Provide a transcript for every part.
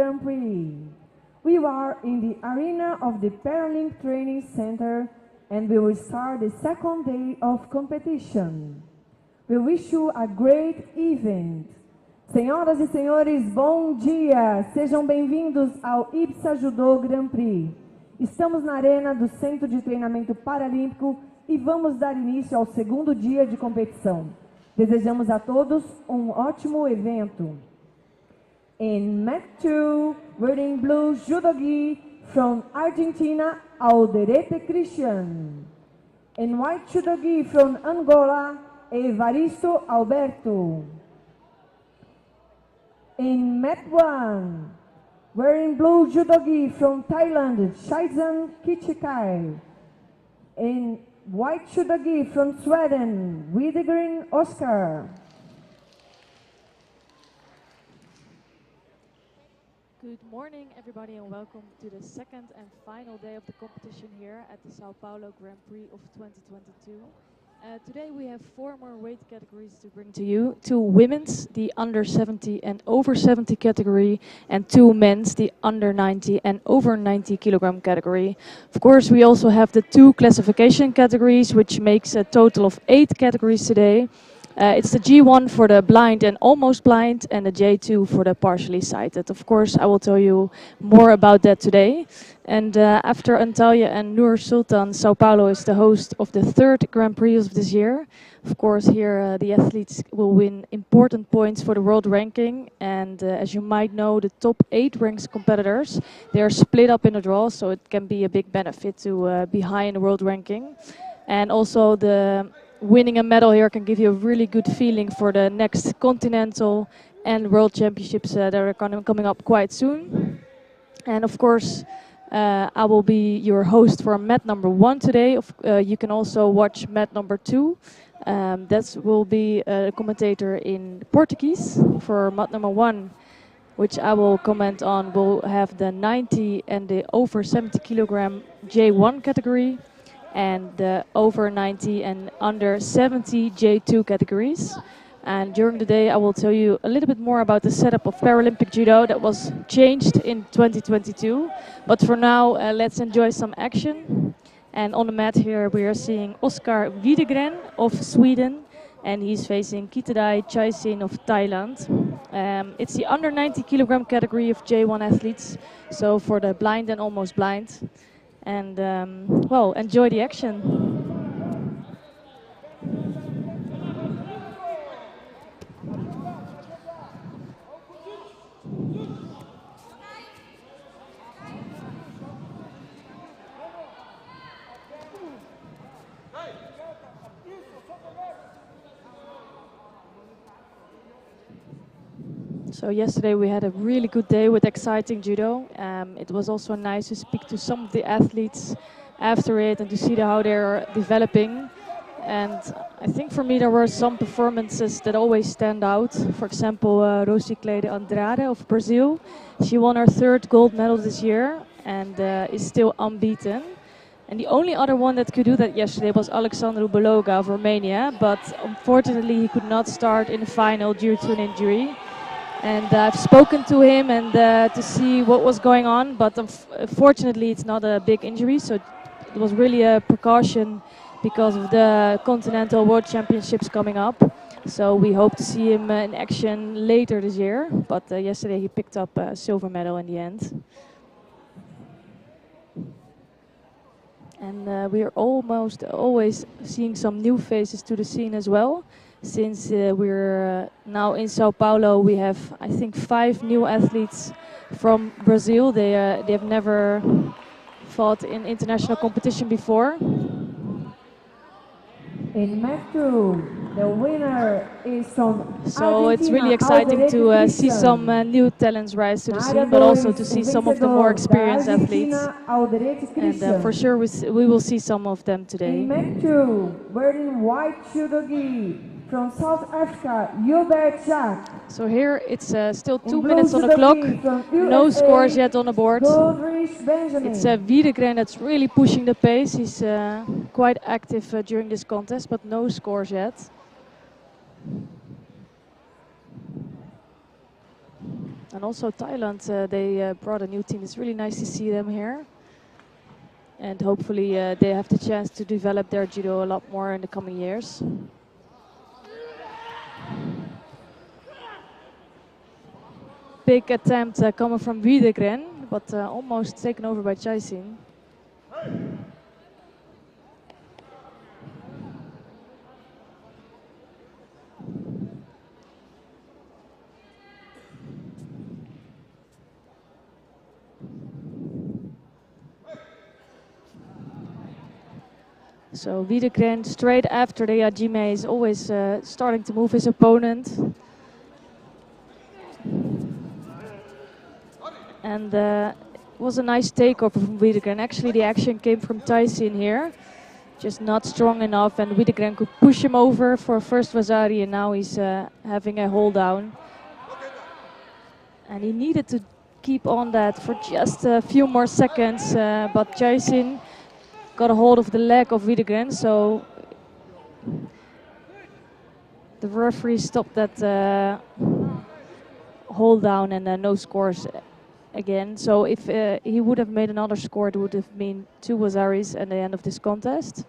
Grand Prix. We are in the arena of the Paralympic Training Center and we will start the second day of competition. We wish you a great event. Senhoras e senhores, bom dia! Sejam bem-vindos ao IBSA Judô Grand Prix. Estamos na arena do Centro de Treinamento Paralímpico e vamos dar início ao segundo dia de competição. Desejamos a todos um ótimo evento. In match 2, wearing blue judogi from Argentina, Alderete Christian. In white judogi from Angola, Evaristo Alberto. In mat 1, wearing blue judogi from Thailand, Shaizan Kichikai. In white judogi from Sweden, Widegren Oscar. Good morning, everybody, and welcome to the second and final day of the competition here at the Sao Paulo Grand Prix of 2022. Today we have 4 more weight categories to bring to you. 2 women's, the under 70 and over 70 category, and 2 men's, the under 90 and over 90 kilogram category. Of course, we also have the 2 classification categories, which makes a total of 8 categories today. It's the G1 for the blind and almost blind, and the J2 for the partially sighted. Of course, I will tell you more about that today. And after Antalya and Nur Sultan, Sao Paulo is the host of the 3rd Grand Prix of this year. Of course, here the athletes will win important points for the world ranking. And as you might know, the top 8 ranked competitors, they are split up in a draw, so it can be a big benefit to be high in the world ranking. And also the winning a medal here can give you a really good feeling for the next continental and world championships that are coming up quite soon. And of course, I will be your host for mat number 1 today. You can also watch mat number 2. That will be a commentator in Portuguese. For mat number 1, which I will comment on, we'll have the 90 and the over 70 kilogram J1 category, and the over 90 and under 70 J2 categories. And during the day I will tell you a little bit more about the setup of Paralympic Judo that was changed in 2022. But for now, let's enjoy some action. And on the mat here we are seeing Oscar Widegren of Sweden, and he's facing Kitadai Chaisin of Thailand. It's the under 90 kilogram category of J1 athletes, so for the blind and almost blind. And well, enjoy the action. So yesterday we had a really good day with exciting judo. It was also nice to speak to some of the athletes after it and to see how they're developing. And I think for me there were some performances that always stand out. For example, Rosiclede Andrade of Brazil. She won her 3rd gold medal this year and is still unbeaten. And the only other one that could do that yesterday was Alexandru Beloga of Romania, but unfortunately he could not start in the final due to an injury. And I've spoken to him and to see what was going on, but fortunately it's not a big injury, so it was really a precaution because of the Continental World Championships coming up. So we hope to see him in action later this year, but yesterday he picked up a silver medal in the end. And we are almost always seeing some new faces to the scene as well. Since we're now in Sao Paulo, we have, I think, 5 new athletes from Brazil. They have never fought in international competition before. In match 2, the winner is from So Argentina, it's really exciting to see some new talents rise to the scene, but also to see some of the more experienced athletes. And for sure we will see some of them today. In match 2, wearing white judogi from South Africa, Hubert Jacques. So here it's still 2 minutes on the clock, no scores yet on the board. It's Widegren that's really pushing the pace. He's quite active during this contest, but no scores yet. And also Thailand, they brought a new team. It's really nice to see them here. And hopefully they have the chance to develop their judo a lot more in the coming years. Big attempt coming from Wiedegren, but almost taken over by Chaisin. So Wiedegren, straight after the Hajime, is always starting to move his opponent. And it was a nice takeover from Wiedegren. Actually, the action came from Chaisin here. Just not strong enough, and Wiedegren could push him over for first Vasari, and now he's having a hold down. And he needed to keep on that for just a few more seconds, but Chaisin got a hold of the leg of Wiedegren, so the referee stopped that hold down, and no scores again. So if he would have made another score, it would have been 2 Wasaris at the end of this contest.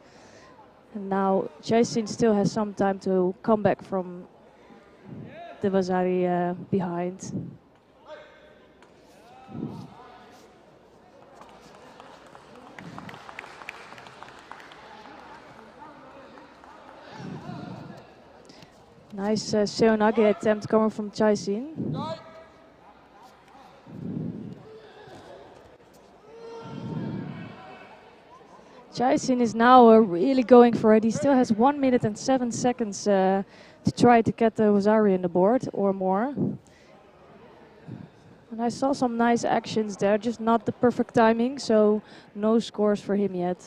And now Chaisin still has some time to come back from the Vasari behind. Nice Seonage attempt coming from Chaisin. Chaisin is now really going for it. He still has 1 minute and 7 seconds to try to get the Wasari on the board or more. And I saw some nice actions there, just not the perfect timing, so no scores for him yet.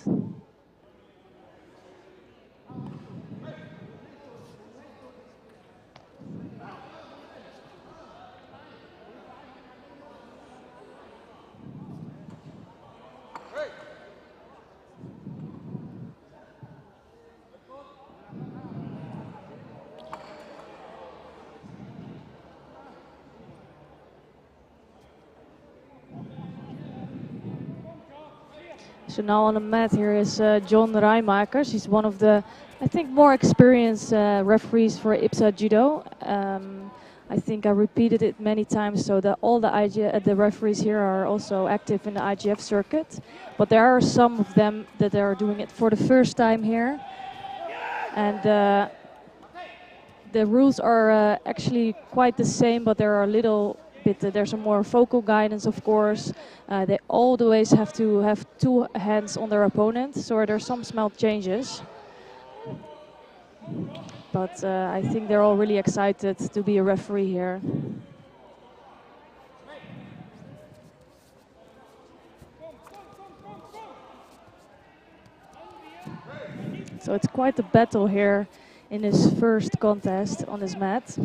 So now on the mat here is John Rijmakers. He's one of the, I think, more experienced referees for IBSA Judo. I think I repeated it many times, so that all the referees here are also active in the IGF circuit. But there are some of them that are doing it for the first time here. And the rules are actually quite the same, but there are a little bit, there's a more focal guidance, of course. They always have to have 2 hands on their opponent, so there's some small changes. But I think they're all really excited to be a referee here. So it's quite a battle here in his first contest on his mat.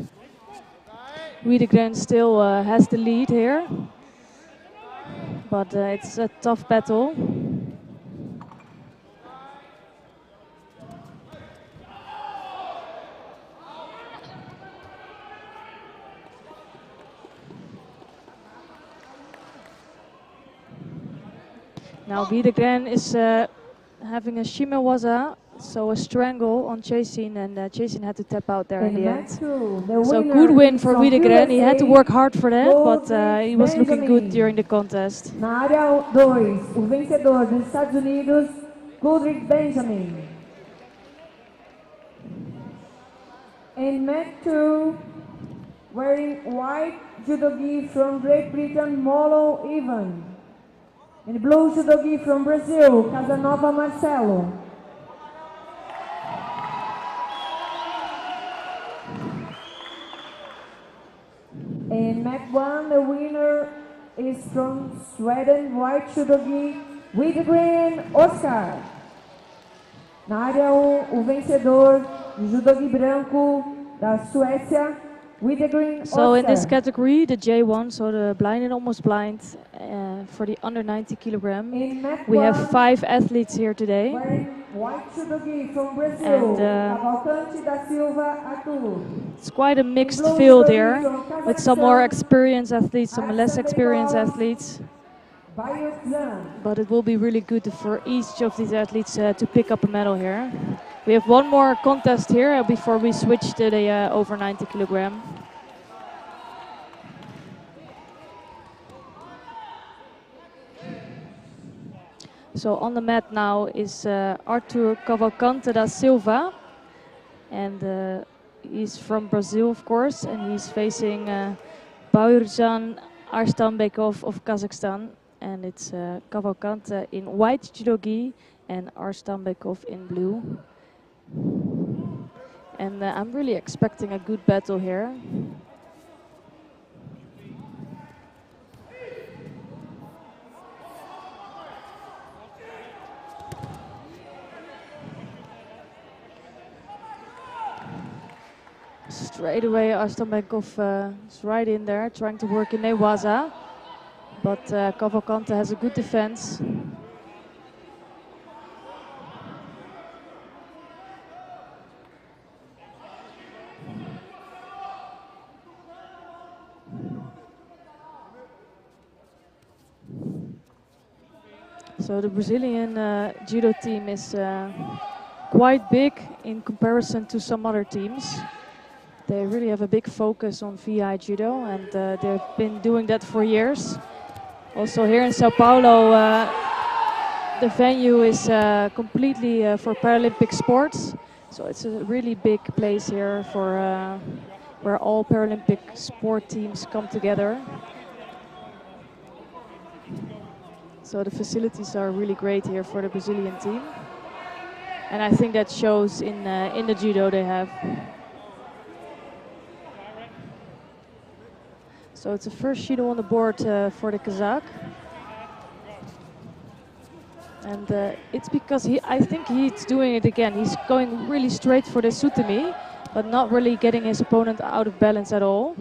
Wiedegren still has the lead here, but it's a tough battle. Now Wiedegren is having a shimewaza, so a strangle on Chaisin, and Chaisin had to tap out there in the end. So good win for Wiedegren. He had to work hard for that, but he was looking good during the contest. Na área 2, o vencedor dos Estados Unidos, Goodrick Benjamin. In mat 2, wearing white judo gi from Great Britain, Molo Ivan. In blue judo gi from Brazil, Casanova Marcelo. In mat 1, the winner is from Sweden, white judo gi, Wiedegren Oscar. Na área 1, o vencedor, judo gi branco da Suécia, with the green So in this officer. category, the J1, so the blind and almost blind, for the under 90 kilogram, In mat we have 1, 5 athletes here today. wearing white judogi from Brazil, And Cavalcante da Silva Artur. it's quite a mixed Blue field judogi here, from with some more Kazakhstan, experienced athletes, some less experienced Arsenal athletes. Bayuzan. But it will be really good for each of these athletes to pick up a medal here. We have one more contest here before we switch to the over 90 kilogram. So on the mat now is Arthur Cavalcante da Silva, and he's from Brazil, of course, and he's facing Baurjan Arstambekov of Kazakhstan, and it's Cavalcante in white judogi and Arstambekov in blue. And I'm really expecting a good battle here. Straight away, Arstambekov is right in there, trying to work in Newaza. But Cavalcante has a good defense. So the Brazilian judo team is quite big in comparison to some other teams. They really have a big focus on VI judo, and they've been doing that for years. Also here in Sao Paulo, the venue is completely for Paralympic sports. So it's a really big place here for where all Paralympic sport teams come together. So the facilities are really great here for the Brazilian team. And I think that shows in the judo they have. So it's the first judo on the board for the Kazakh. And it's because I think he's doing it again. He's going really straight for the sutami, but not really getting his opponent out of balance at all.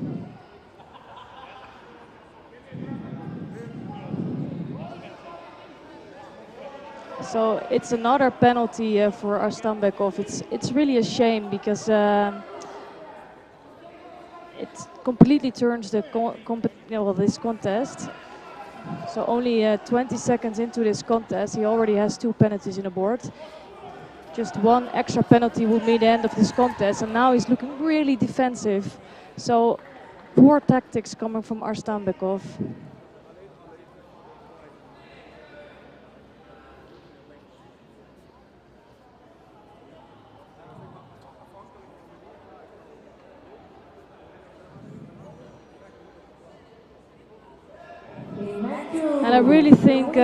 So it's another penalty for Arstambekov. It's really a shame because it completely turns the this contest. So only 20 seconds into this contest, he already has 2 penalties in the board. Just one extra penalty would mean the end of this contest, and now he's looking really defensive. So poor tactics coming from Arstambekov. And I really think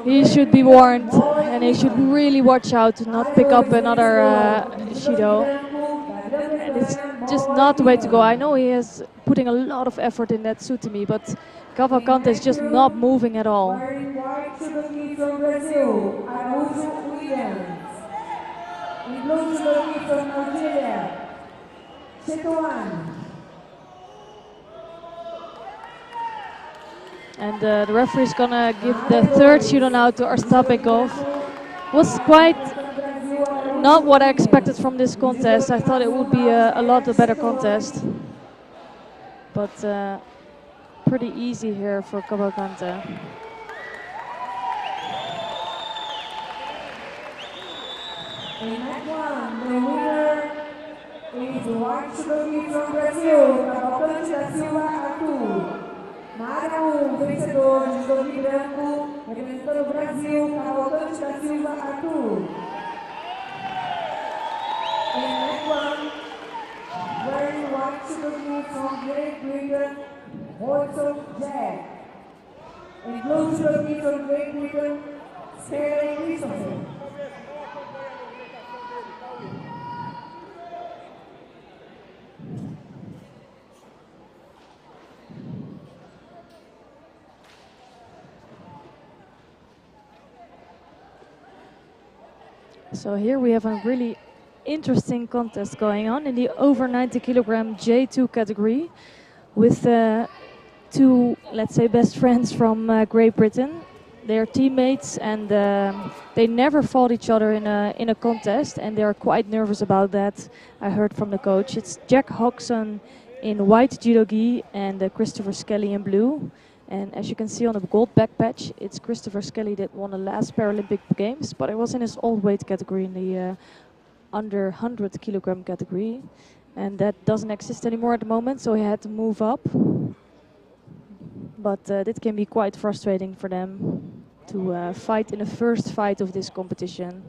he should be warned, and he should really watch out to not pick up another judo. And it's just not the way to go. I know he is putting a lot of effort in that sutami, but Cavalcante is just not moving at all. And the referee is gonna give the third judo now to Arstambekov. Was quite not what I expected from this contest. I thought it would be a lot better contest, but pretty easy here for Cavalcante. In that one, the winner is white judogi from Brazil, Cavalcante da Silva Artur. Na área 1, vencedor de judogi branco, representando o Brasil, Cavalcante da Silva Artur. In that one, wearing white judogi from Great Britain, Horton Jack. In blue judogi from Great Britain, Sarah Christopher. So here we have a really interesting contest going on in the over 90 kilogram J2 category with two, let's say, best friends from Great Britain. They're teammates and they never fought each other in a contest, and they're quite nervous about that. I heard from the coach. It's Jack Hodgson in white judo gi and Christopher Skelly in blue. And as you can see on the gold back patch, it's Christopher Skelly that won the last Paralympic Games, but it was in his old weight category in the under 100 kilogram category. And that doesn't exist anymore at the moment, so he had to move up. But it can be quite frustrating for them to fight in the first fight of this competition.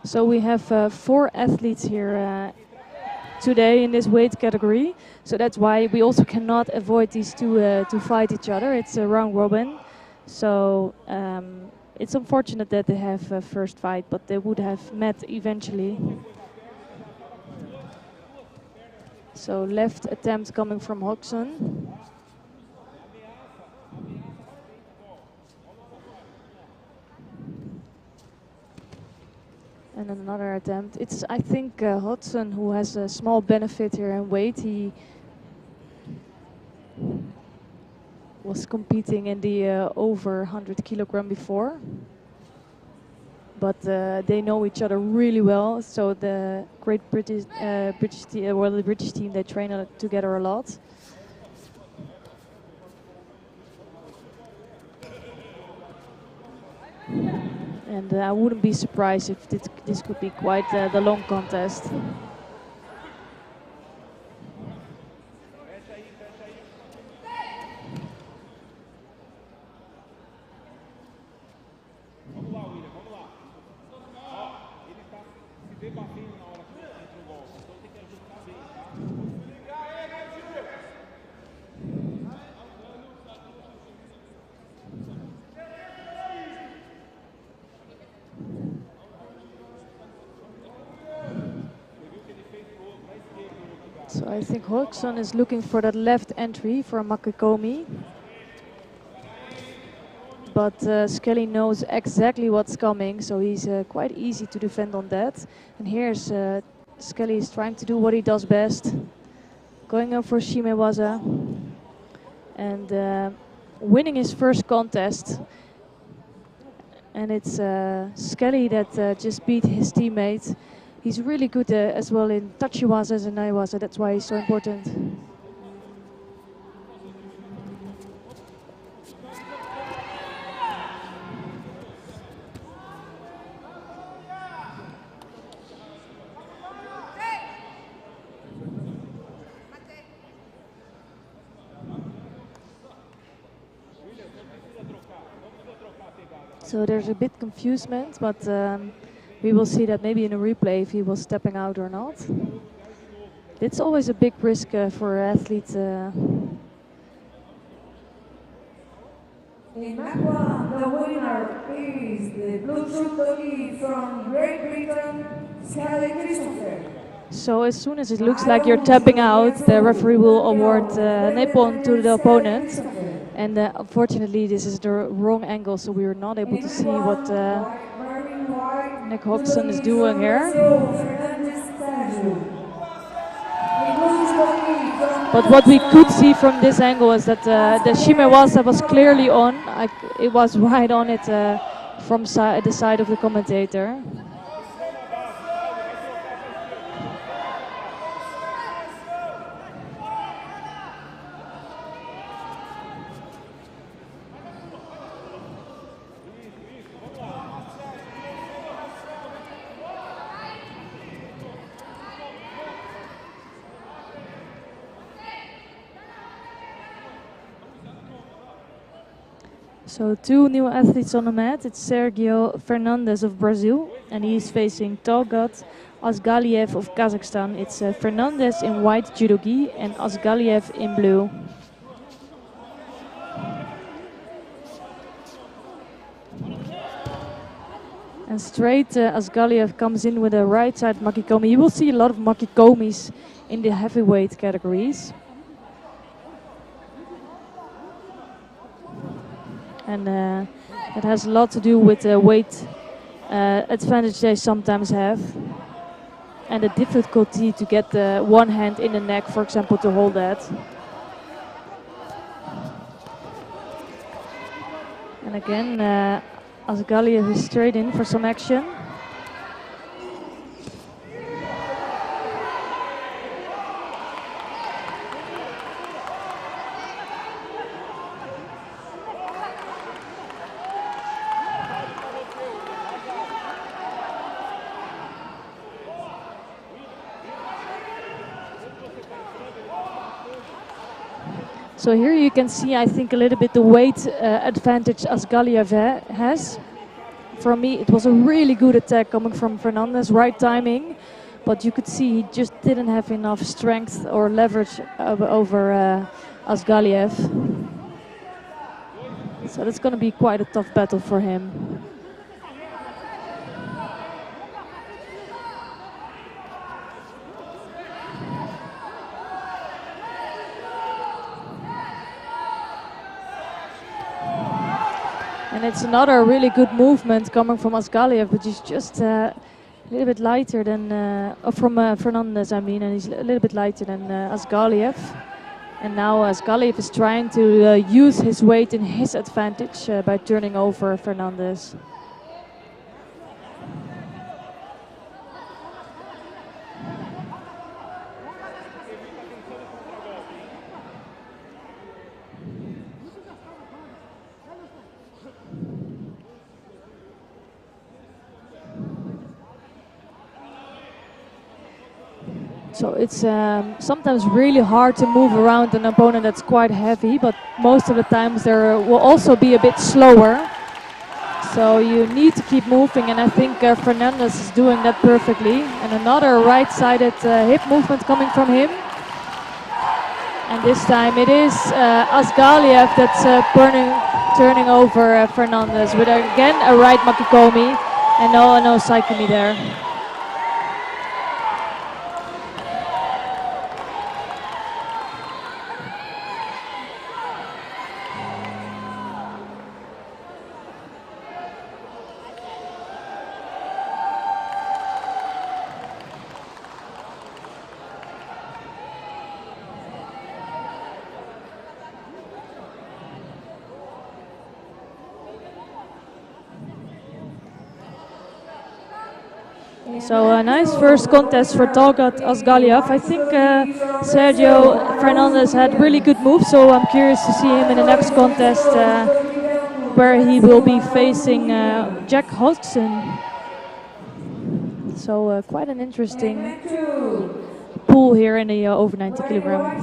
So we have 4 athletes here today in this weight category. So that's why we also cannot avoid these two to fight each other. It's a round robin. So it's unfortunate that they have a first fight, but they would have met eventually. So left attempt coming from Hodgson. And another attempt. It's, I think, Hodgson who has a small benefit here in weight. He was competing in the over 100 kilogram before. But they know each other really well. So the Great British, the British team, they train together a lot. And I wouldn't be surprised if this could be quite the long contest. So I think Hodgson is looking for that left entry for Makikomi. But Skelly knows exactly what's coming, so he's quite easy to defend on that. And here's Skelly is trying to do what he does best, going up for Shimewaza and winning his first contest. And it's Skelly that just beat his teammate. He's really good as well in Tachiwazas and Naiwaza, that's why he's so important. So there's a bit confusement, but we will see that maybe in a replay if he was stepping out or not. It's always a big risk for athletes. In Aqua, the winner is the blue judogi from Great Britain, Skelly Christopher. So as soon as it looks like you're tapping out, the referee will award Nippon to the opponent. And unfortunately, this is the wrong angle, so we are not able to see what Nick Hodgson is doing here. But what we could see from this angle is that the Shimewaza was clearly on. It was right on it from the side of the commentator. So 2 new athletes on the mat. It's Sergio Fernandez of Brazil, and he's facing Talgat Asgaliev of Kazakhstan. It's Fernandez in white judo gi and Asgaliev in blue. And straight Asgaliev comes in with a right side makikomi. You will see a lot of makikomis in the heavyweight categories. And it has a lot to do with the weight advantage they sometimes have, and the difficulty to get the one hand in the neck, for example, to hold that. And again, Asgaliev is straight in for some action. So here you can see, I think, a little bit the weight advantage Asgaliev has. For me, it was a really good attack coming from Fernandez, right timing, but you could see he just didn't have enough strength or leverage over Asgaliev. So that's going to be quite a tough battle for him. And it's another really good movement coming from Asgaliev, but he's just a little bit lighter than, from Fernandez, I mean, and he's a little bit lighter than Asgaliev. And now Asgaliev is trying to use his weight in his advantage by turning over Fernandez. So it's sometimes really hard to move around an opponent that's quite heavy, but most of the times there will also be a bit slower. So you need to keep moving, and I think Fernandez is doing that perfectly. And another right-sided hip movement coming from him. And this time it is Asgaliev that's turning over Fernandez with again a right makikomi, and no saikumi there. So a nice first contest for Talgat Asgaliev. I think Sergio Fernandez had really good moves, so I'm curious to see him in the next contest where he will be facing Jack Hodgson. So quite an interesting pool here in the over 90 kilogram.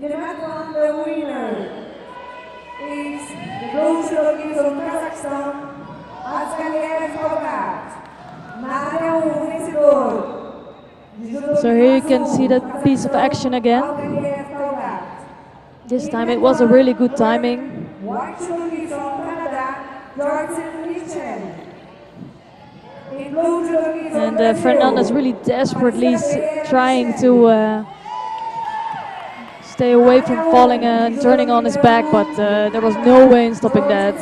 The marathon, the winner is the bronze medalist from Kazakhstan, Asgaliev Talgat. So here you can see that piece of action again. This time it was a really good timing. And Fernandez really desperately trying to stay away from falling and turning on his back, but there was no way in stopping that.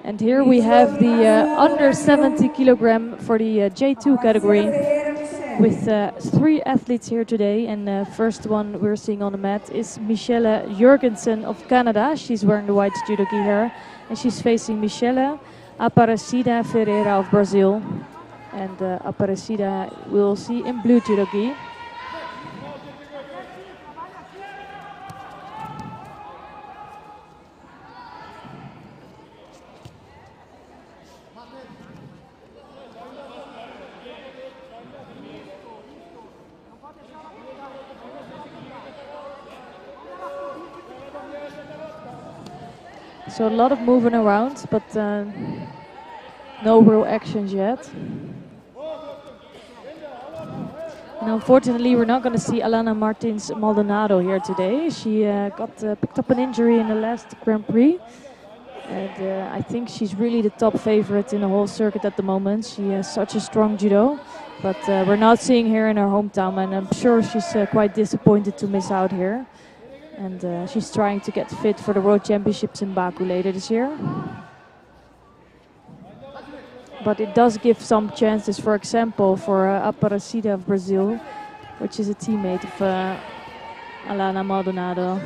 And here we have the under 70 kilogram for the J2 category with 3 athletes here today. And the first one we're seeing on the mat is Michelle Jurgensen of Canada. She's wearing the white judo gi here, and she's facing Michelle Aparecida Ferreira of Brazil. And Aparecida we'll see in blue judo gi. So a lot of moving around, but no real actions yet. And unfortunately, we're not going to see Alana Martins Maldonado here today. She picked up an injury in the last Grand Prix, And I think she's really the top favorite in the whole circuit at the moment. She has such a strong judo, but we're not seeing her in her hometown, and I'm sure she's quite disappointed to miss out here. And she's trying to get fit for the World Championships in Baku later this year. But it does give some chances, for example, for Aparecida of Brazil, which is a teammate of Alana Maldonado.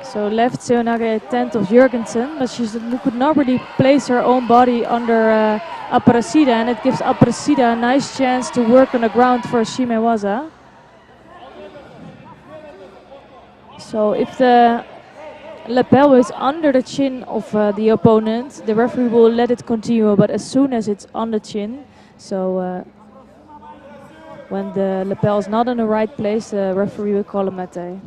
So left Seonage 10th of Jurgensen, but she could not really place her own body under Aparecida, and it gives Aparecida a nice chance to work on the ground for Shimewaza. So if the lapel is under the chin of the opponent, the referee will let it continue, but as soon as it's on the chin, so when the lapel is not in the right place, the referee will call a mate.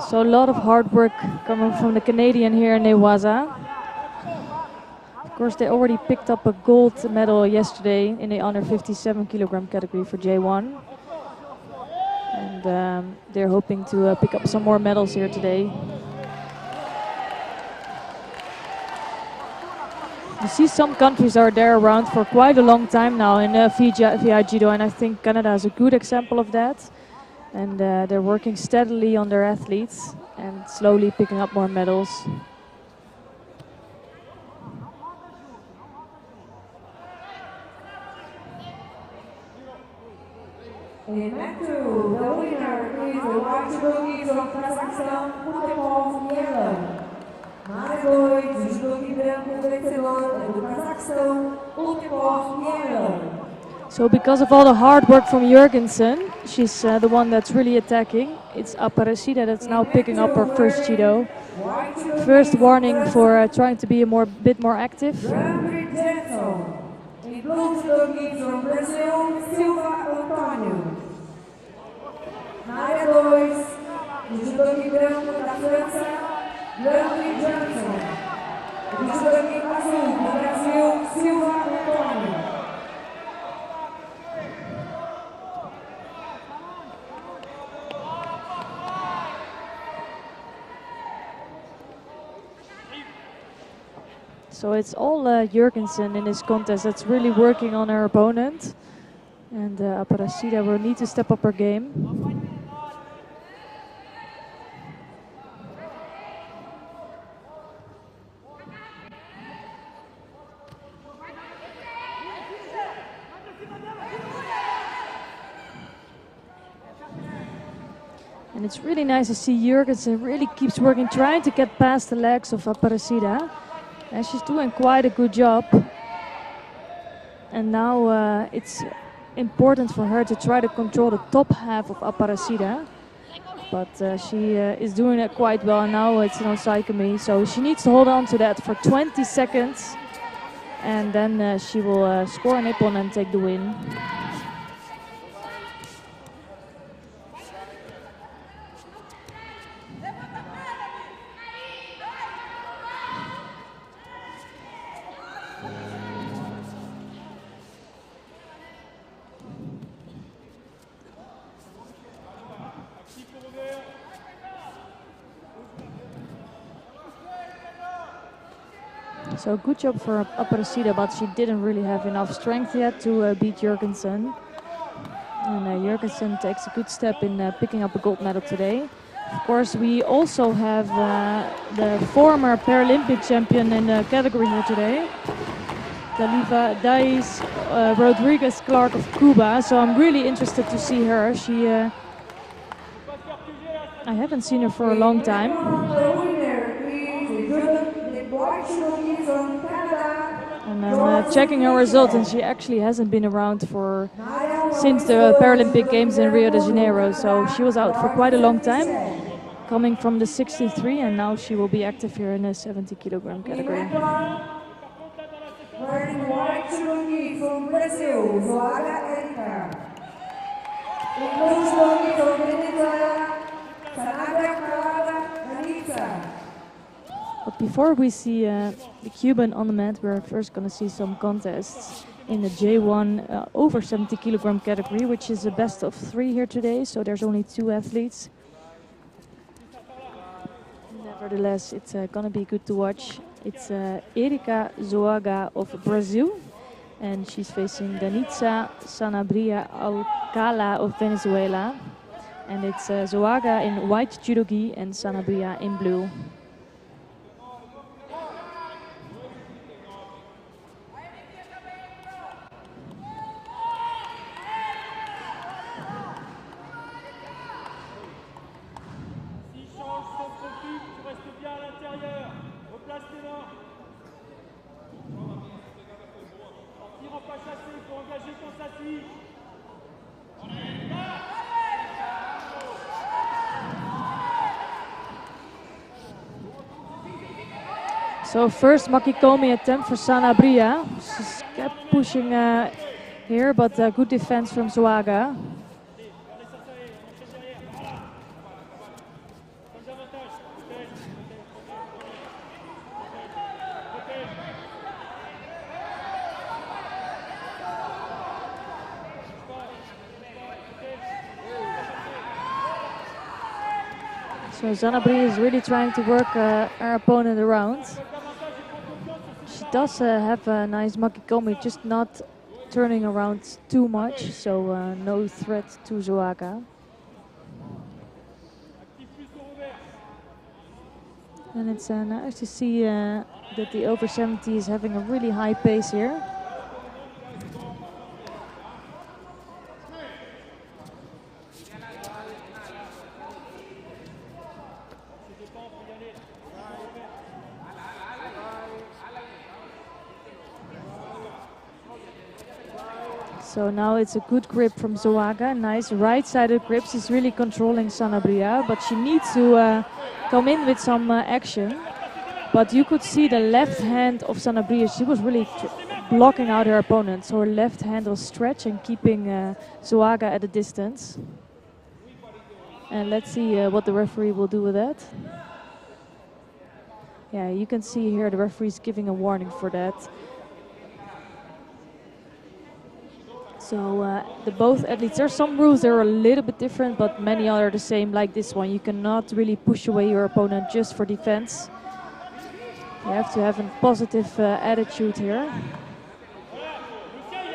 So a lot of hard work coming from the Canadian here in Newaza. Of course, they already picked up a gold medal yesterday in the under 57 kilogram category for J1. And they're hoping to pick up some more medals here today. You see some countries are there around for quite a long time now in VI Judo, and I think Canada is a good example of that. And they're working steadily on their athletes and slowly picking up more medals. And Matthew, the winner is the white judogi from Kazakhstan, Kutepov Yellow. Maragoi, judogi branco vencedor do Kazakhstan, Kutepov Yellow. So because of all the hard work from Jurgensen, she's the one that's really attacking. It's Aparecida that's now picking up her first judo. First warning for trying to be a bit more active. So it's all Jurgensen in this contest that's really working on her opponent. And Aparecida will need to step up her game. And it's really nice to see Jurgensen really keeps working, trying to get past the legs of Aparecida. And she's doing quite a good job. And now it's important for her to try to control the top half of Aparecida. But she is doing it quite well. And now it's no Saikami. So she needs to hold on to that for 20 seconds. And then she will score an ippon and take the win. So good job for Aparecida, but she didn't really have enough strength yet to beat Jurgensen. And Jurgensen takes a good step in picking up a gold medal today. Of course, we also have the former Paralympic champion in the category here today, Daliva Dais Rodriguez Clark of Cuba. So I'm really interested to see her. She, I haven't seen her for a long time. And I'm checking her results, and she actually hasn't been around since the Paralympic Games in Rio de Janeiro, so she was out for quite a long time. coming from the 63, and now she will be active here in the 70 kilogram category. Wearing white judo from Brazil, Zoara Erika. In blue judo from Venezuela, Sanabria Carla Anita. But before we see the Cuban on the mat, we're first going to see some contests in the J1 over 70 kilogram category, which is a best of 3 here today, so there's only 2 athletes. Nevertheless, it's going to be good to watch. It's Erika Zoaga of Brazil, and she's facing Danitza Sanabria Alcala of Venezuela. And it's Zoaga in white judo-gi and Sanabria in blue. So first Makikomi attempt for Sanabria. She's kept pushing here, but good defense from Zoaga. So Sanabria is really trying to work her opponent around. She does have a nice Makikomi, just not turning around too much, so no threat to Zoaga. And it's nice to see that the over 70 is having a really high pace here. So now it's a good grip from Zoaga, nice right-sided grip. She's really controlling Sanabria, but she needs to come in with some action. But you could see the left hand of Sanabria, she was really blocking out her opponent. So her left hand was stretched and keeping Zoaga at a distance. And let's see what the referee will do with that. Yeah, you can see here the referee's giving a warning for that. So the both athletes, there are some rules that are a little bit different, but many are the same, like this one. You cannot really push away your opponent just for defense. You have to have a positive attitude here.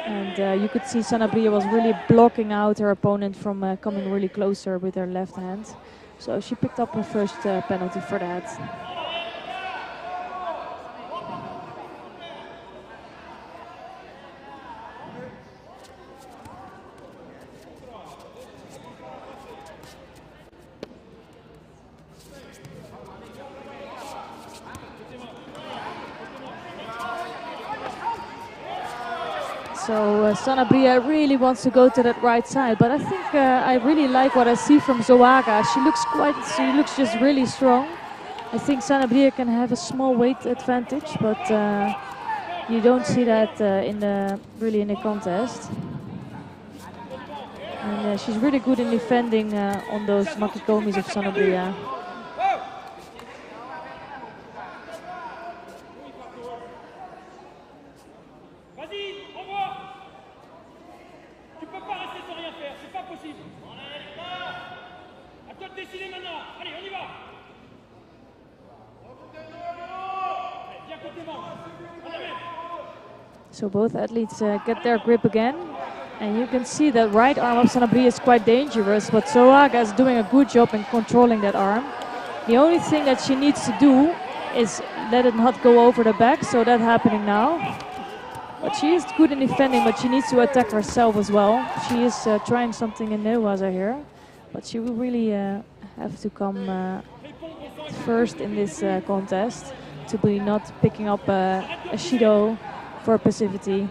And you could see Sanabria was really blocking out her opponent from coming really closer with her left hand. So she picked up her first penalty for that. So Sanabria really wants to go to that right side, but I think I really like what I see from Zoaga. She looks just really strong. I think Sanabria can have a small weight advantage, but you don't see that really in the contest. And she's really good in defending on those Makikomis of Sanabria. So both athletes get their grip again, and you can see that right arm of Sanabria is quite dangerous, but Zoaga is doing a good job in controlling that arm. The only thing that she needs to do is let it not go over the back, so that's happening now. But she is good in defending, but she needs to attack herself as well. She is trying something in Newaza here, but she will really have to come first in this contest to be not picking up a Shido for passivity.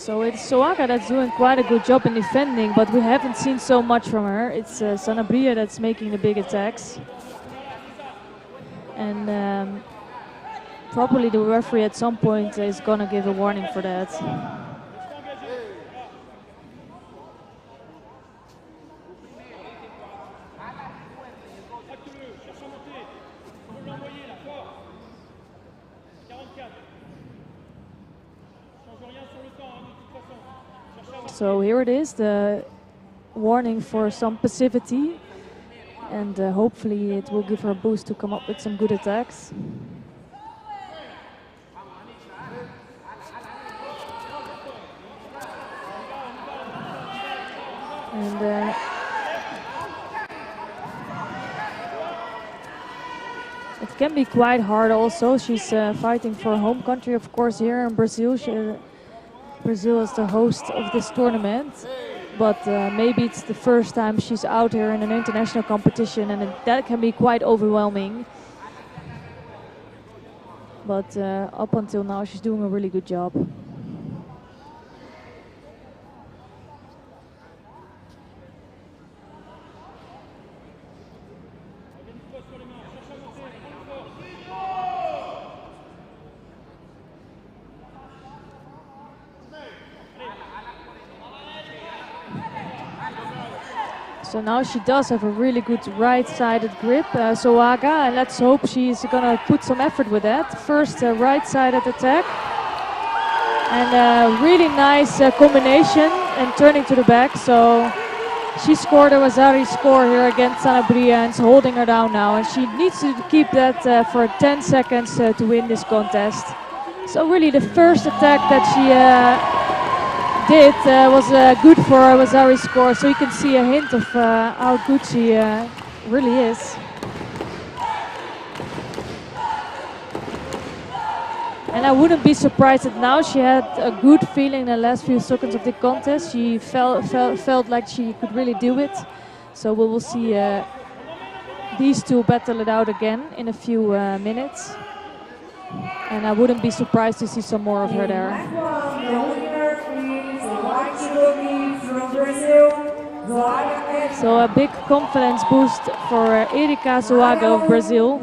So it's Soaka that's doing quite a good job in defending, but we haven't seen so much from her. It's Sanabria that's making the big attacks. And probably the referee at some point is gonna give a warning for that. So here it is, the warning for some passivity, and hopefully it will give her a boost to come up with some good attacks. And it can be quite hard also. She's fighting for her home country, of course, here in Brazil. Brazil is the host of this tournament, but maybe it's the first time she's out here in an international competition, and that can be quite overwhelming. But up until now, she's doing a really good job. So now she does have a really good right-sided grip, Soaga, and let's hope she's gonna put some effort with that. First right-sided attack, and a really nice combination and turning to the back. So she scored a Wazari score here against Sanabria and is holding her down now, and she needs to keep that for 10 seconds to win this contest. So really the first attack that she did was good for a Wazari score, so you can see a hint of how good she really is. And I wouldn't be surprised that now she had a good feeling in the last few seconds of the contest. She felt like she could really do it. So we will see these two battle it out again in a few minutes. And I wouldn't be surprised to see some more of her there. So a big confidence boost for Erika Zoaga of Brazil.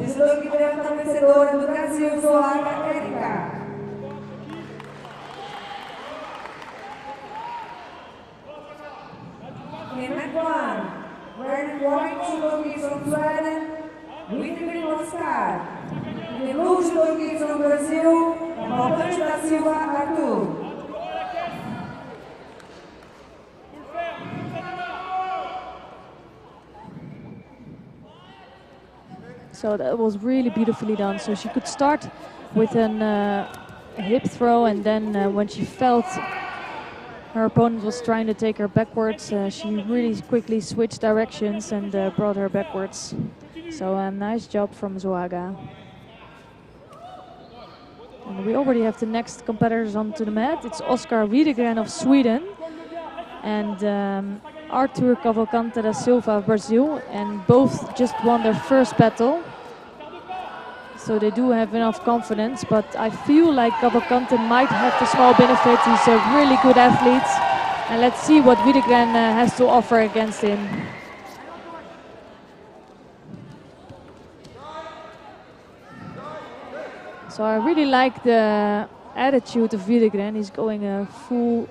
So that was really beautifully done. So she could start with a hip throw, and then when she felt her opponent was trying to take her backwards, she really quickly switched directions and brought her backwards. So a nice job from Zoaga. And we already have the next competitors onto the mat. It's Oscar Wiedegren of Sweden and Arthur Cavalcante da Silva of Brazil, and both just won their first battle. So they do have enough confidence, but I feel like Cavalcante might have the small benefit. He's a really good athlete, and let's see what Wiedegren has to offer against him. So I really like the attitude of Wiedegren. He's going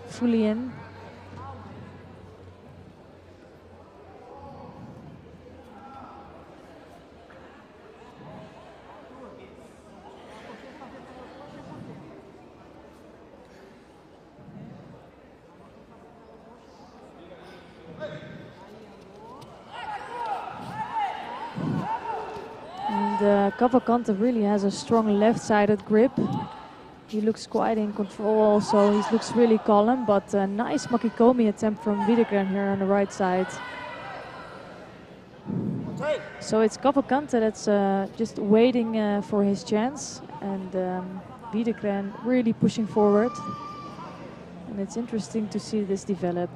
fully in. Cavalcante really has a strong left-sided grip. He looks quite in control also. He looks really calm, but a nice Makikomi attempt from Wiedegren here on the right side. So it's Cavalcante that's just waiting for his chance, and Wiedegren really pushing forward. And it's interesting to see this develop.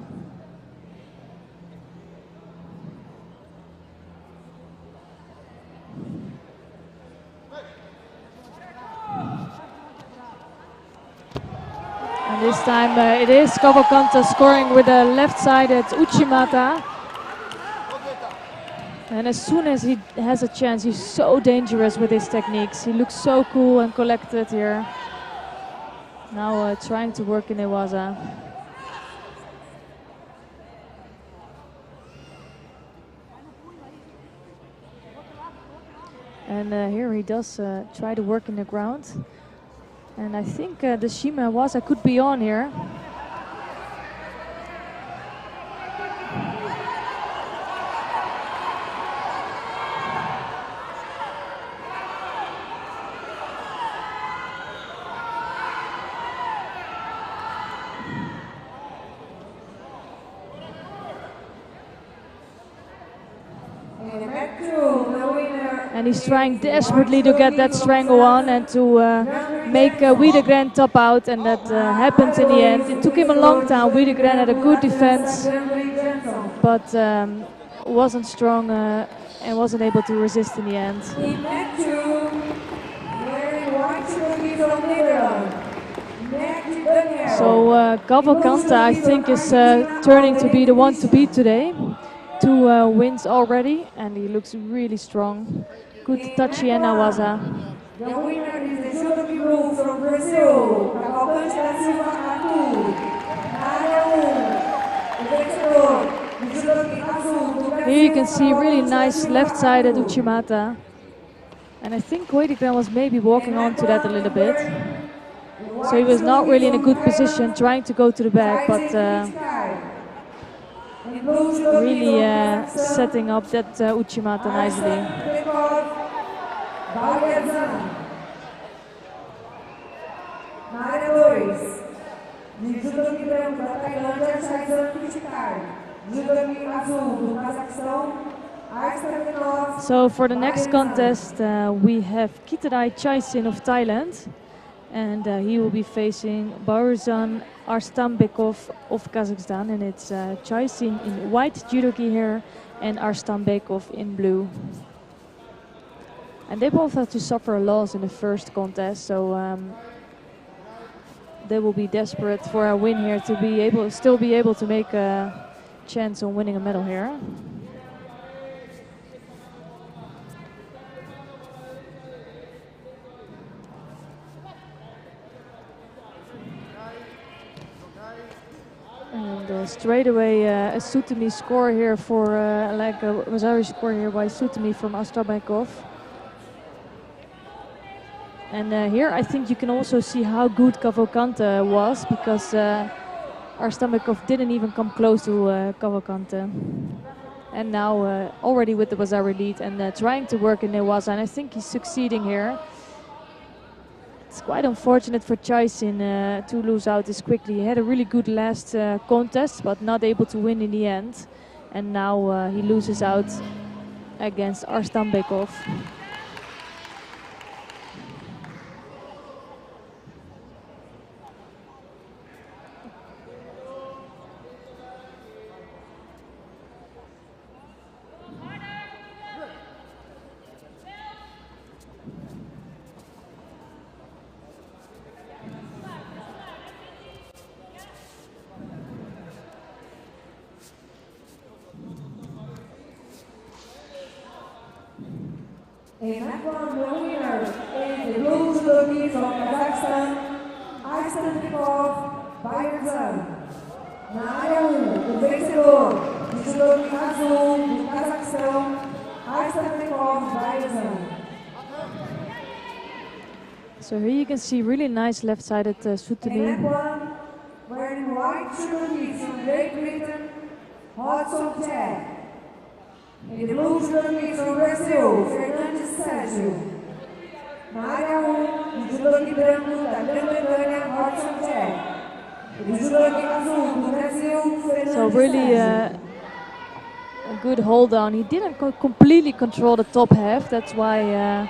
This time it is Cavalcante scoring with a left-sided Uchimata. And as soon as he has a chance, he's so dangerous with his techniques. He looks so cool and collected here. Now trying to work in Newaza. And here he does try to work in the ground. And I think the Shima Waza could be on here. And he's trying desperately to get that strangle on and to make Wiedegren top out, and that happened in the end. It took him a long time. Wiedegren had a good defense, but wasn't strong and wasn't able to resist in the end. So Cavalcante, I think, is turning to be the one to beat today. 2 wins already, and he looks really strong. Good touchy and Newaza. The winner is the judo group from Brazil, Cavalcante da Silva Arthur. Here you can see really nice left-sided Uchimata. And I think Wiedegren was maybe walking onto that a little bit. So he was not really in a good position, trying to go to the back, but really setting up that Uchimata nicely. So for the next contest we have Kitadai Chaisin of Thailand, and he will be facing Barzan Arstambekov of Kazakhstan, and it's Chaisin in white judo gi here and Arstambekov in blue. And they both had to suffer a loss in the first contest, so they will be desperate for a win here to be still be able to make a chance on winning a medal here. And straight away a Sutami score here for like a Mazari score here by Sutami from Arstambekov. And here I think you can also see how good Cavalcante was, because Arstambekov didn't even come close to Cavalcante. And now already with the Bazari lead and trying to work in Newaza, and I think he's succeeding here. It's quite unfortunate for Chaisin to lose out this quickly. He had a really good last contest, but not able to win in the end. And now he loses out against Arstambekov. And that one, the winner is the blue judo gi from Kazakhstan, Arstambekov Barzan. Na área 1, o vencedor do judo gi azul do Cazaquistão, Arstambekov Barzan. So here you can see really nice left-sided Sutami. And that one, wearing white judo gi from Great Britain, Hudson Ted. And the blue judo gi from Brazil, Sérgio. Na área 1, o judo gi branco da Grã-Bretanha, Hudson Ted. O judo gi azul do Brasil, So really a good hold on. He didn't completely control the top half. That's why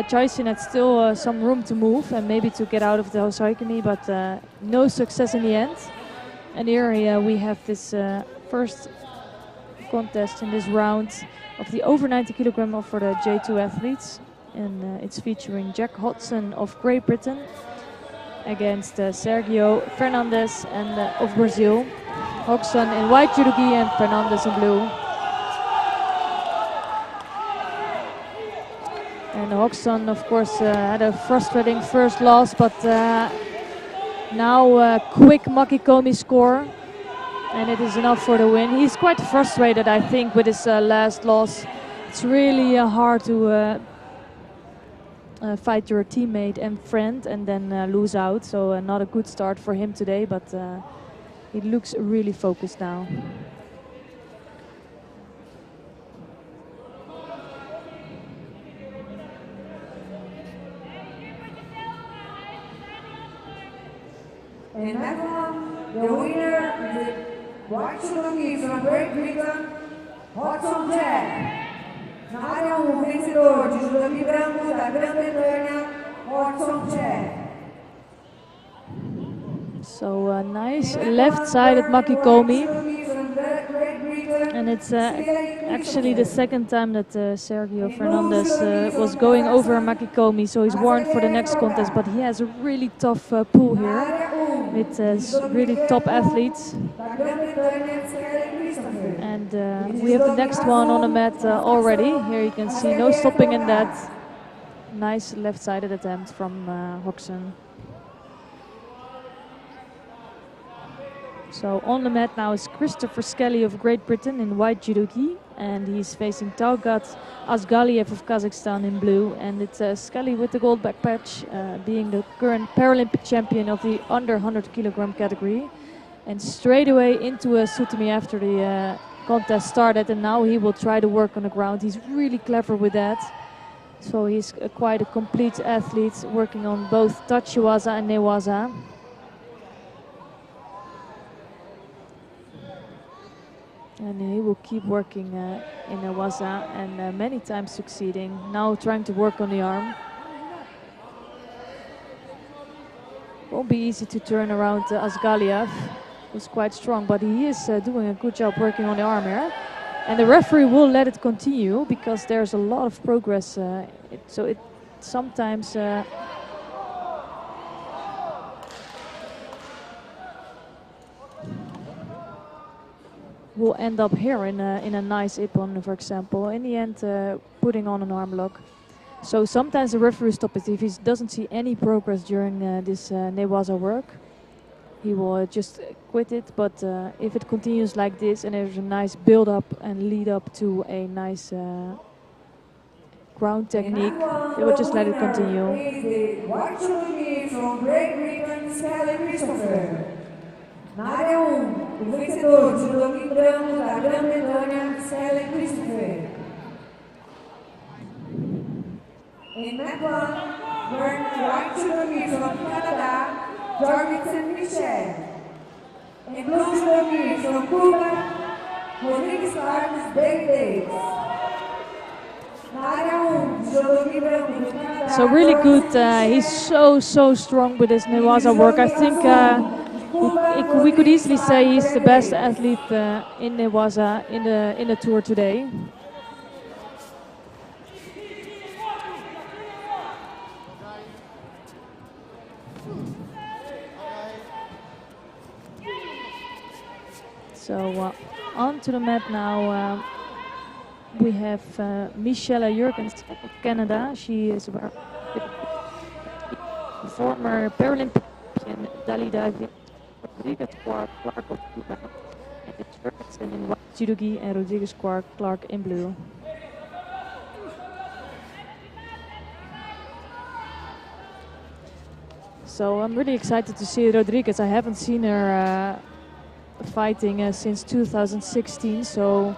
Chaisin had still some room to move and maybe to get out of the Hosaikami, but no success in the end. And here we have this first contest in this round of the over 90 kilogram for the J2 athletes, and it's featuring Jack Hodson of Great Britain against Sergio Fernandez and of Brazil. Hodgson in white judogi and Fernandez in blue. And Hodgson, of course, had a frustrating first loss, but now a quick Makikomi score, and it is enough for the win. He's quite frustrated, I think, with his last loss. It's really hard to fight your teammate and friend and then lose out, so not a good start for him today, but he looks really focused now. And that one, the winner is the white judogi from Great Britain, Hodgson Jack. Na área o vencedor de judogi branco da Grã-Bretanha, Hodgson Jack. So a nice left-sided Makikomi. And it's actually the second time that Sergio Fernandez was going over a Makikomi, so he's warned for the next contest, but he has a really tough pool here with really top athletes. And we have the next one on the mat already. Here you can see no stopping in that. Nice left-sided attempt from Hodgson. So on the mat now is Christopher Skelly of Great Britain in white judogi, and he's facing Taugat Asgaliev of Kazakhstan in blue. And it's Skelly with the gold back patch, being the current Paralympic champion of the under 100 kilogram category. And straight away into a Sutami after the contest started, and now he will try to work on the ground. He's really clever with that. So he's quite a complete athlete, working on both Tachiwaza and Newaza. And he will keep working in a waza and many times succeeding. Now trying to work on the arm. Won't be easy to turn around Asgaliev, who's quite strong, but he is doing a good job working on the arm here. And the referee will let it continue because there's a lot of progress. So it sometimes will end up here in a nice ippon, for example. In the end, putting on an arm lock. So sometimes the referee stops it if he doesn't see any progress during this newaza work. He will just quit it, but if it continues like this and there's a nice build up and lead up to a nice ground technique, they will just let it continue. White judogi from Great Britain, Skelly Christopher. Na área 1, o vencedor de judogi branco da Grã-Bretanha, Skelly Christopher. In mat 1, white judogi from Canada, Jorgensen Michel. In blue judogi from Cuba, Rodrigues Carlos Davis. Na área 1, judogi branco do Canadá. So really good. He's so strong with his newaza work. I think we could easily say he's the best athlete in newaza in the tour today. So onto the mat now. We have Michelle Jurgens of Canada. She is a former Paralympic champion, Dali David, Rodriguez Clark of Cuba, and Jurgensen in white judogi and Rodriguez Clark in blue. So I'm really excited to see Rodriguez. I haven't seen her fighting since 2016, so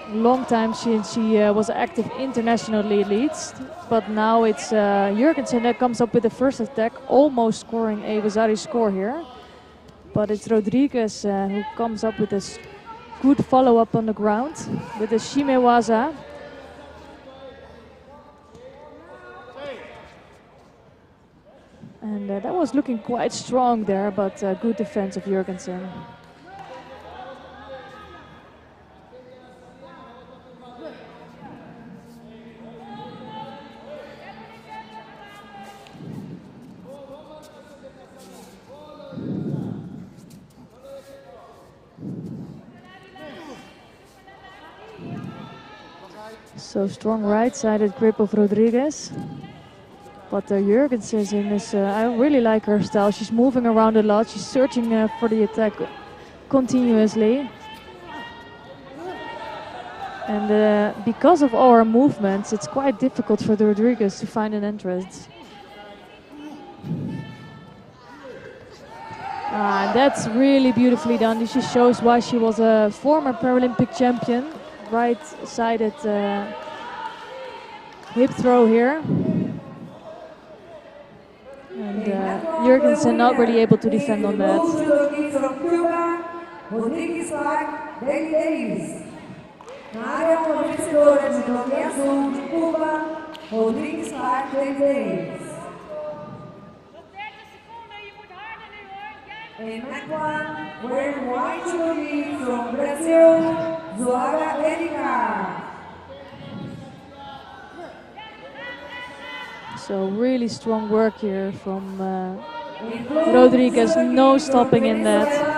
long time since she was active internationally at least. But now it's Jurgensen that comes up with the first attack, almost scoring a Vasari score here. But it's Rodriguez who comes up with a good follow-up on the ground with the Shimewaza. And that was looking quite strong there, but good defense of Jurgensen. So strong right-sided grip of Rodriguez. But Jurgensen is, I really like her style. She's moving around a lot. She's searching for the attack continuously. And because of all her movements, it's quite difficult for the Rodriguez to find an entrance. That's really beautifully done. This just shows why she was a former Paralympic champion. Right-sided hip throw here. And Jurgensen not really able to defend on that. And next one, wearing white jersey from Brazil, Zoara Erika. So really strong work here from Rodriguez, no stopping in that.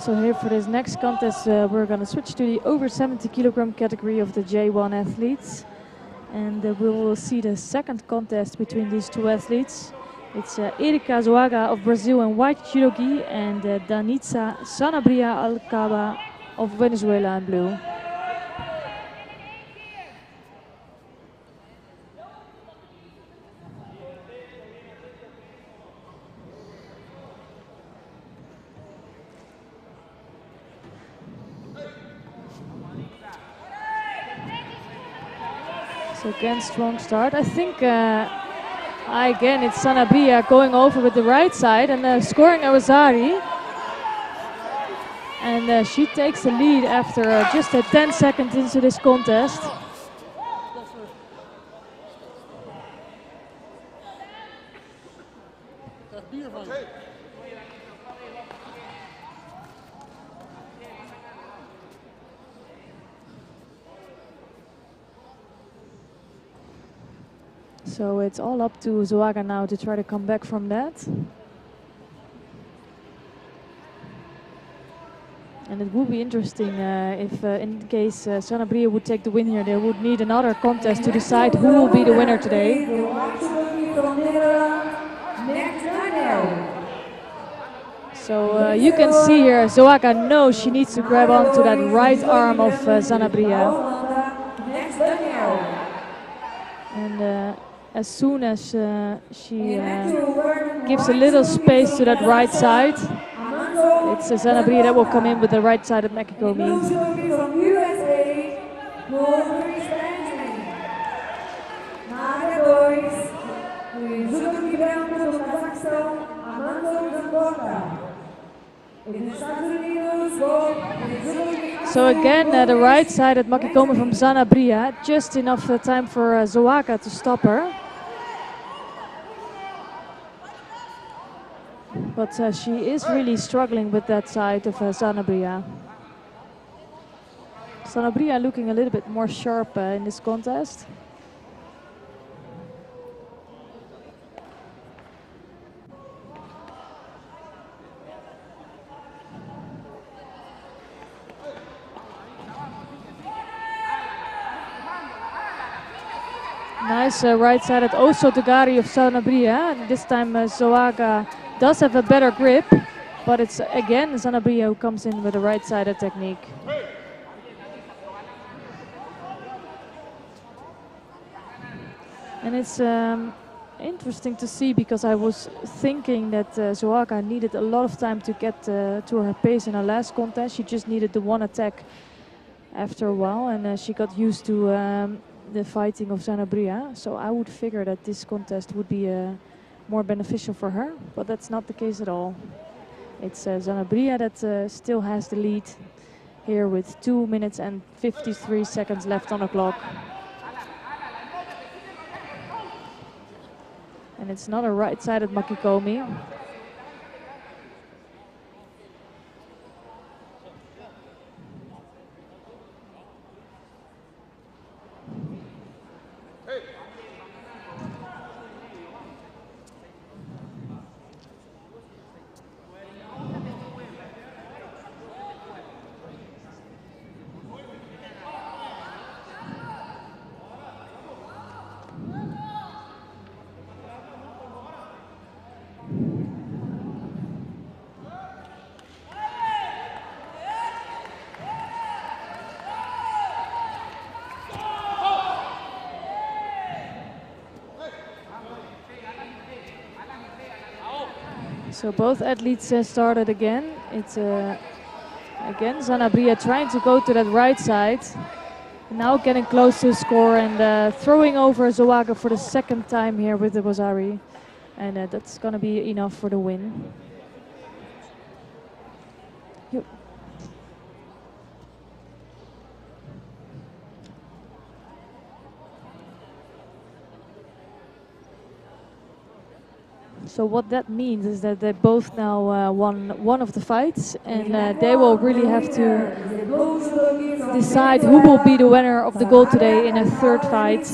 So here for this next contest, we're going to switch to the over 70 kilogram category of the J1 athletes. And we will see the second contest between these two athletes. It's Erika Zoaga of Brazil in white judogi and Danitza Sanabria Alcaba of Venezuela in blue. So again, strong start. I think, again, it's Sanabria going over with the right side and scoring Awazari. And she takes the lead after just 10 seconds into this contest. So it's all up to Zoaga now to try to come back from that. And it would be interesting if in case Sanabria would take the win here, they would need another contest to decide who will be the winner today. So you can see here, Zoaga knows she needs to grab onto that right arm of Sanabria. And as soon as she gives a little space to that right side, it's Sanabria that will come in with the right side of Makikomi. So again, the right side at Makikomi from Sanabria, just enough time for Zoaga to stop her. But she is really struggling with that side of Sanabria. Sanabria looking a little bit more sharp in this contest. Nice right-sided also Togari of Sanabria. And this time Zoaga does have a better grip, but it's again Sanabria who comes in with a right-sided technique. And it's interesting to see, because I was thinking that Zoaga needed a lot of time to get to her pace in her last contest. She just needed the one attack after a while, and she got used to the fighting of Sanabria. So I would figure that this contest would be more beneficial for her, but that's not the case at all. It's Sanabria that still has the lead here with 2 minutes and 53 seconds left on the clock. And it's not a right-sided Makikomi. So both athletes started again. It's again Zanabria trying to go to that right side. Now getting close to score and throwing over Zoaga for the second time here with the Wazari. And that's going to be enough for the win. So what that means is that they both now won one of the fights, and they will really have to decide who will be the winner of the gold today in a third fight.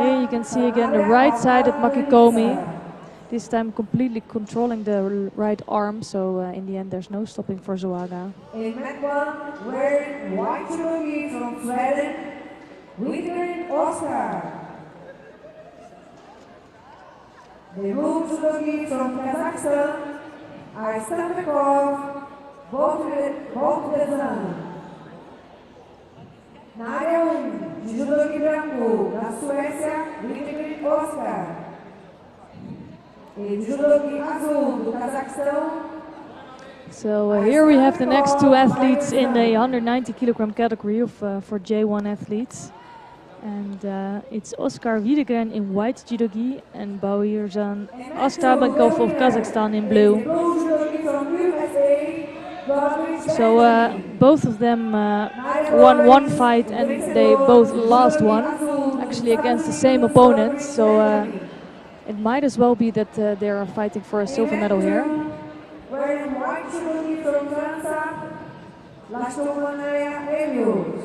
Here you can see again the right side at Makikomi. This time completely controlling the right arm, so in the end there's no stopping for Zoaga. Wearing white judogi from Sweden, winner Oscar. The blue judogi from Kazakhstan are Stamekov, both the sun. Narion, judogi branco da Suécia, winner Oscar. E judogi azul do Cazaquistão. So here we have the next two athletes in the 190 kilogram category for J1 athletes. And it's Oscar Wiedegren in white judogi and Bauirzan Astabankov of Kazakhstan in blue. So both of them won one fight and they both lost one, actually against the same opponent. So it might as well be that they are fighting for a silver medal here. Wearing white judogi from France, Lastovanaia Elios.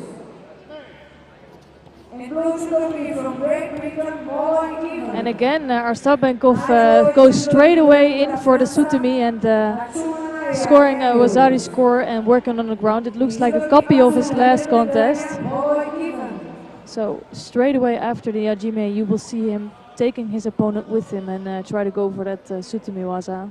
And blue judogi from Great Britain, Molly. And again, Arstabankov goes straight away in for the Sutami and scoring a Wazari score and working on the ground. It looks like a copy of his last contest. So straight away after the Hajime, you will see him taking his opponent with him and try to go for that Sutami Waza.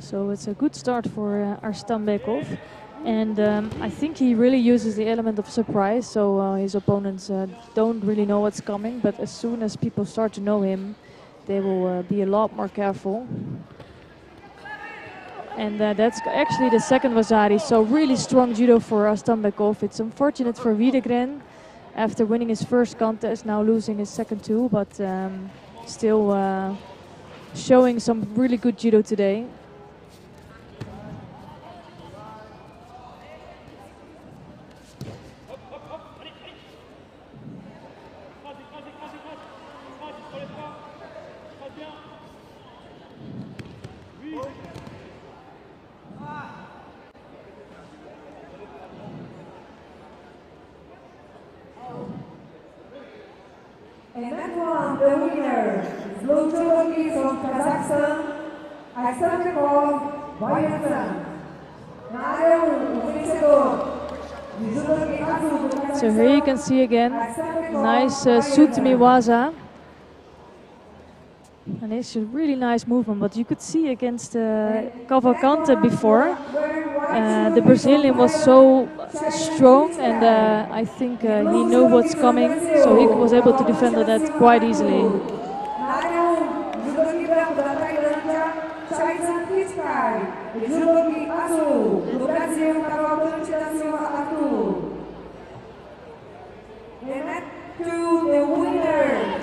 So it's a good start for Arstambekov, and I think he really uses the element of surprise, so his opponents don't really know what's coming, but as soon as people start to know him, they will be a lot more careful. And that's actually the second Wazari, so really strong judo for Arstambekov. It's unfortunate for Wiedegren, after winning his first contest, now losing his second two, but still showing some really good judo today. And that one, the winner, blue judogi from Kazakhstan, Arstambekov, Bauirzan. So here you can see again, nice Sutami Waza. And it's a really nice movement, but you could see against Cavalcante before, the Brazilian was so strong, and I think he knew what's coming, so he was able to defend that quite easily.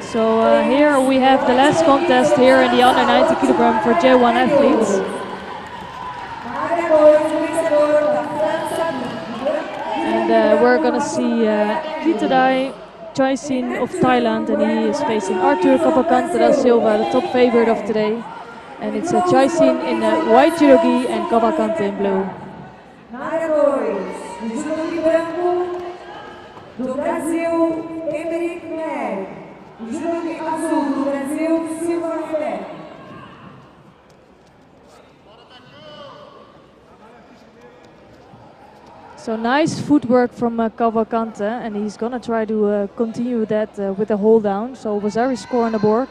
So here we have the last contest here in the under 90 kilogram for J1 athletes. And we're gonna see Kitadai Chaisin of Thailand, and he is facing Arthur Cavalcante da Silva, the top favorite of today. And it's Chaisin in white judogi and Cavalcante in blue. Do Brasil, Emerick Neg. Judogi azul do Brasil, Silva Rebeck. So nice footwork from Cavalcante, and he's gonna try to continue that with a hold down. So Vasari score on the board.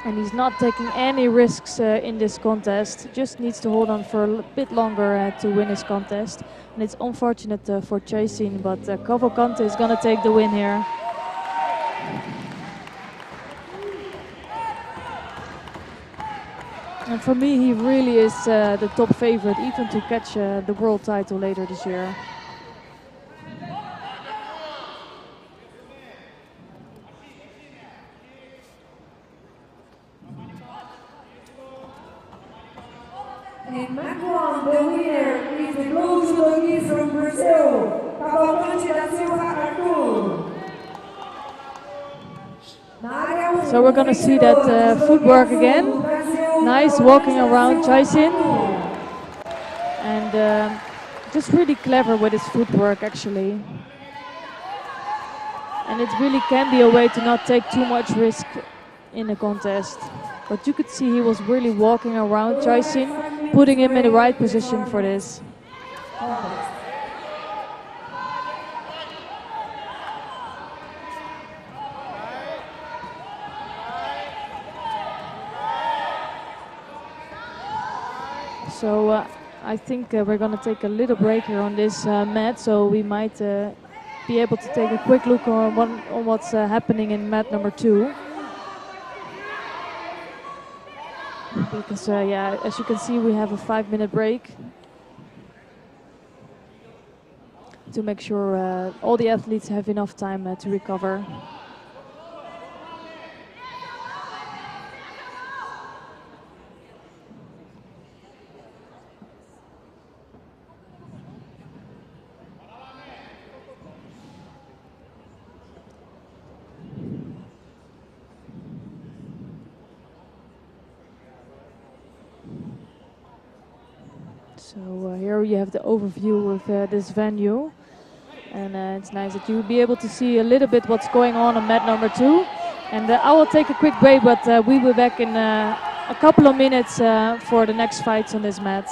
And he's not taking any risks in this contest, just needs to hold on for a bit longer to win his contest. And it's unfortunate for Chaisin, but Cavalcante is gonna take the win here. And for me, he really is the top favorite, even to catch the world title later this year. And Macron, the winner, is the blue judogi from Brazil, Cavalcante da Silva Arthur. So we're gonna see that footwork again. Nice walking around Chaisin. And just really clever with his footwork actually. And it really can be a way to not take too much risk in a contest. But you could see he was really walking around Chaisin, putting him in the right position for this. So I think we're going to take a little break here on this mat, so we might be able to take a quick look on what's happening in mat number 2. Because yeah, as you can see, we have a 5-minute break to make sure all the athletes have enough time to recover. So here you have the overview of this venue, and it's nice that you'll be able to see a little bit what's going on mat number 2. And I will take a quick break, but we will be back in a couple of minutes for the next fights on this mat.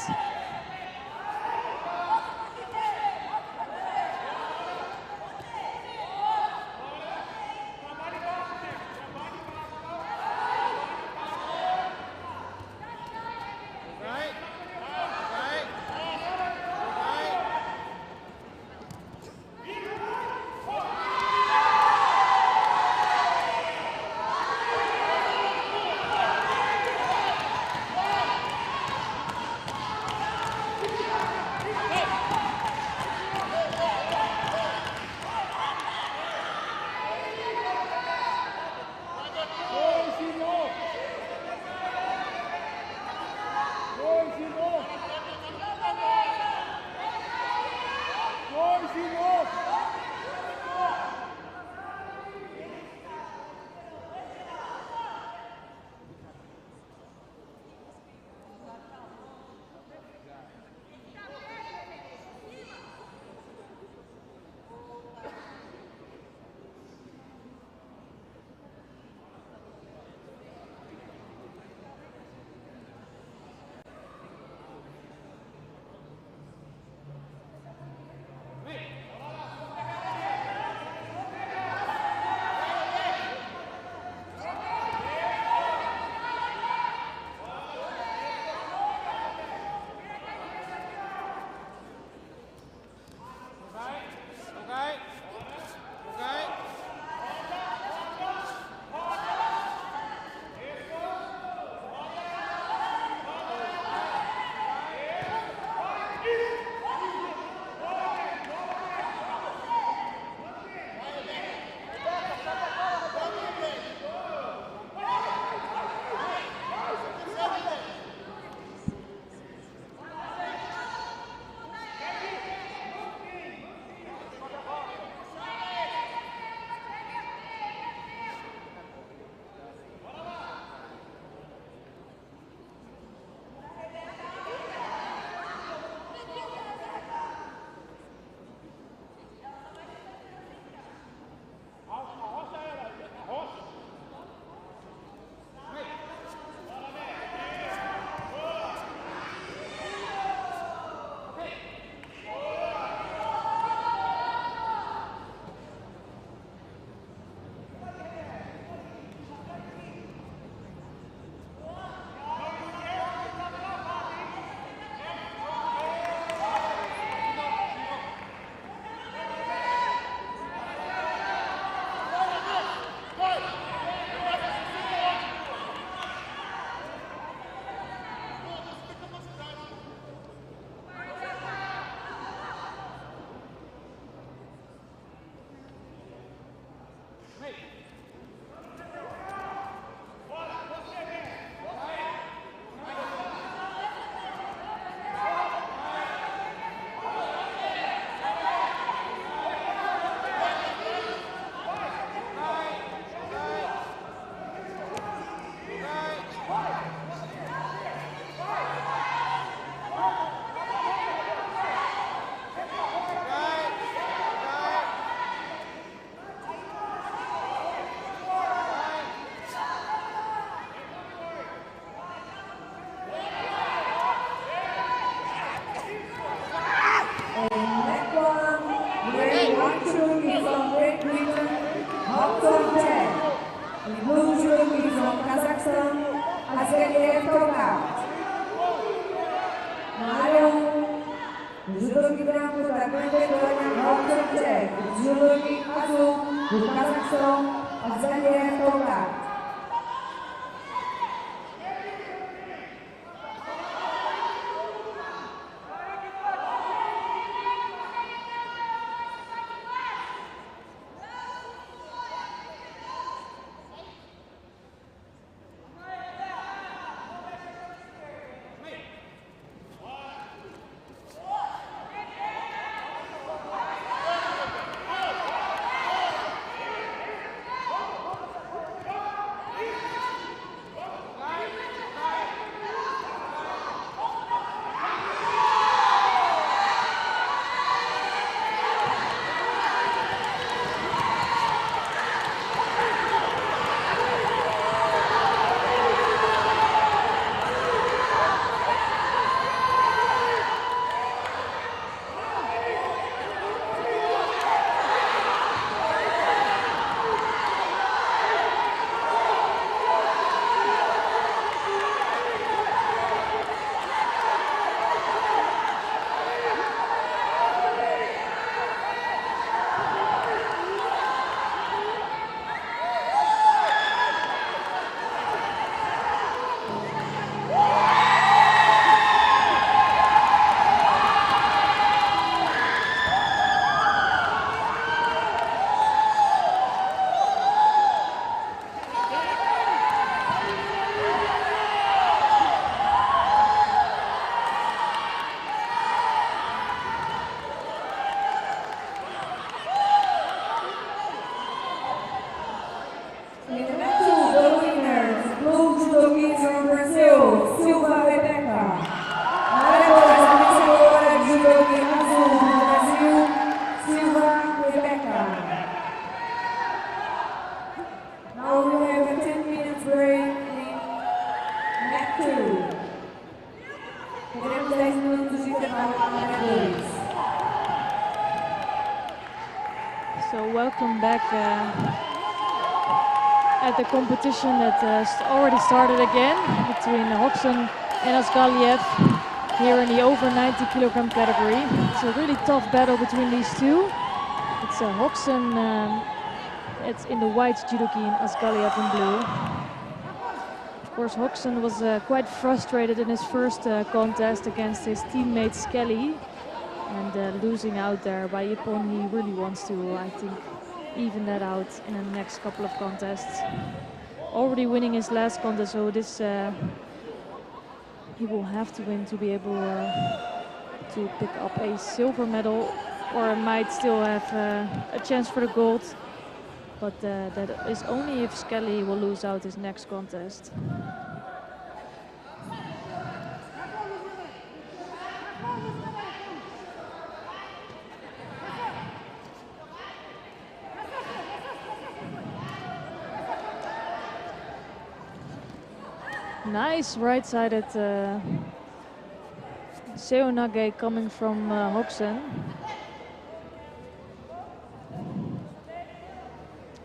So welcome back at the competition that already started again between Hoksen and Asgaliev here in the over 90 kilogram category. It's a really tough battle between these two. It's Hoksen, it's in the white judogi and Asgaliev in blue. Of course, Hoksen was quite frustrated in his first contest against his teammate Skelly. And losing out there by Ippon, he really wants to, I think, even that out in the next couple of contests. Already winning his last contest, so this he will have to win to be able to pick up a silver medal, or might still have a chance for the gold. But that is only if Skelly will lose out his next contest. Nice right-sided Seonage coming from Hoksen.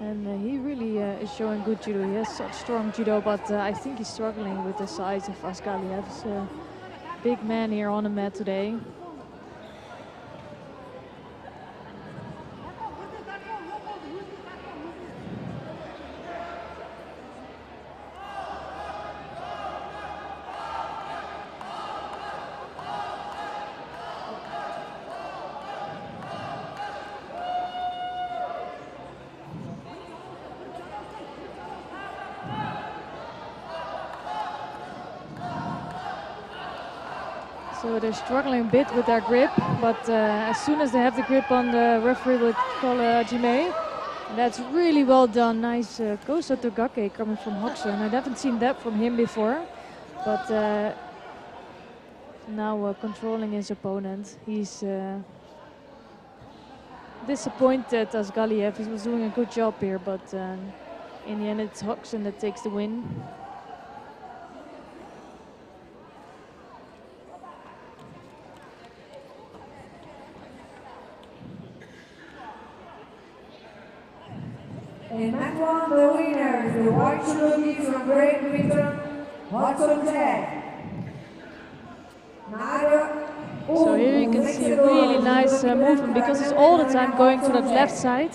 And he really is showing good judo. He has such strong judo, but I think he's struggling with the size of Asgaliev. He's a big man here on the mat today. So they're struggling a bit with their grip, but as soon as they have the grip on, the referee will call a Jime. That's really well done. Nice Kosa Togake coming from Hoxton. I haven't seen that from him before, but now controlling his opponent. He's disappointed as Galiev. He was doing a good job here, but in the end it's Hoxton that takes the win. And that one, the winner is the white judogi from Great Britain, Watson Jack. So here you can see a really nice movement because he's all the time going to that left side.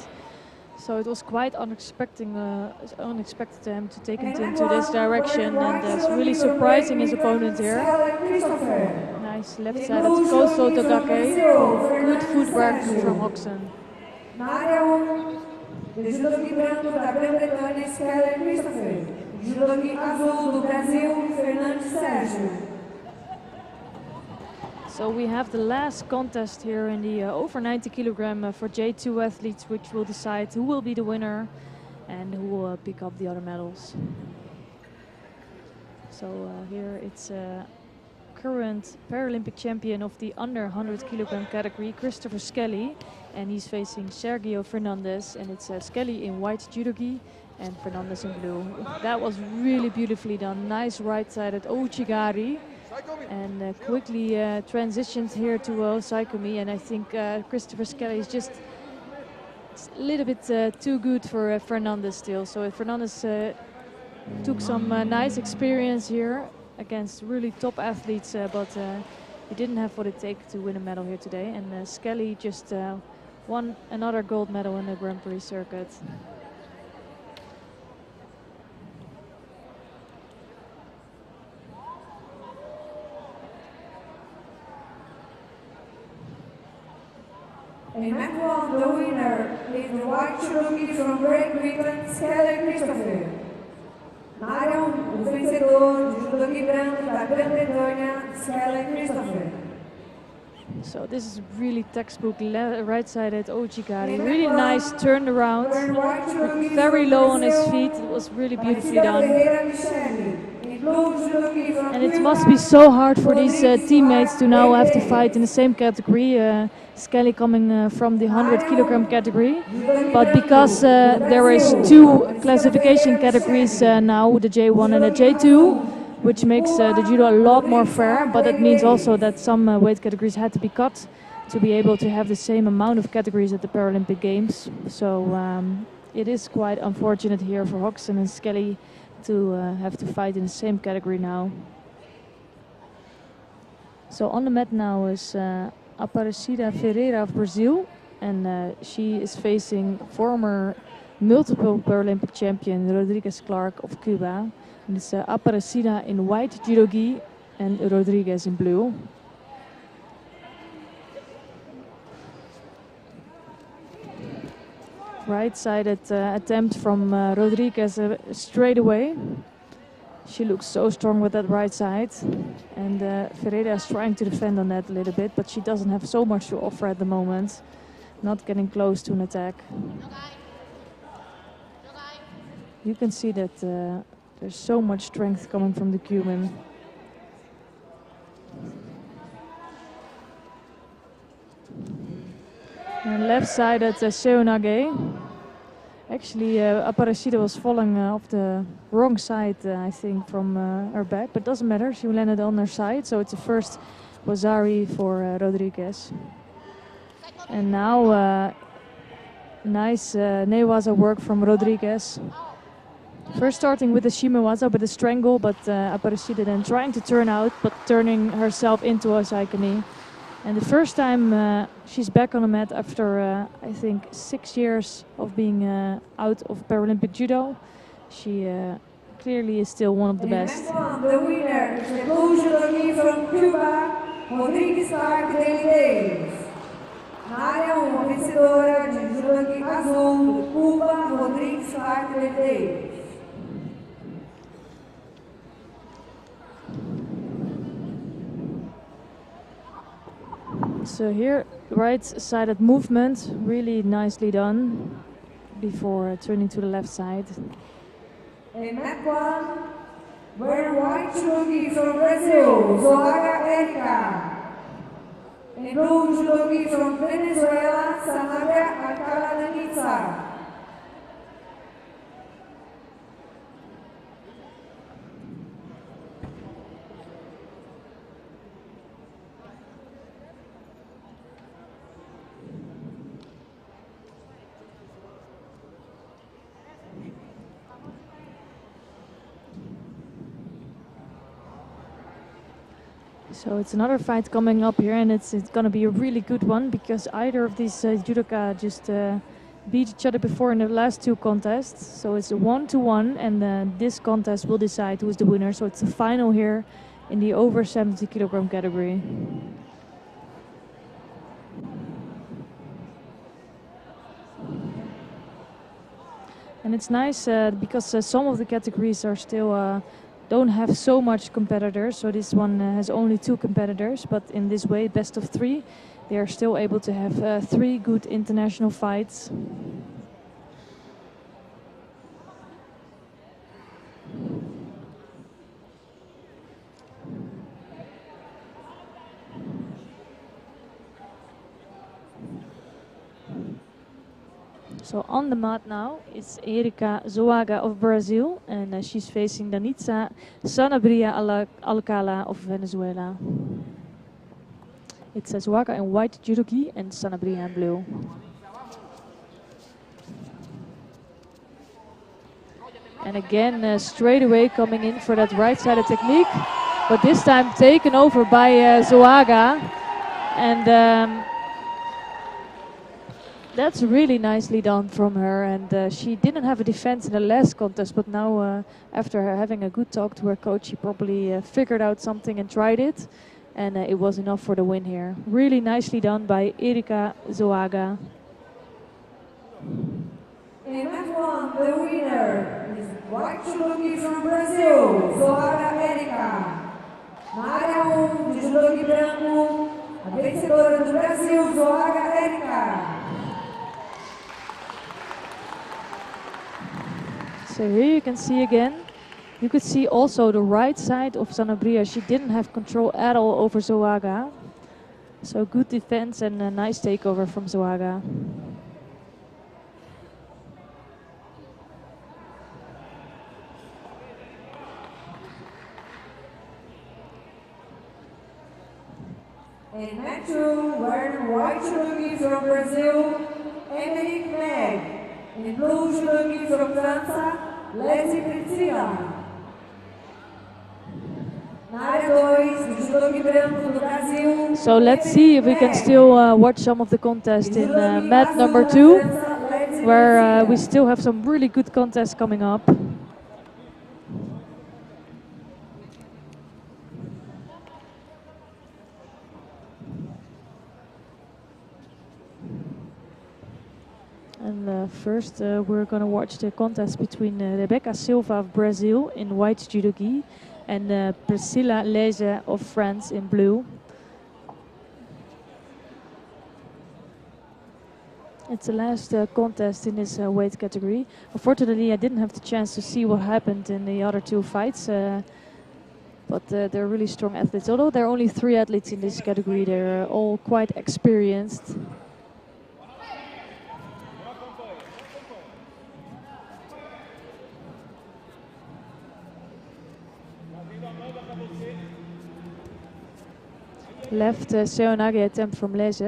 So it was quite unexpected to him to take it into this direction, and that's really surprising his opponent here. Nice left side at Koso Togake. Good footwork from Hoxton. De judogi branco da Grã-Bretanha, Skyler Christopher. Judogi azul do Brasil, Fernandes Sérgio. So we have the last contest here in the over 90 kilogram for J2 athletes, which will decide who will be the winner and who will pick up the other medals. So here it's current Paralympic champion of the under 100 kilogram category, Christopher Skelly, and he's facing Sergio Fernandez, and it's Skelly in white judogi and Fernandez in blue. That was really beautifully done. Nice right-sided Ouchigari, and quickly transitioned here to Osaikomi, and I think Christopher Skelly is just a little bit too good for Fernandez still. So Fernandez took some nice experience here against really top athletes, but he didn't have what it takes to win a medal here today. And Skelly just won another gold medal in the Grand Prix circuit. And that one, the winner is the white judogi from Great Britain, Skyler Christopher. Marion, o vencedor de judogi branco da Grã-Bretanha, Skyler Christopher. So this is really textbook right-sided Ouchigari. Really nice turned around, very low on his feet. It was really beautifully done. And it must be so hard for these teammates to now have to fight in the same category. Skelly coming from the 100 kilogram category, but because there is two classification categories now, the J1 and the J2, which makes the judo a lot more fair, but it means also that some weight categories had to be cut to be able to have the same amount of categories at the Paralympic Games. So it is quite unfortunate here for Hoxton and Skelly to have to fight in the same category now. So on the mat now is Aparecida Ferreira of Brazil, and she is facing former multiple Paralympic champion Rodriguez Clark of Cuba. And it's Aparecida in white judogi and Rodriguez in blue. Right-sided attempt from Rodriguez straight away. She looks so strong with that right side, and Ferreira is trying to defend on that a little bit, but she doesn't have so much to offer at the moment. Not getting close to an attack. You can see that there's so much strength coming from the Cuban. And left-sided Seonage. Actually, Aparecida was falling off the wrong side, I think, from her back, but doesn't matter. She landed on her side, so it's a first Wazari for Rodriguez. And now, nice Newaza work from Rodriguez. First starting with the Shimewaza, with a strangle, but Aparecida then trying to turn out, but turning herself into a Saikani. And the first time she's back on the mat after, I think, 6 years of being out of Paralympic Judo. She clearly is still one of the best. And the winner is the blue judogi from Cuba, Rodriguez Clark Davis. Na área 1, vencedora de judogi azul do Cuba, Rodriguez Clark Davis. So here, right-sided movement, really nicely done before turning to the left side. In mat 1, wearing white judogi from Brazil, Zoraga Erika. In blue judogi from Venezuela, Sanabria Alcala. So it's another fight coming up here, and it's going to be a really good one because either of these judoka just beat each other before in the last two contests. So it's a 1-1, and this contest will decide who is the winner. So it's the final here in the over 70 kilogram category. And it's nice because some of the categories are still don't have so much competitors. So this one has only 2 competitors, but in this way, best of 3, they are still able to have 3 good international fights. So on the mat now is Erika Zoaga of Brazil, and she's facing Danitza Sanabria Alcala of Venezuela. It's Zoaga in white judogi and Sanabria in blue. And again, straight away coming in for that right-sided technique, but this time taken over by Zoaga, and that's really nicely done from her, and she didn't have a defense in the last contest, but now after having a good talk to her coach, she probably figured out something and tried it, and it was enough for the win here. Really nicely done by Erika Zoaga. In mat 1, the winner is white judogi from Brazil, Zoaga Erika. Na área 1, de judogi branco, a vencedora do Brasil, Zoaga Erika. So here you can see again, you could see also the right side of Sanabria. She didn't have control at all over Zoaga. So good defense and a nice takeover from Zoaga. In mat 2, wearing white judogi from Brazil, Emily Meg. In blue judogi from França, Leslie Priscilla. Na área 2, de judogi branco do Brasil. So let's see if we can still watch some of the contest in mat number 2, where we still have some really good contests coming up. And first we're going to watch the contest between Rebecca Silva of Brazil in white judogi and Priscilla Lege of France in blue. It's the last contest in this weight category. Unfortunately, I didn't have the chance to see what happened in the other 2 fights, but they're really strong athletes. Although there are only 3 athletes in this category, they're all quite experienced. Left Seonage attempt from Lege.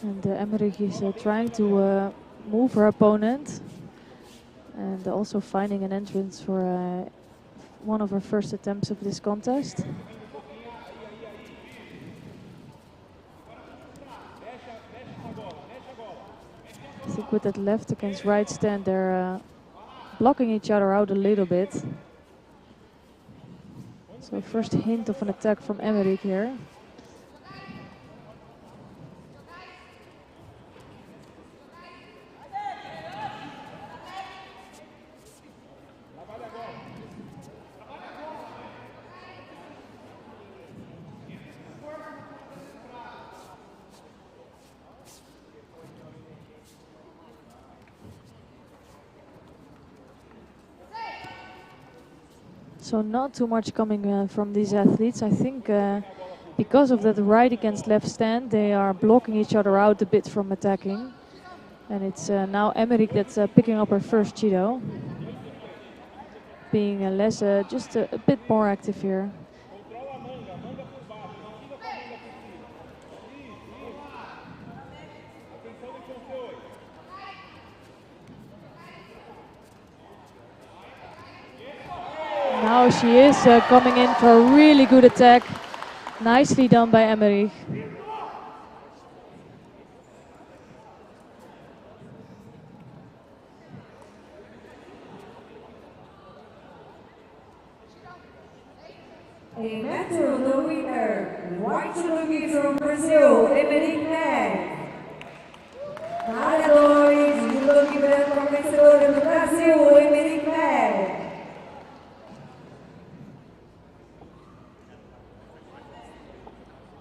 And Emmerich is trying to move her opponent, and also finding an entrance for one of her first attempts of this contest. I think with that left against right stand, they're blocking each other out a little bit. So first hint of an attack from Emmerich here. So not too much coming from these athletes. I think because of that right against left stand, they are blocking each other out a bit from attacking. And it's now Emmerich that's picking up her first judo. Being just a bit more active here. Now she is coming in for a really good attack. Nicely done by Emmerich. A Matthew, the winner, white judogi from Brazil, Emmerich Neck. Nadadores, judogi branco vencedora do Brasil, Emmerich Neck.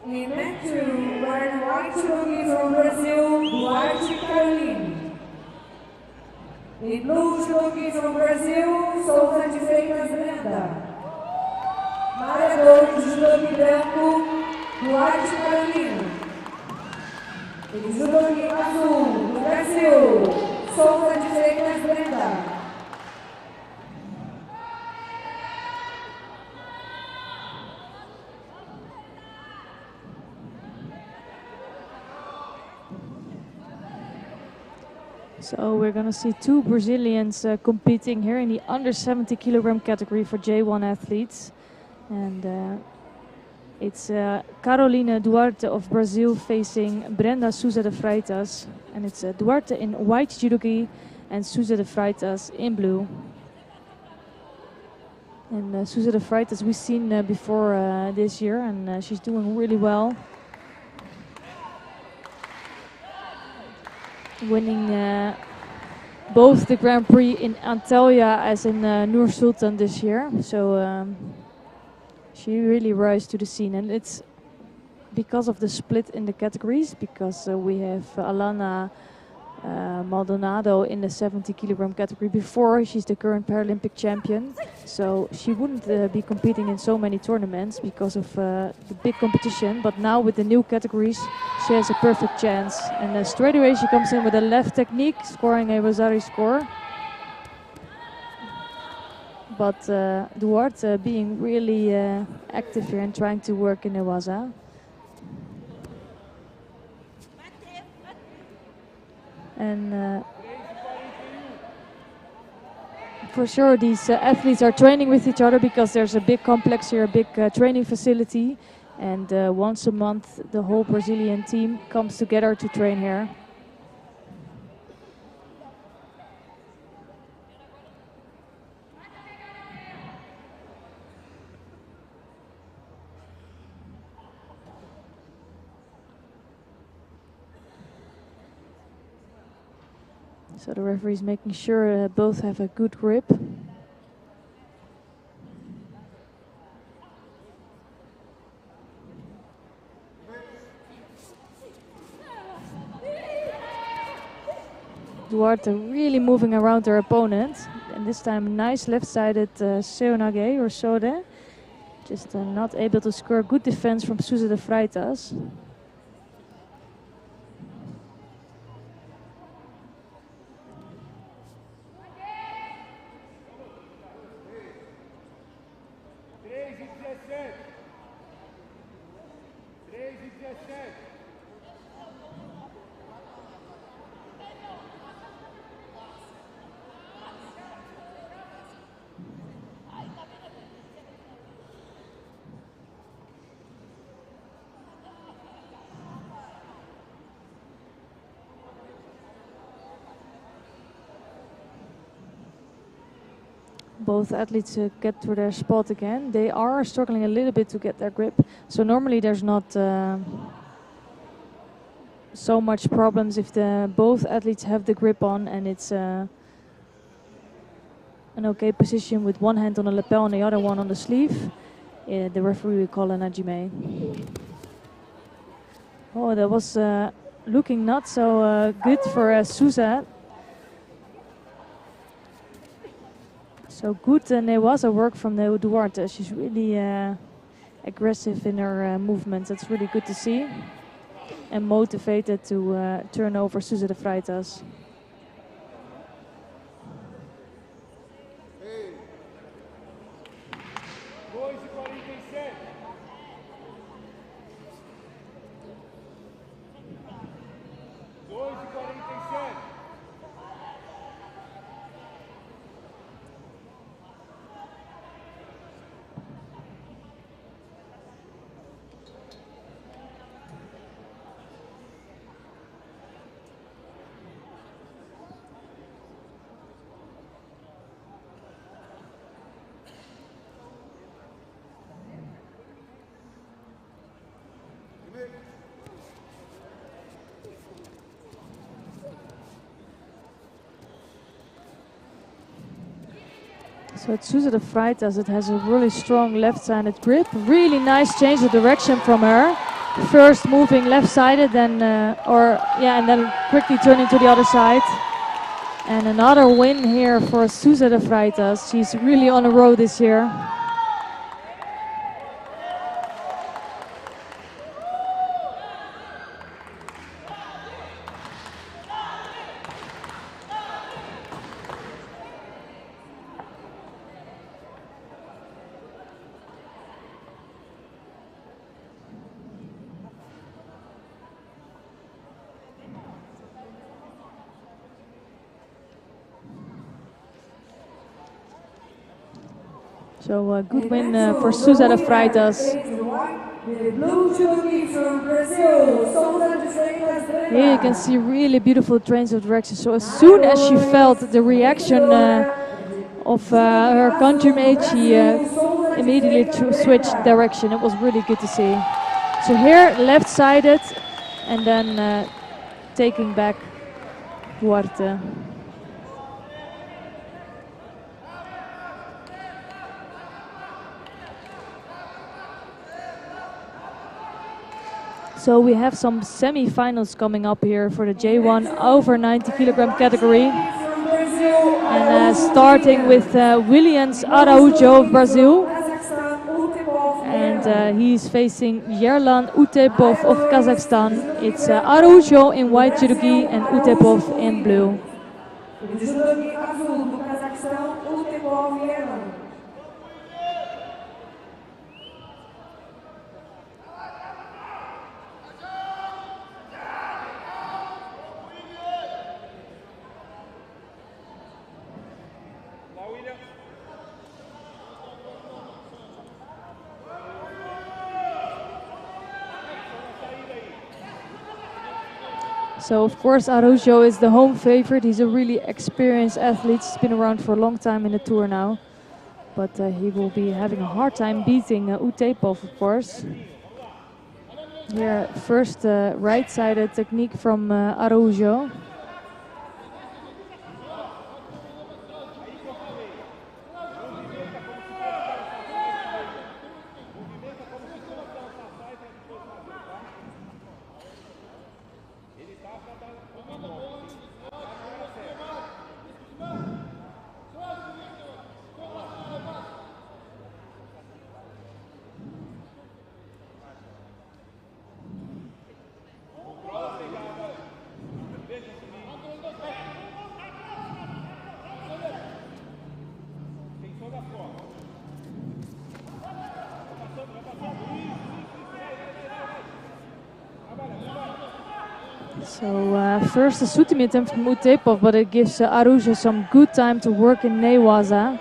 A Matthew, wearing white judogi from Brazil, Duarte Caroline. A blue judogi from Brazil, Souza de Freitas Brenda. Marador de judogi branco, Duarte Carolina. E judogi azul, do Brasil, Souza de Freitas Brenda. So we're going to see two Brazilians competing here in the under 70 kilogram category for J1 athletes. And it's Carolina Duarte of Brazil facing Brenda Souza de Freitas. And it's Duarte in white judogi and Souza de Freitas in blue. And Souza de Freitas we've seen before this year, and she's doing really well. Winning both the Grand Prix in Antalya as in Nur Sultan this year. So she really rose to the scene, and it's because of the split in the categories, because we have Alana Maldonado in the 70 kilogram category before. She's the current Paralympic champion, so she wouldn't be competing in so many tournaments because of the big competition. But now with the new categories, she has a perfect chance. And straight away she comes in with a left technique, scoring a Rosari score. But Duarte being really active here and trying to work in the waza. And for sure these athletes are training with each other because there's a big complex here, a big training facility. And once a month the whole Brazilian team comes together to train here. So the referee is making sure both have a good grip. Duarte really moving around her opponent. And this time nice left-sided seonage or sode. Just not able to score. Good defense from Souza de Freitas. both athletes get to their spot again. They are struggling a little bit to get their grip. So normally there's not so much problems if both athletes have the grip on and it's an okay position with one hand on the lapel and the other one on the sleeve. The referee will call an ajime. Oh, that was looking not so good for Souza. So good Newaza work from the Duarte. She's really aggressive in her movements. That's really good to see. And motivated to turn over Souza de Freitas. So it's Souza de Freitas. It has a really strong left-sided grip. Really nice change of direction from her. First moving left-sided, then and then quickly turning to the other side. And another win here for Souza de Freitas. She's really on a roll this year. So a good win for Souza de Freitas. Here you can see really beautiful change of direction. So as soon as she felt the reaction of her countrymate, she immediately switched direction. It was really good to see. So here left-sided and then taking back Duarte. So we have some semi-finals coming up here for the J1 over 90 kilogram category. And starting with Williams Araújo of Brazil. And he's facing Yerlan Utepov of Kazakhstan. It's Araújo in white judogi and Utepov in blue. So of course Araújo is the home favorite. He's a really experienced athlete. He's been around for a long time in the tour now. But he will be having a hard time beating Utepov, of course. Here, first right-sided technique from Araújo. So first a Sutimi attempt from Utepov, but it gives Araújo some good time to work in Newaza.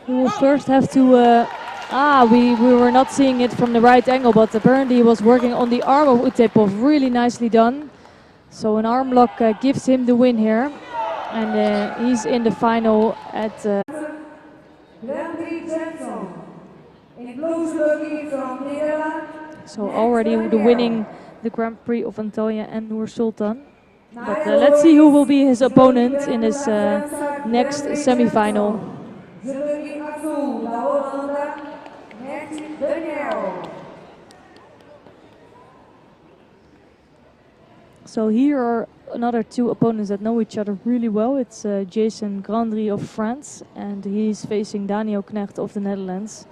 We will first have to... we were not seeing it from the right angle, but apparently he was working on the arm of Utepov. Really nicely done. So an arm lock gives him the win here, and he's in the final at so already the winning the Grand Prix of Antalya and Noor Sultan. But let's see who will be his opponent in this next semi-final. So here are another two opponents that know each other really well. It's Jason Grandry of France, and he's facing Daniel Knecht of the Netherlands.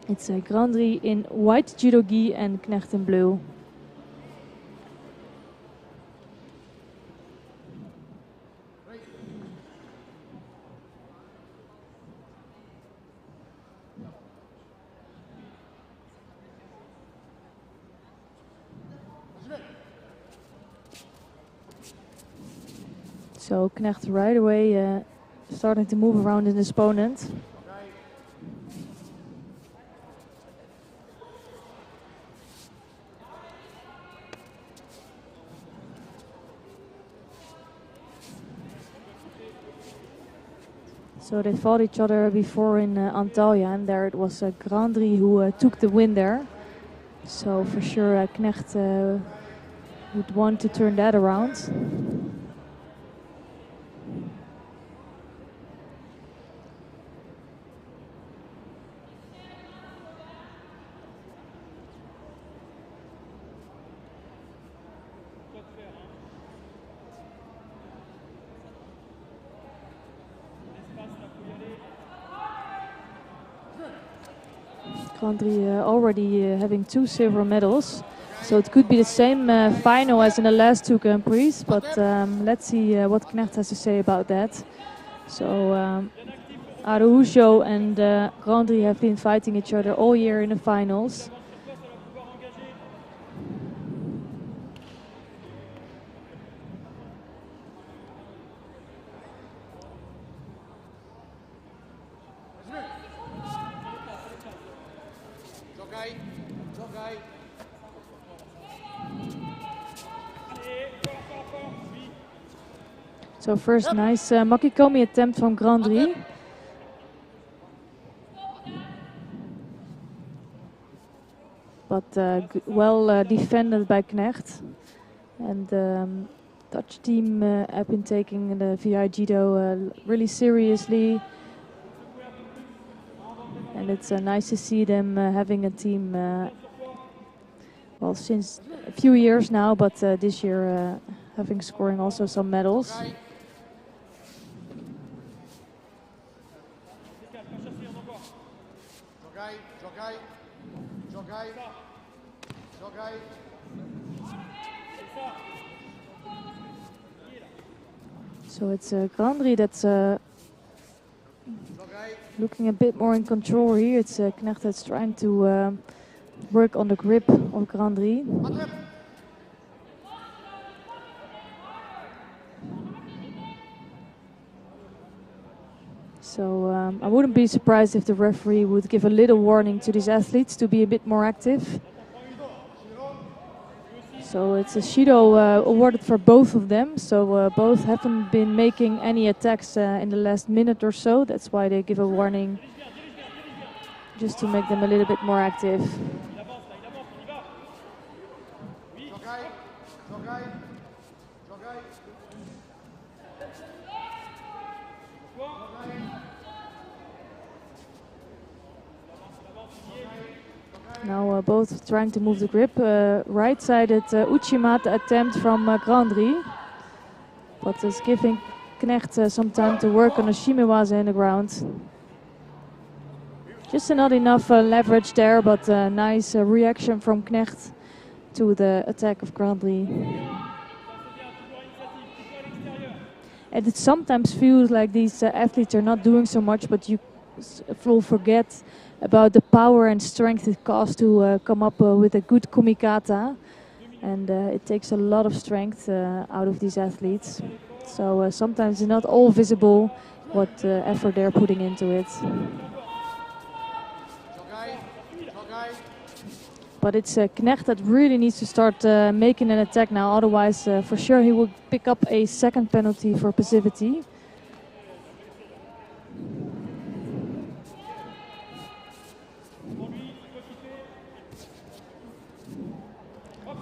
It's Grandry in white judo gi and Knecht in blue. So Knecht right away starting to move around his opponent. So they fought each other before in Antalya, and there it was Grandry who took the win there. So for sure Knecht would want to turn that around. Grandry already having 2 silver medals, so it could be the same final as in the last 2 Grand Prix, but let's see what Knecht has to say about that. So Araujo and Grandry have been fighting each other all year in the finals. So first nice Makikomi attempt from Grandry. But well defended by Knecht. And Dutch team have been taking the VI Judo really seriously. And it's nice to see them having a team, well, since a few years now, but this year having scoring also some medals. So it's Grandry that's looking a bit more in control here. It's Knecht that's trying to work on the grip of Grandry. So I wouldn't be surprised if the referee would give a little warning to these athletes to be a bit more active. So it's a Shido awarded for both of them. So both haven't been making any attacks in the last minute or so. That's why they give a warning, just to make them a little bit more active. Now both trying to move the grip. Right-sided Uchimata attempt from Grandry. But it's giving Knecht some time to work on a Shimiwaza in the ground. Just not enough leverage there, but a nice reaction from Knecht to the attack of Grandry. And it sometimes feels like these athletes are not doing so much, but you will forget about the power and strength it costs to come up with a good kumikata. And it takes a lot of strength out of these athletes. So sometimes it's not all visible what effort they're putting into it. But it's Knecht that really needs to start making an attack now, otherwise for sure he will pick up a second penalty for passivity.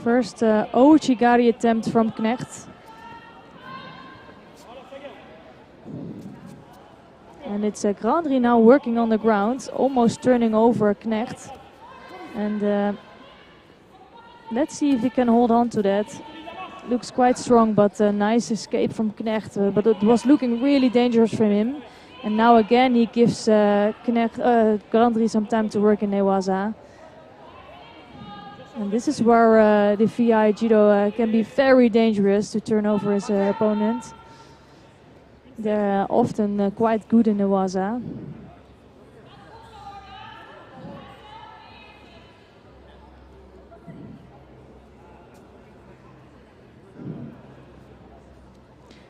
First Ouchigari attempt from Knecht. And it's Grandri now working on the ground, almost turning over Knecht. And let's see if he can hold on to that. Looks quite strong, but a nice escape from Knecht. But it was looking really dangerous from him. And now again he gives Grandri some time to work in Newaza. And this is where the VI Judo can be very dangerous to turn over his opponent. They're often quite good in Newaza.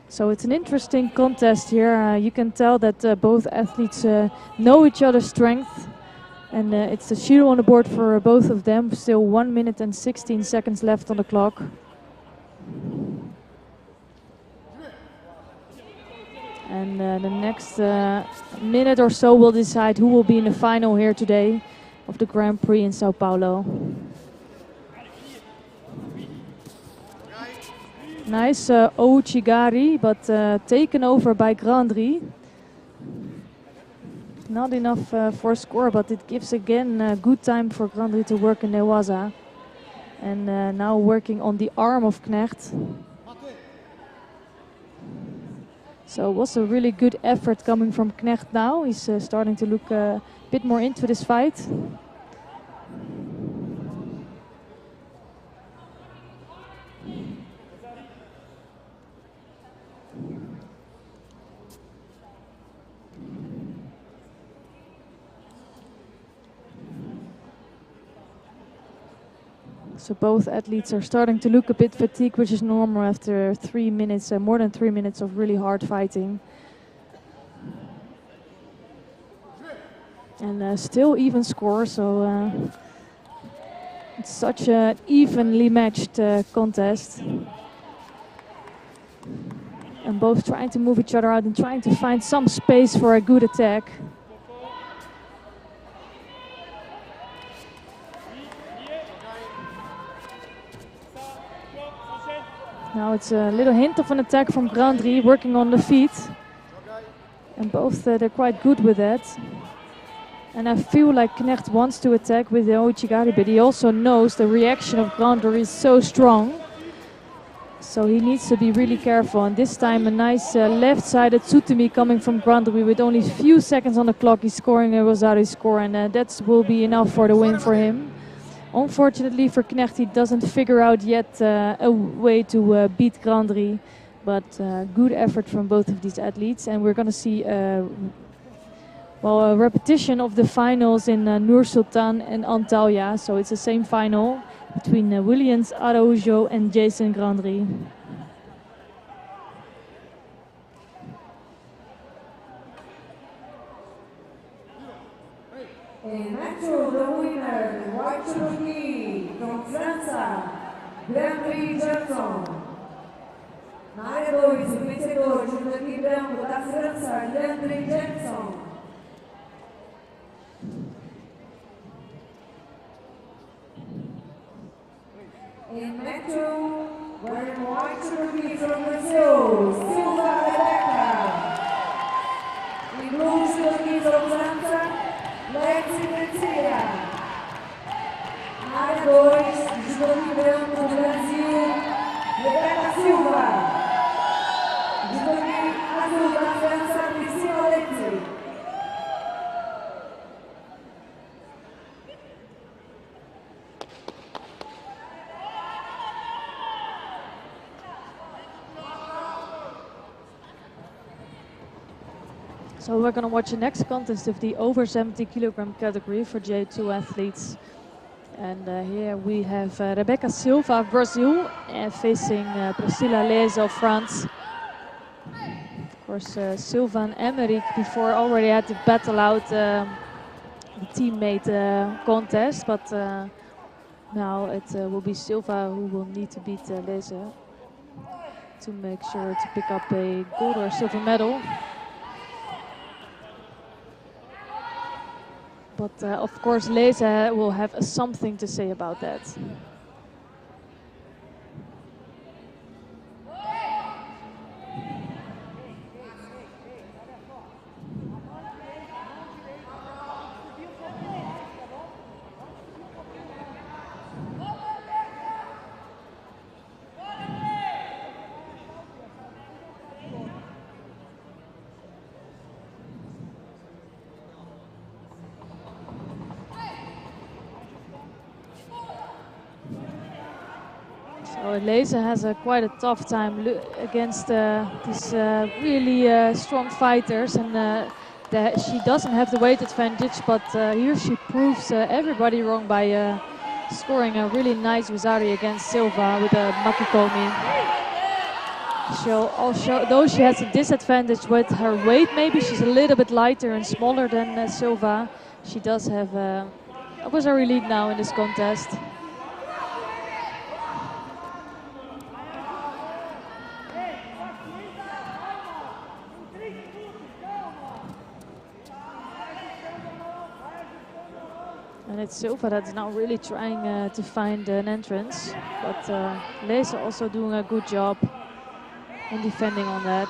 So it's an interesting contest here. You can tell that both athletes know each other's strength. And it's a shield on the board for both of them. Still 1 minute and 16 seconds left on the clock. And the next minute or so will decide who will be in the final here today of the Grand Prix in Sao Paulo. Nice Ouchigari, but taken over by Grandri. Not enough for a score, but it gives again good time for Grandri to work in Newaza. And now working on the arm of Knecht. So it was a really good effort coming from Knecht now. He's starting to look a bit more into this fight. So both athletes are starting to look a bit fatigued, which is normal after 3 minutes, more than 3 minutes of really hard fighting. And still even score, so it's such an evenly matched contest. And both trying to move each other out and trying to find some space for a good attack. Now it's a little hint of an attack from Grandri, working on the feet. And both, they're quite good with that. And I feel like Knecht wants to attack with the Ouchigari, but he also knows the reaction of Grandri is so strong. So he needs to be really careful. And this time a nice left-sided Tsutumi coming from Grandri with only a few seconds on the clock. He's scoring a Rosari score, and that will be enough for the win for him. Unfortunately for Knecht, he doesn't figure out yet a way to beat Grandri, but good effort from both of these athletes. And we're going to see a repetition of the finals in Nur Sultan and Antalya. So it's the same final between Williams Araujo and Jason Grandri. And natural, the winner, white Cherokee from França, Grand-PRIX Johnson. Na área 2, o vencedor, Cherokee branco da França, Grand-PRIX Johnson. And natural, wearing white Cherokee from Brazil, Silva Rebecca. In blue Cherokee from França, Lexi Garcia. Na área 2, Judoque branco do Brasil, Rebeca Silva. Judoque azul da França, Priscila Lexi. So we're going to watch the next contest of the over 70 kilogram category for J2 athletes. And here we have Rebeca Silva of Brazil facing Priscilla Leze of France. Of course, Silva and Emmerich before already had to battle out the teammate contest, but Now it will be Silva who will need to beat Leze to make sure to pick up a gold or silver medal. But of course Leze will have something to say about that. So Leze has quite a tough time against these really strong fighters, and she doesn't have the weight advantage, but here she proves everybody wrong by scoring a really nice Wazari against Silva with a Makikomi. Though she has a disadvantage with her weight, maybe she's a little bit lighter and smaller than Silva, she does have a Wazari lead now in this contest. And it's Silva that's now really trying to find an entrance, but Leze also doing a good job in defending on that.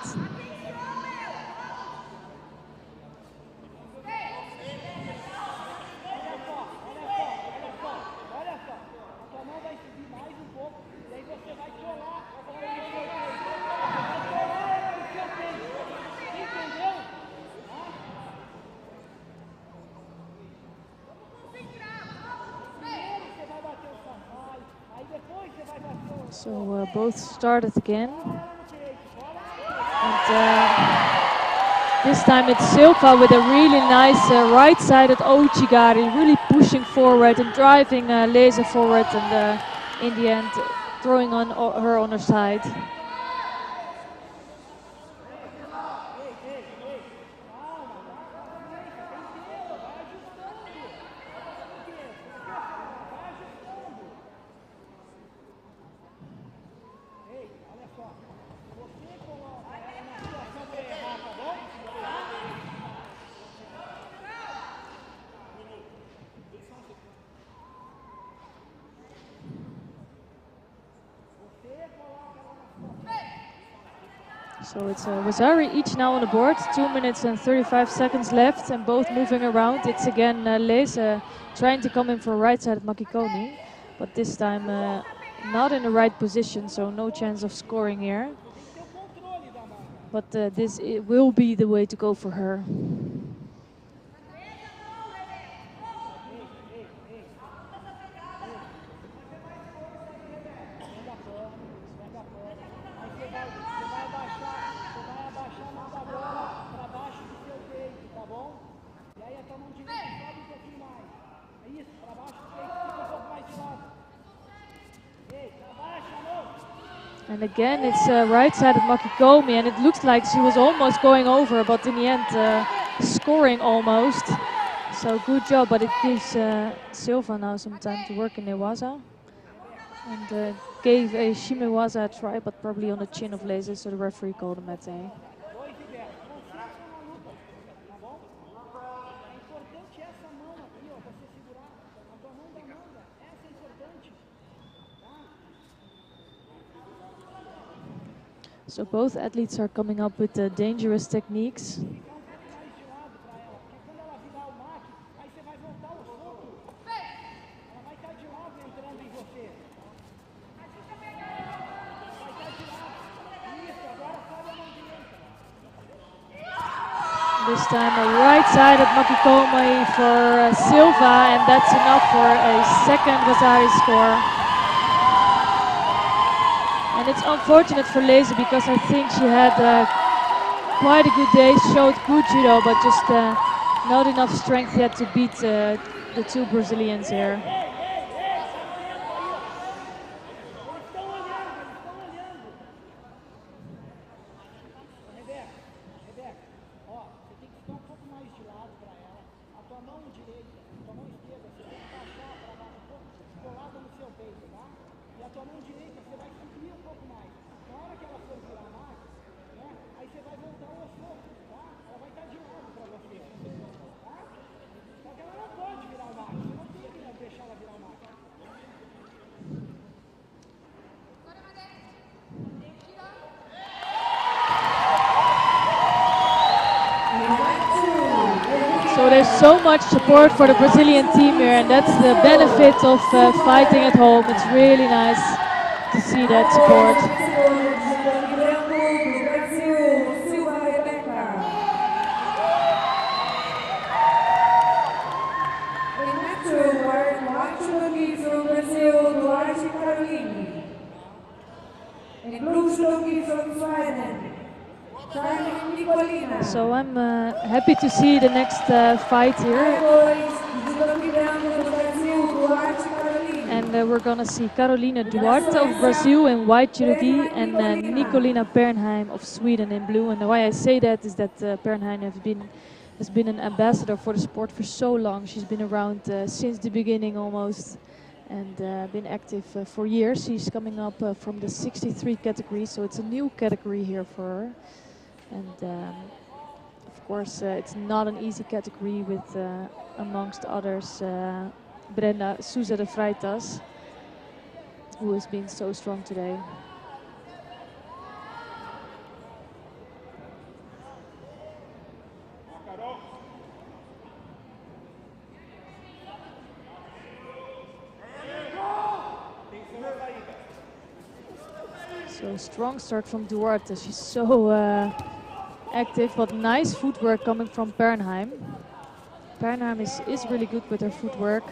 So both started again. And this time it's Silva with a really nice right-sided Ouchigari, really pushing forward and driving Leze forward, and in the end throwing on her on her side. So it's Wazari each now on the board, 2 minutes and 35 seconds left, and both moving around. It's again Leze trying to come in for right-sided Makikomi, but this time not in the right position, so no chance of scoring here. But this will be the way to go for her. And again, it's right-sided Makikomi, and it looks like she was almost going over, but in the end, scoring almost. So good job, but it gives Silva now some time to work in Newaza. And gave a Shimewaza a try, but probably on the chin of Leze, so the referee called him at A. So both athletes are coming up with dangerous techniques. This time a right-sided Makikomi for Silva, and that's enough for a second Wazari score. And it's unfortunate for Leze because I think she had quite a good day, showed good judo, but just not enough strength yet to beat the two Brazilians here. So there's so much support for the Brazilian team here, and that's the benefit of fighting at home. It's really nice to see that support. So I'm happy to see the next fight here. And we're gonna see Carolina Duarte of Brazil in white judo and Nicolina Pernheim of Sweden in blue. And why I say that is that Pernheim has been an ambassador for the sport for so long. She's been around since the beginning almost, and been active for years. She's coming up from the 63 category, so it's a new category here for her. And of course, it's not an easy category with, amongst others, Brenda Souza de Freitas, who has been so strong today. So strong start from Duarte. She's so active, but nice footwork coming from Pernheim. Pernheim is really good with her footwork.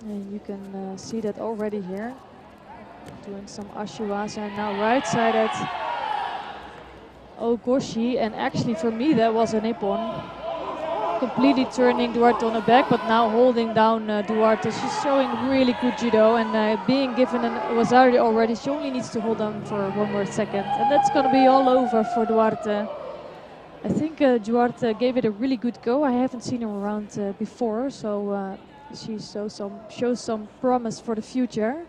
And you can see that already here. Doing some ashiwasa, and now right-sided Ogoshi. And actually for me that was a nippon. Completely turning Duarte on her back, but now holding down Duarte. She's showing really good judo, and being given an Wazari already, she only needs to hold on for one more second. And that's going to be all over for Duarte. I think Duarte gave it a really good go. I haven't seen her around before, so she shows some promise for the future,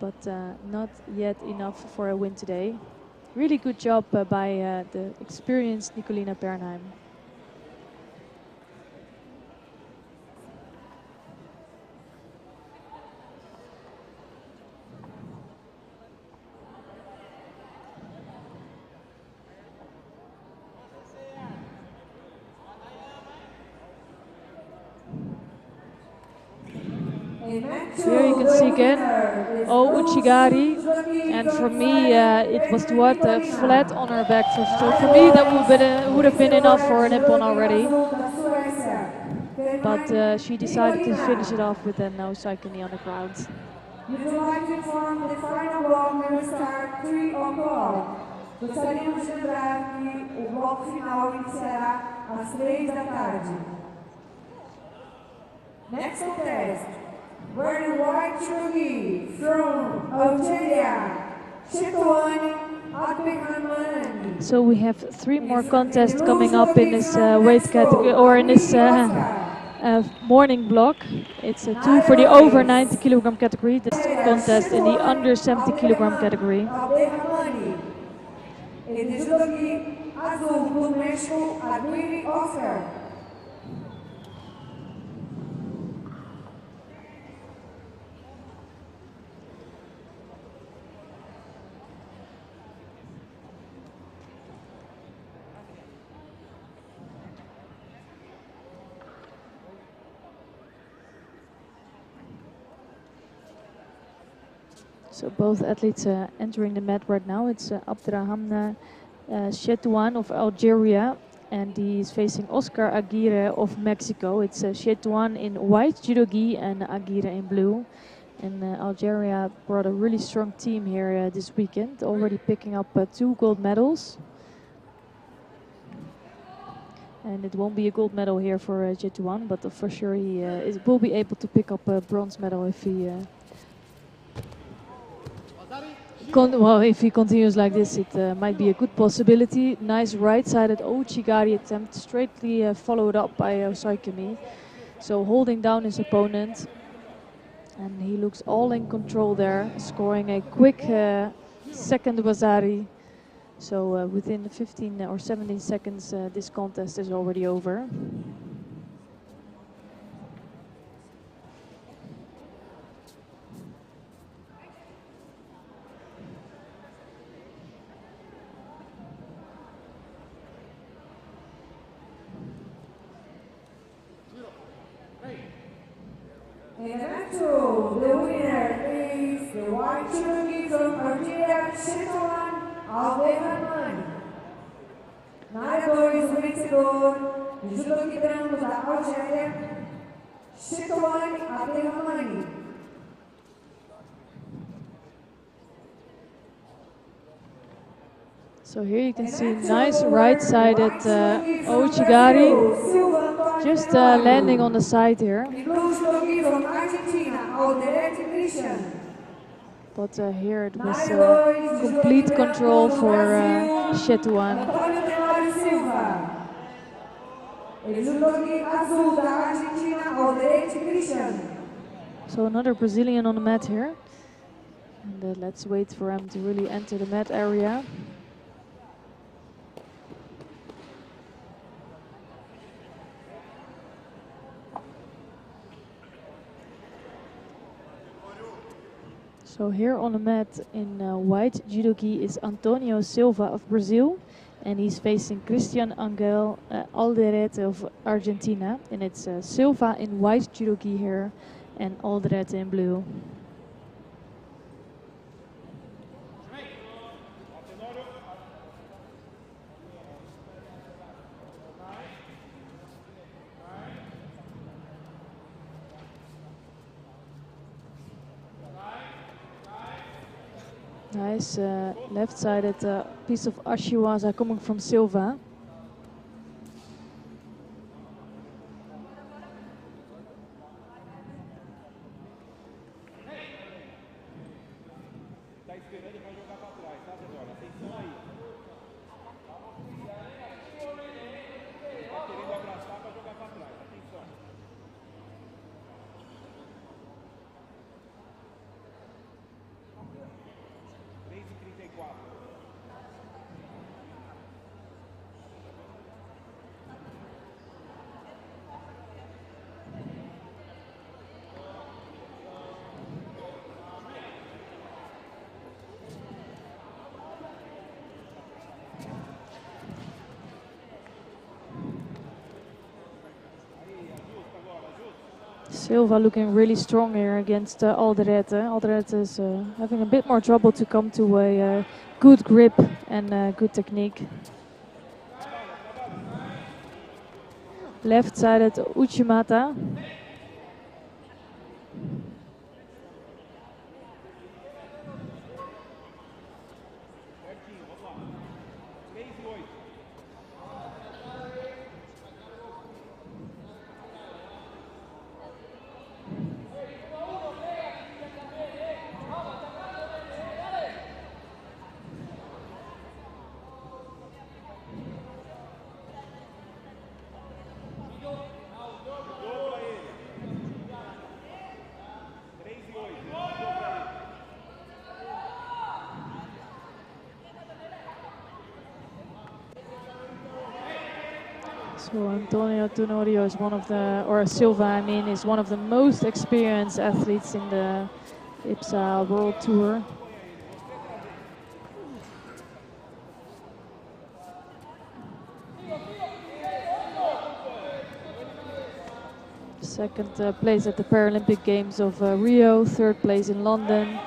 but not yet enough for a win today. Really good job by the experienced Nicolina Pernheim. Here you can see again, Uchigari, and for me it was Duarte flat on her back. So for me that would have been enough for a nippon already. But she decided to finish it off with a no saikani on the ground. Would you like to form the final block and start 3 o'clock? Gostaríamos de lembrar que o bloco final iniciará às 3 da tarde. Next contest. Wearing white judo from Algeria, Chetoane Abdelrahman. So we have 3 more contests coming up in this weight category, or in this morning block. It's 2 for the over 90 kilogram category. This contest in the under 70 kilogram category. So both athletes entering the mat right now. It's Abderrahmane Chetouane of Algeria, and he's facing Oscar Aguirre of Mexico. It's Chetouane in white judo gi and Aguirre in blue. And Algeria brought a really strong team here this weekend, already picking up 2 gold medals. And it won't be a gold medal here for Chetouane, but for sure he will be able to pick up a bronze medal if he if he continues like this. It might be a good possibility. Nice right-sided Ouchigari attempt, straightly followed up by Osaikami. So holding down his opponent. And he looks all in control there, scoring a quick second Wazari. So within 15 or 17 seconds, this contest is already over. And event 2, the winner is the white judogi from Algeria, Shetoan Aldehamani. Na dois, o vencedor, o judogi branco da Algéria, Shetoan Aldehamani. So here you can see nice right-sided Ouchigari, just landing on the side here. But here it was complete control for Chetouan. So another Brazilian on the mat here. And let's wait for him to really enter the mat area. So here on the mat in white judogi is Antonio Silva of Brazil, and he's facing Christian Angel Alderete of Argentina. And it's Silva in white judogi here and Alderete in blue. Nice left-sided piece of Ashiwaza coming from Silva. Silva looking really strong here against Alderete. Alderete is having a bit more trouble to come to a good grip and good technique. Left-sided Uchimata. So Antonio Tenorio is one of the, or Silva I mean, is one of the most experienced athletes in the IBSA World Tour. Second place at the Paralympic Games of Rio, third place in London.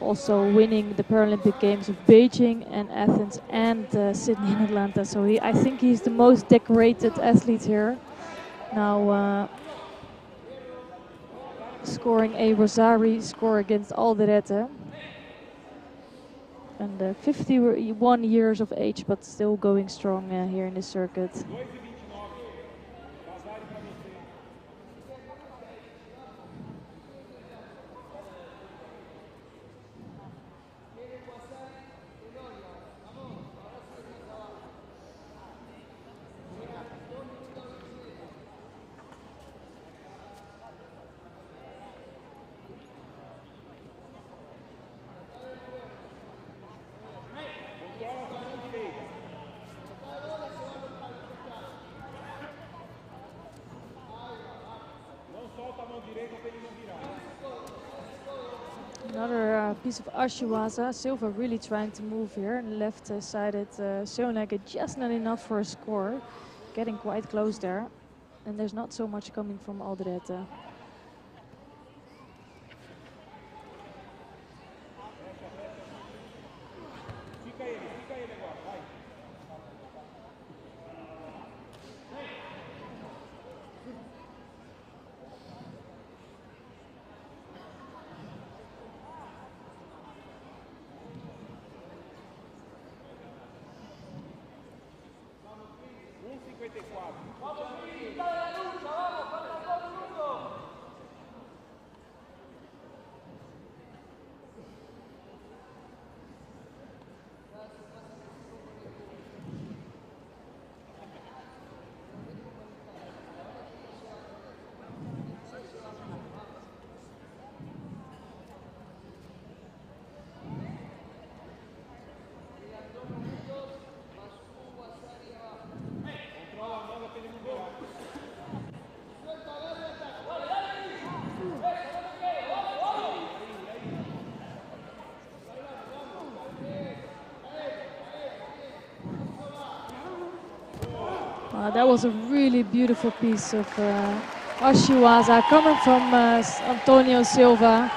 Also winning the Paralympic Games of Beijing and Athens and Sydney and Atlanta. So I think he's the most decorated athlete here. Now scoring a Rosari score against Alderete. And 51 years of age, but still going strong here in this circuit. Another piece of Ashiwaza. Silva really trying to move here. Left-sided Sionek just not enough for a score. Getting quite close there. And there's not so much coming from Alderete. That was a really beautiful piece of Ashiwaza coming from Antonio Silva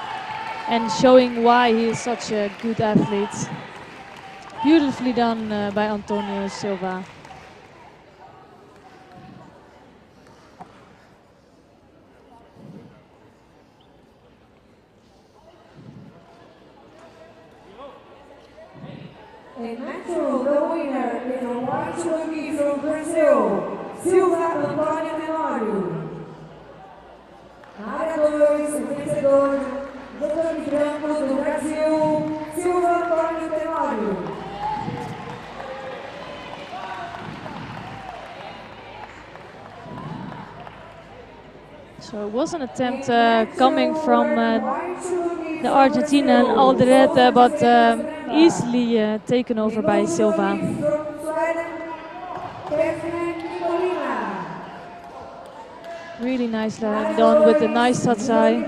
and showing why he is such a good athlete. Beautifully done by Antonio Silva. And natural, the winner is a white rookie from Brazil, Silva Antônio Tenório. Nadadores, o vencedor do tênis branco do Brasil, Silva Antônio Tenório. So it was an attempt coming from the Argentinian Alderete, but easily taken over by Silva. Really nice done with a nice tatsai.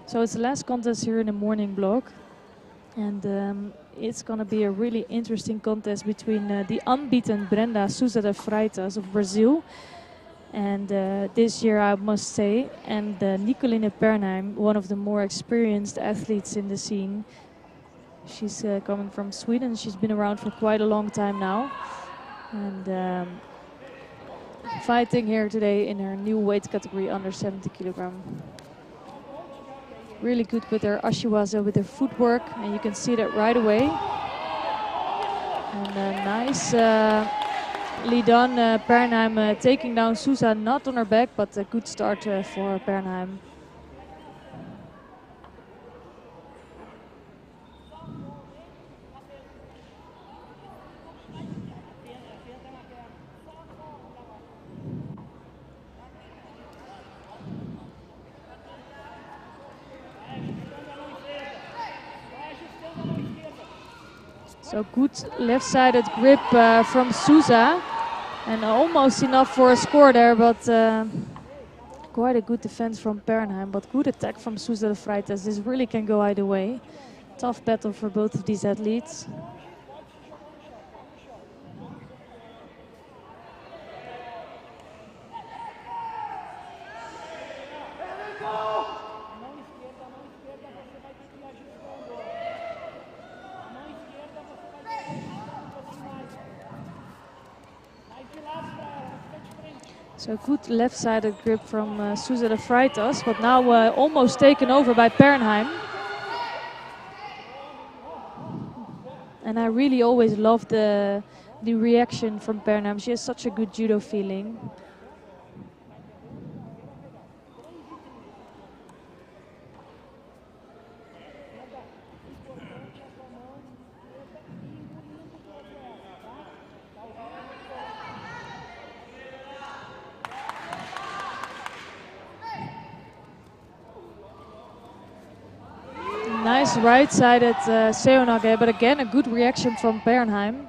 So it's the last contest here in the morning block, and it's going to be a really interesting contest between the unbeaten Brenda Souza de Freitas of Brazil, and this year I must say, and Nicoline Pernheim, one of the more experienced athletes in the scene. She's coming from Sweden. She's been around for quite a long time now, and fighting here today in her new weight category under 70 kilogram. Really good with her Ashiwaza, with her footwork, and you can see that right away. And nicely done, Pernheim taking down Souza, not on her back, but a good start for Pernheim. So good left-sided grip from Souza, and almost enough for a score there, but quite a good defense from Pernheim, but good attack from Souza de Freitas. This really can go either way. Tough battle for both of these athletes. So good left-sided grip from Souza de Freitas, but now almost taken over by Pernheim. And I really always love the reaction from Pernheim. She has such a good judo feeling. nice right-sided Seonage, but again a good reaction from Bernheim.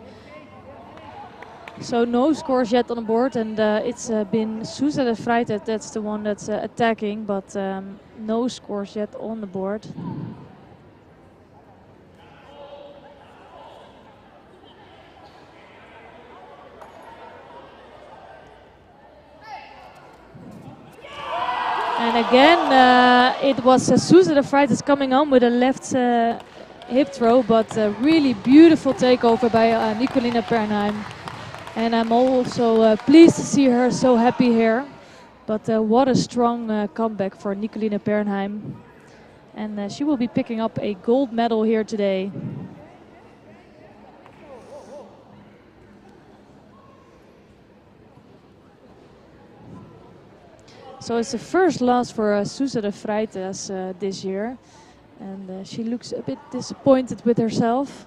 So no scores yet on the board, and it's been Susa de Vrijtheid that's the one that's attacking, but no scores yet on the board. And again, it was Susa de Vrijtheid coming on with a left hip throw, but a really beautiful takeover by Nicolina Bernheim. And I'm also pleased to see her so happy here. But what a strong comeback for Nicolina Bernheim. And she will be picking up a gold medal here today. So it's the first loss for Susa de Vrijtheid this year. And she looks a bit disappointed with herself.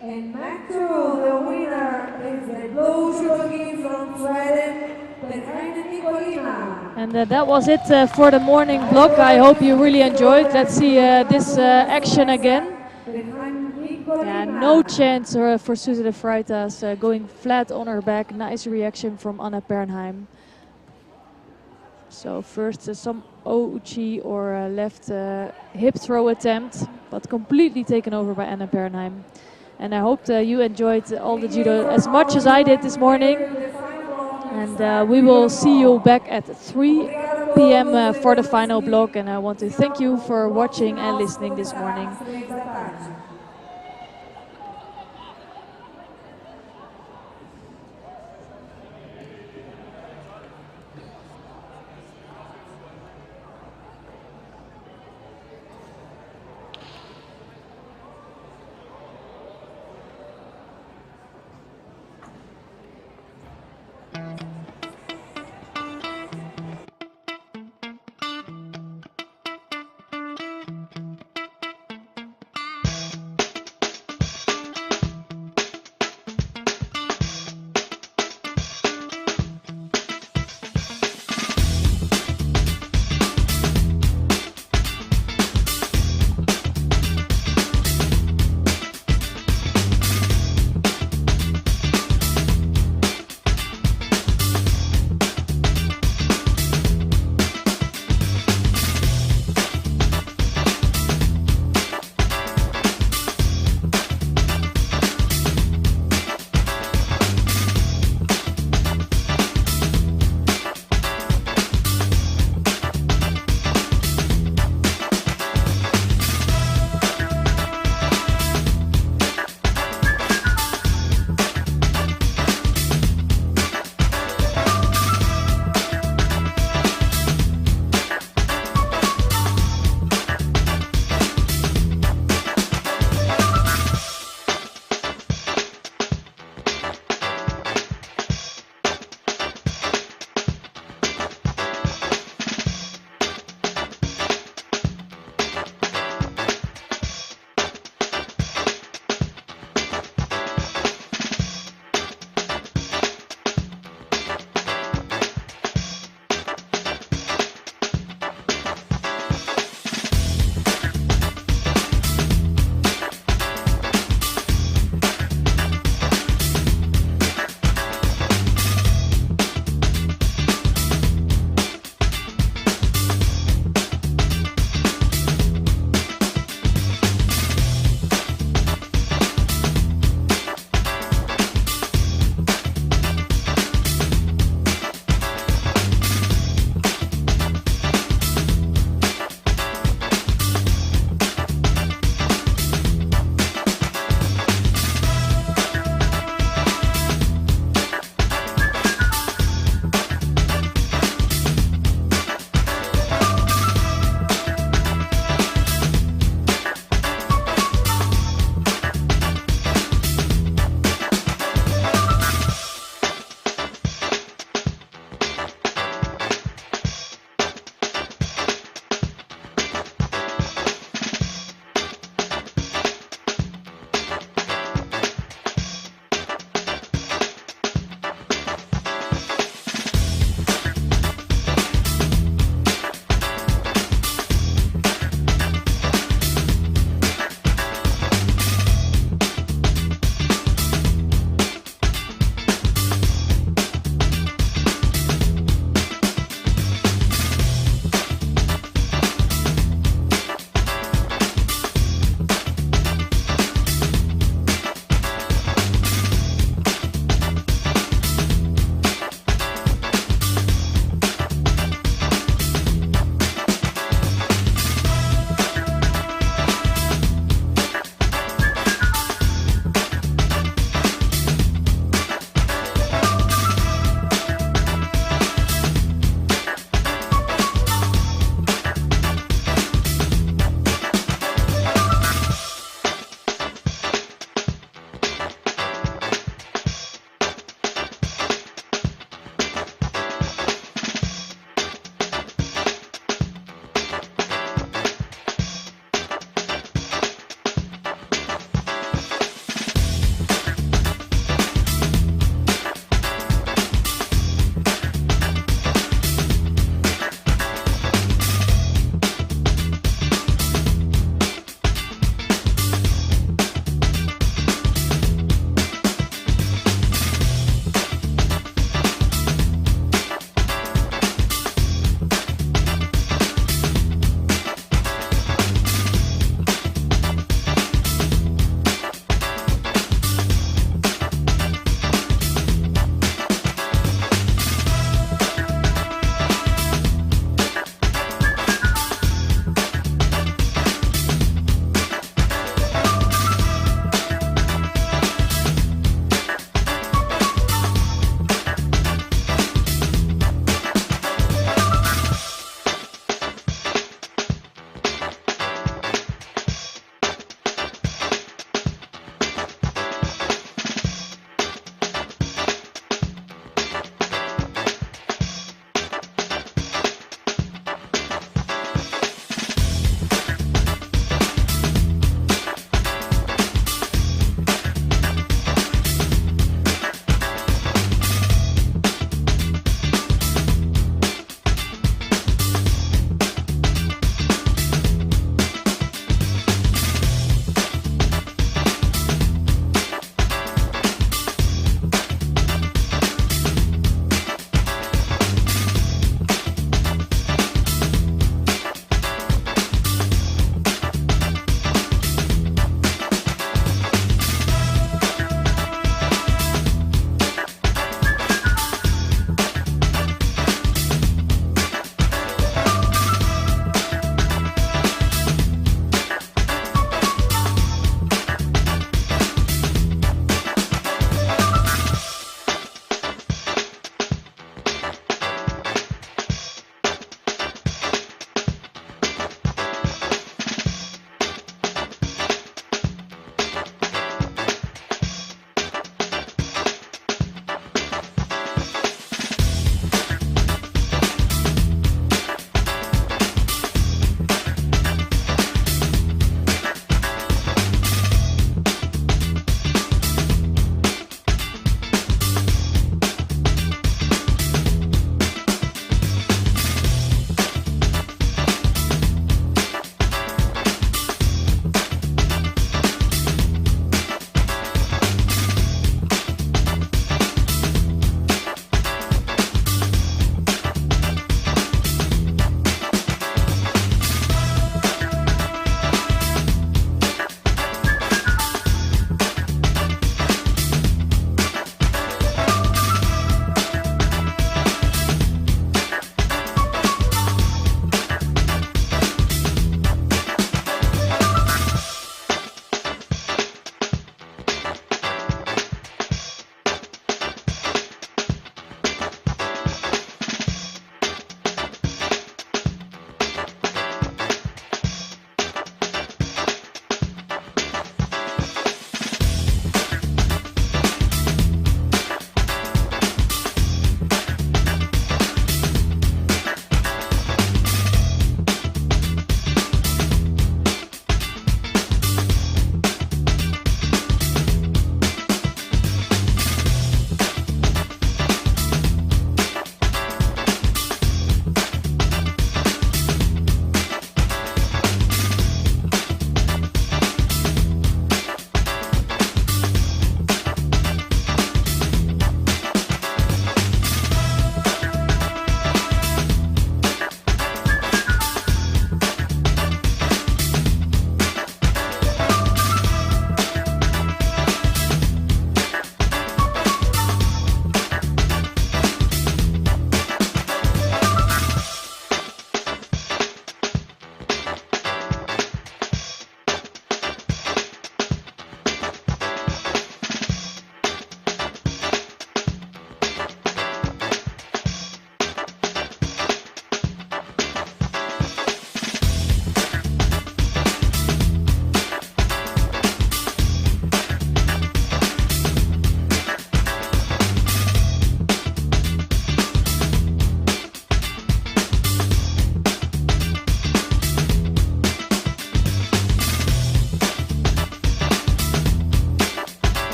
And back to the winner is the blue judo gi from Sweden, Bernheim Nicolina. And that was it for the morning block. I hope you really enjoyed. Let's see this action again. Yeah, no chance for Susa de Vrijtheid going flat on her back. Nice reaction from Anna Bernheim. So first some O-uchi or left hip throw attempt, but completely taken over by Anna Bernheim. And I hope you enjoyed all the judo as much as I did this morning. And we will see you back at 3 p.m. For the final block. And I want to thank you for watching and listening this morning.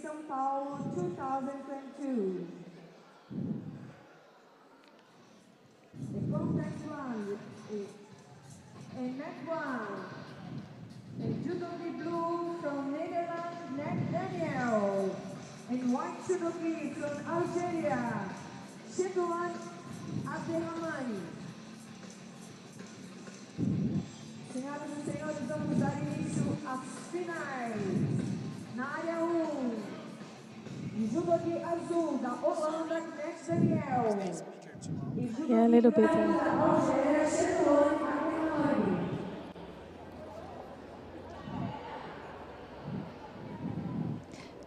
São Paulo 2022. The contest one is a next one. A judogi blue from Netherlands, Net Daniel. And white judogi from Algeria, Chetouan Abdelhamani. Senhoras e senhores, vamos dar início às finais. Na área 1, judogi azul da Holanda, Net Daniel. Yeah, a little bit.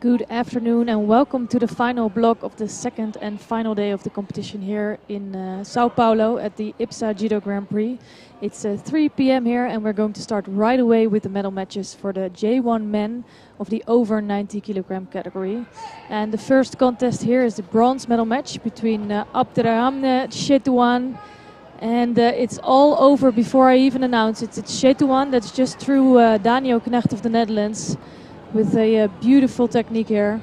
Good afternoon and welcome to the final block of the second and final day of the competition here in Sao Paulo at the IBSA Judo Grand Prix. It's 3 p.m. here and we're going to start right away with the medal matches for the J1 men of the over 90 kilogram category. And the first contest here is the bronze medal match between Abderrahmane Chetouan, and it's all over before I even announce it. It's Chetouan that's just through Daniel Knecht of the Netherlands with a beautiful technique here.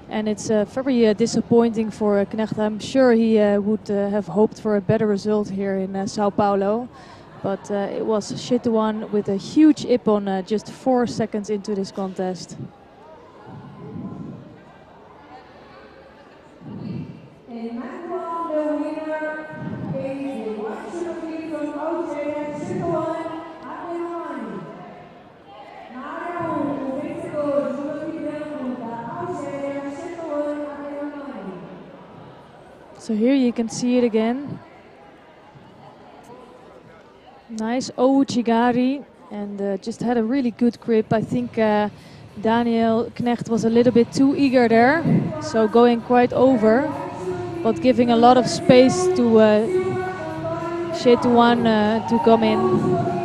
And it's very disappointing for Knecht. I'm sure he would have hoped for a better result here in Sao Paulo. But it was Chetouan with a huge ippon just 4 seconds into this contest. So here you can see it again. Nice ouchigari, and just had a really good grip. I think Daniel Knecht was a little bit too eager there, so going quite over, but giving a lot of space to Chetouan to come in.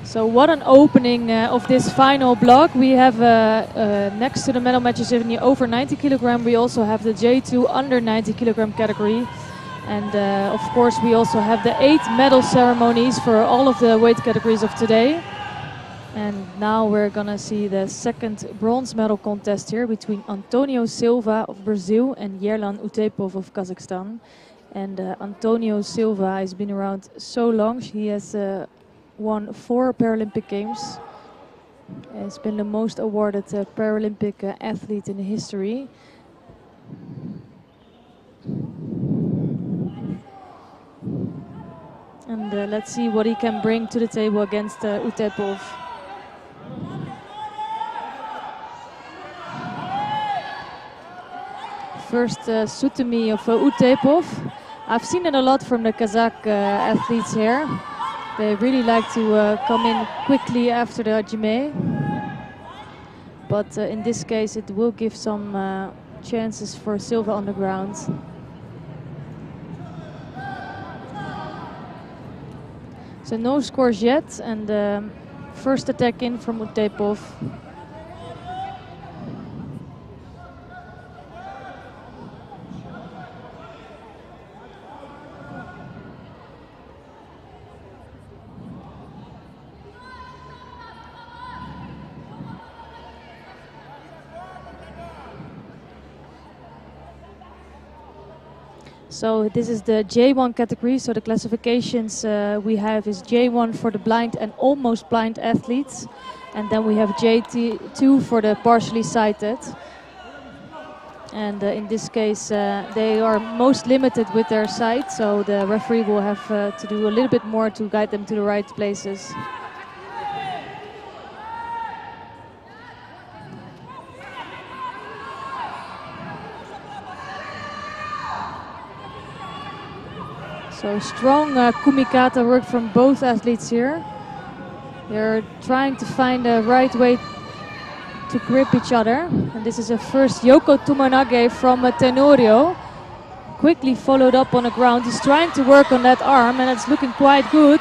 So what an opening of this final block. We have next to the medal matches in the over 90 kilogram, we also have the J2 under 90 kilogram category. And of course we also have the 8 medal ceremonies for all of the weight categories of today. And now we're gonna see the second bronze medal contest here between Antonio Silva of Brazil and Yerlan Utepov of Kazakhstan. And Antonio Silva has been around so long. He has won 4 Paralympic Games. He's been the most awarded Paralympic athlete in history. And let's see what he can bring to the table against Utepov. First Sutemi of Utepov. I've seen it a lot from the Kazakh athletes here. They really like to come in quickly after the hajime, but in this case it will give some chances for Silva on the ground. So no scores yet, and first attack in from Utepov. So this is the J1 category, so the classifications we have is J1 for the blind and almost blind athletes, and then we have J2 for the partially sighted. And in this case they are most limited with their sight, so the referee will have to do a little bit more to guide them to the right places. So strong kumikata work from both athletes here. They're trying to find the right way to grip each other. And this is a first Yoko Tumanage from Tenorio. Quickly followed up on the ground. He's trying to work on that arm and it's looking quite good.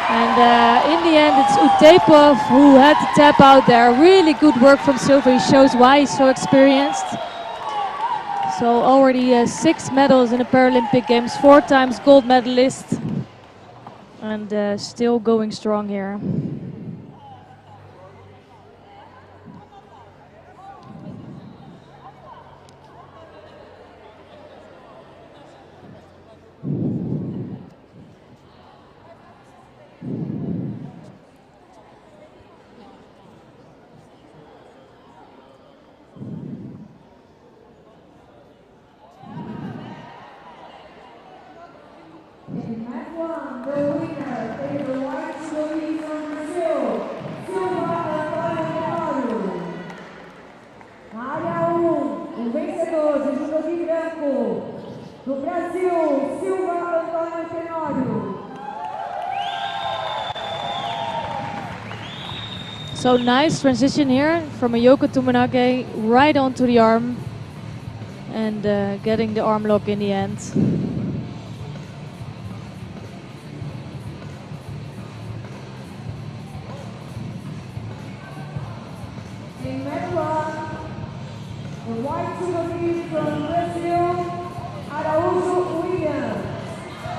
And in the end it's Utepov who had to tap out there. Really good work from Silva. He shows why he's so experienced. So already 6 medals in the Paralympic Games, 4 times gold medalist, and still going strong here. Do Brasil, Silva Antônio Tenório. So nice transition here from a Yoko to Manage right onto the arm and getting the arm lock in the end. In medal, the white judoka from Brazil, Araújo Williams.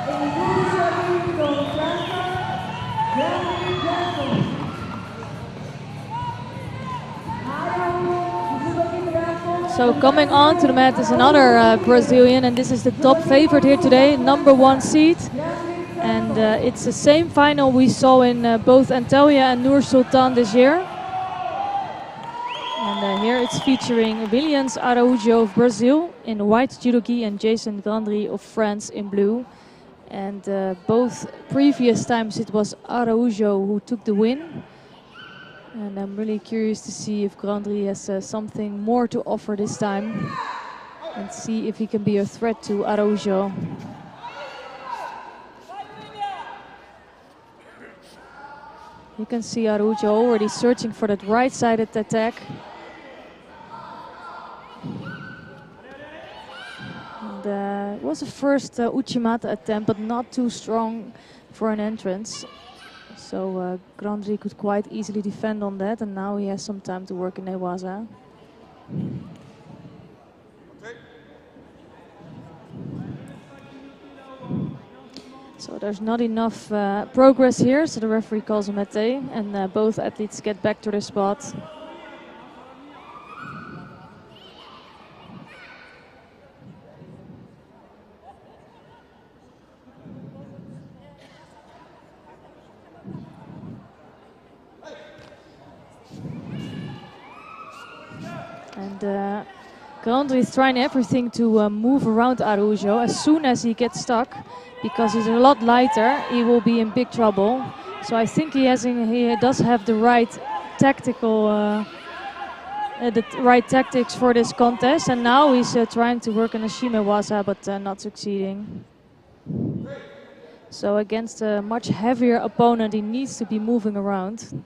In blue judoka from France, GRAND-PRIX. So coming on to the mat is another Brazilian, and this is the top favorite here today, #1 seed. And it's the same final we saw in both Antalya and Nur Sultan this year. And here it's featuring Williams Araújo of Brazil in white judogi and Jason Grandry of France in blue. And both previous times it was Araújo who took the win. And I'm really curious to see if Grandry has something more to offer this time and see if he can be a threat to Araújo. You can see Araújo already searching for that right-sided attack. And it was a first Uchimata attempt, but not too strong for an entrance. So Grandry could quite easily defend on that, and now he has some time to work in Newaza. So there's not enough progress here, so the referee calls a mate, and both athletes get back to their spot. And Grandry is trying everything to move around Araújo. As soon as he gets stuck, because he's a lot lighter, he will be in big trouble. So I think he does have the right right tactics for this contest. And now he's trying to work on a Shimewaza, but not succeeding. So against a much heavier opponent, he needs to be moving around.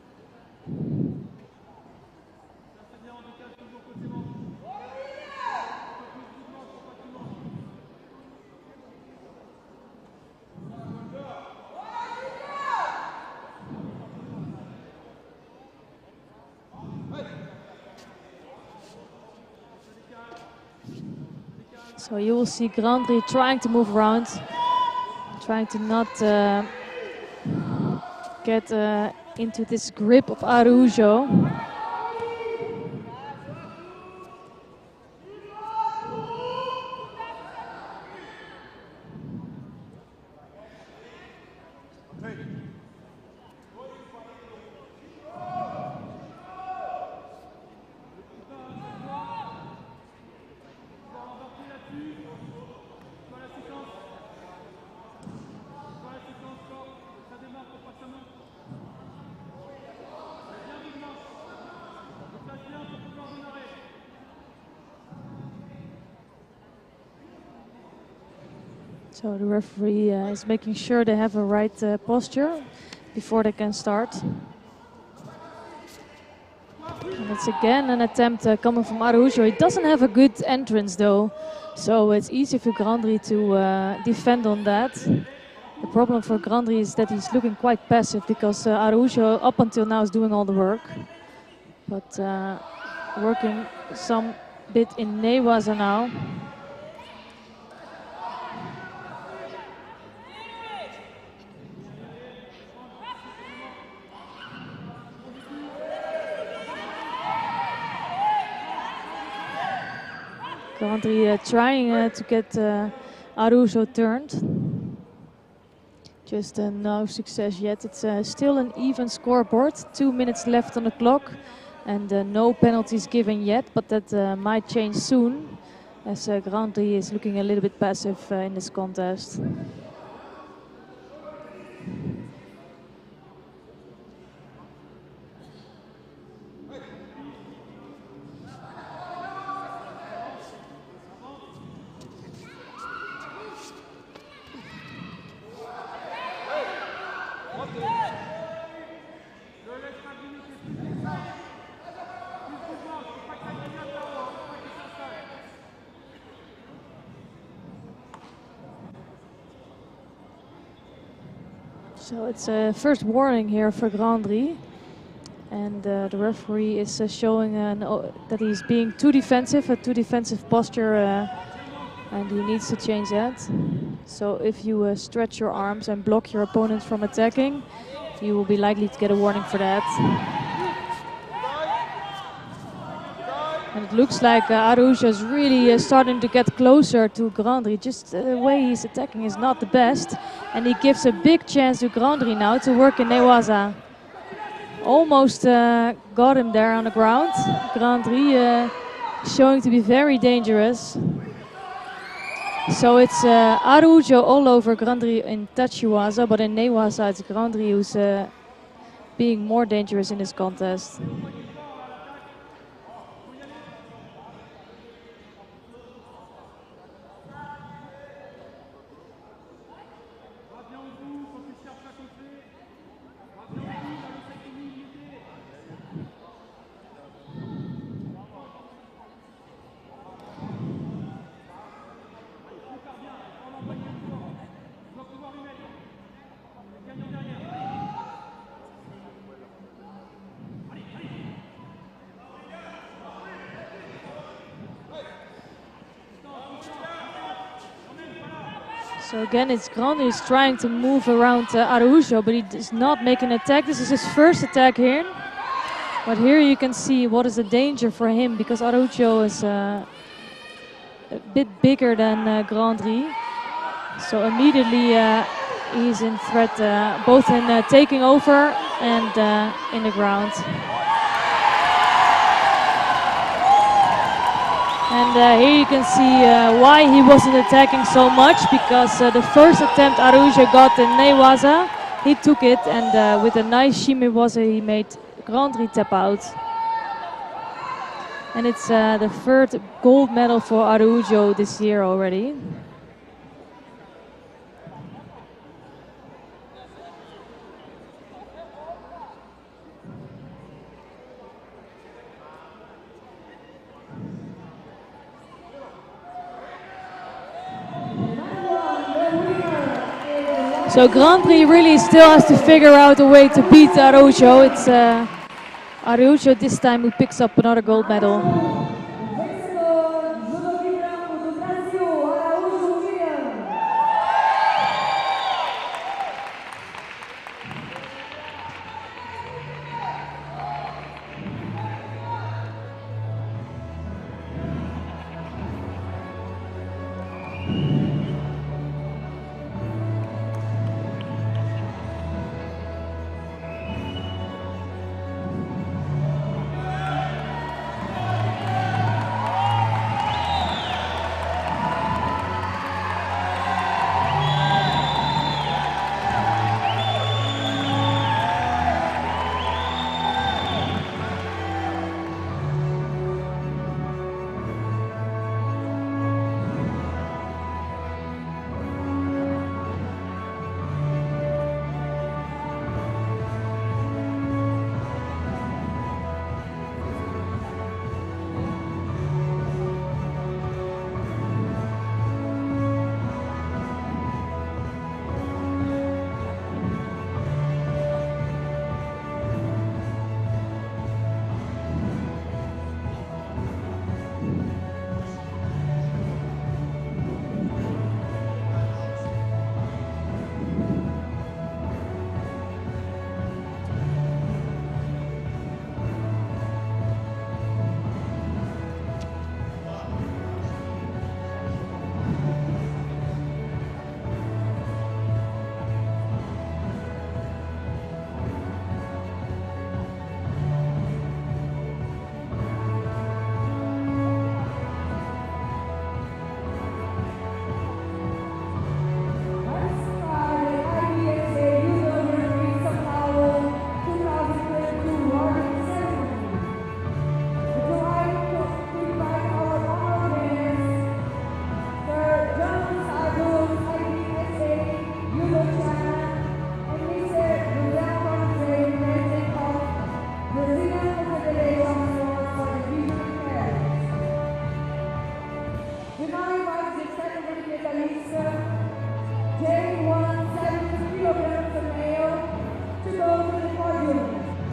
So you will see Grandry trying to move around, trying to not get into this grip of Araújo. So the referee is making sure they have a right posture before they can start. And it's again an attempt coming from Araújo. He doesn't have a good entrance though, so it's easy for Grandry to defend on that. The problem for Grandry is that he's looking quite passive because Araújo up until now is doing all the work. But working some bit in Newaza now. Grand-Prix trying to get Araujo turned. Just no success yet. It's still an even scoreboard. 2 minutes left on the clock. And no penalties given yet, but that might change soon, as Grand-Prix is looking a little bit passive in this contest. So it's a first warning here for Grand-Prix, and the referee is showing that he's being too defensive, a too defensive posture, and he needs to change that. So if you stretch your arms and block your opponent from attacking, you will be likely to get a warning for that. And it looks like Araujo is really starting to get closer to Grand-Prix. Just the way he's attacking is not the best. And he gives a big chance to Grand-Prix now to work in Newaza. Almost got him there on the ground. Grand-Prix showing to be very dangerous. So it's Araujo all over Grand-Prix in Tachiwaza, but in Newaza it's Grand-Prix who's being more dangerous in this contest. So again, it's Grand-Prix who's trying to move around Araujo, but he is not making an attack. This is his first attack here. But here you can see what is the danger for him, because Araujo is a bit bigger than Grand-Prix. So immediately he's in threat, both in taking over and in the ground. And here you can see why he wasn't attacking so much, because the first attempt Araujo got in Newaza, he took it, and with a nice shimiwaza he made Grand-Prix tap out. And it's the third gold medal for Araujo this year already. So Grand-Prix really still has to figure out a way to beat Araujo. It's Araujo this time who picks up another gold medal.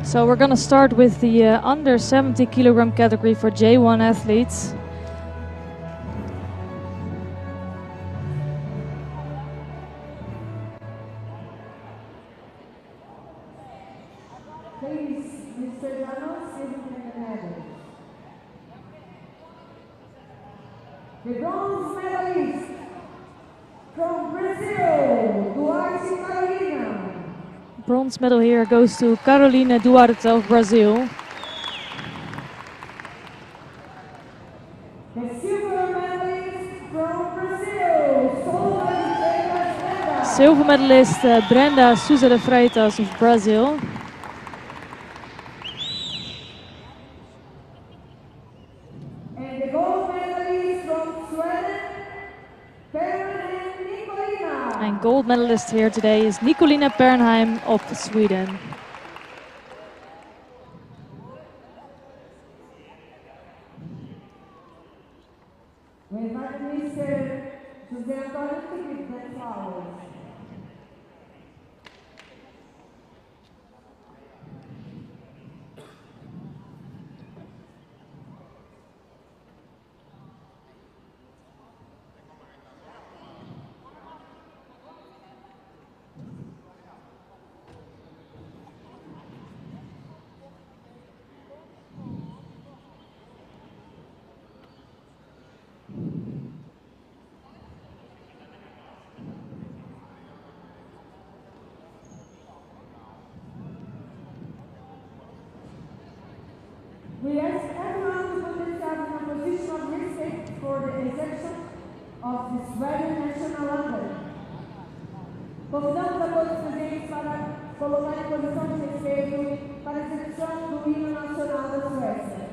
So we're going to start with the under 70 kilogram category for J1 athletes. Please, Mr. Llanos, give him the medal. The bronze medalist from Brazil, Duarte Carolina. Bronze medal here goes to Carolina Duarte of Brazil. The silver medalist from Brazil, Silver medalist Brenda Souza de Freitas of Brazil. And the gold medalist from Sweden, Nicolina. And gold medalist here today is Nicolina Pernheim of Sweden. We invite Mr. José Antônio to give the flowers. We ask everyone to put themselves in a position of respect for the execution of the Sweden national anthem. Convidamos a todos presentes para colocar em posição de respeito para a execução do hino nacional da Suécia.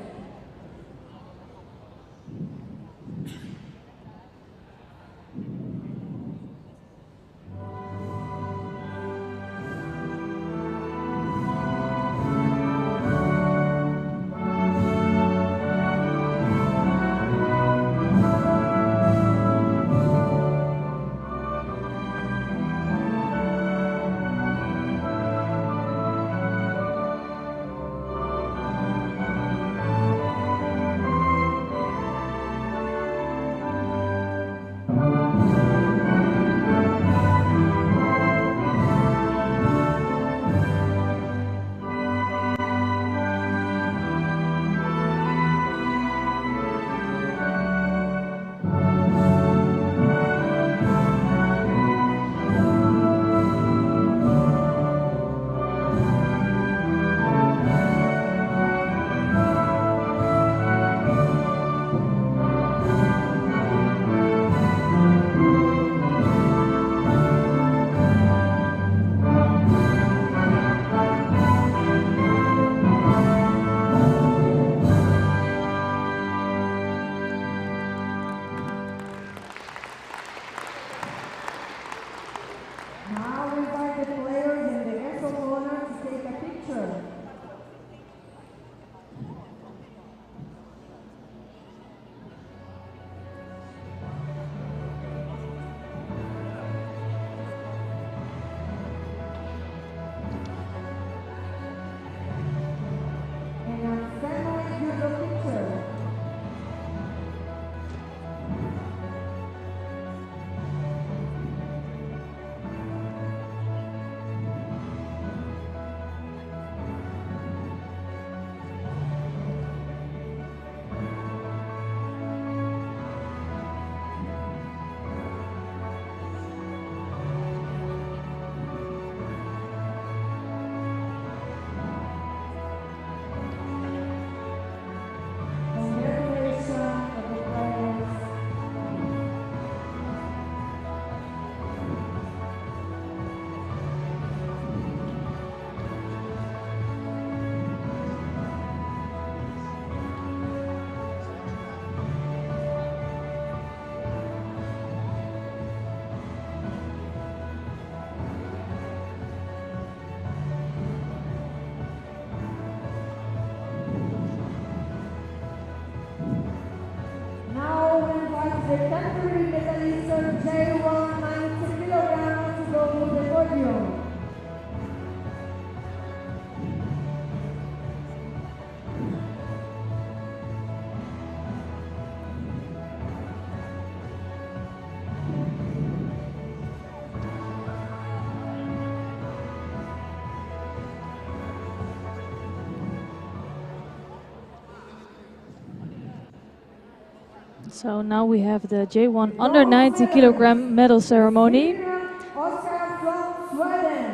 So now we have the J1 under 90 kilogram medal ceremony.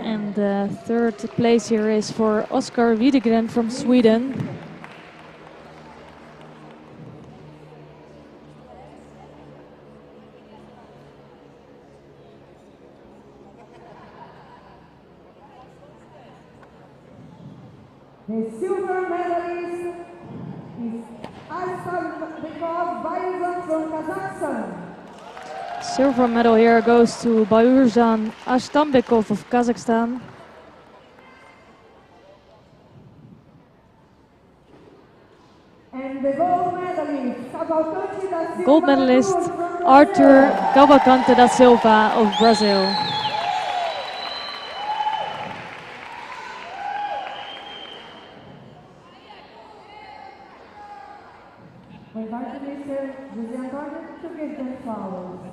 And the third place here is for Oscar Wiedegren from Sweden. The silver medalist is Bayuzan from Kazakhstan. Silver medal here goes to Bayurzhan Ashtambekov of Kazakhstan. And the gold medalist Arthur Cavalcante da Silva of Brazil. We invite Mr. José Antonio to give them flowers.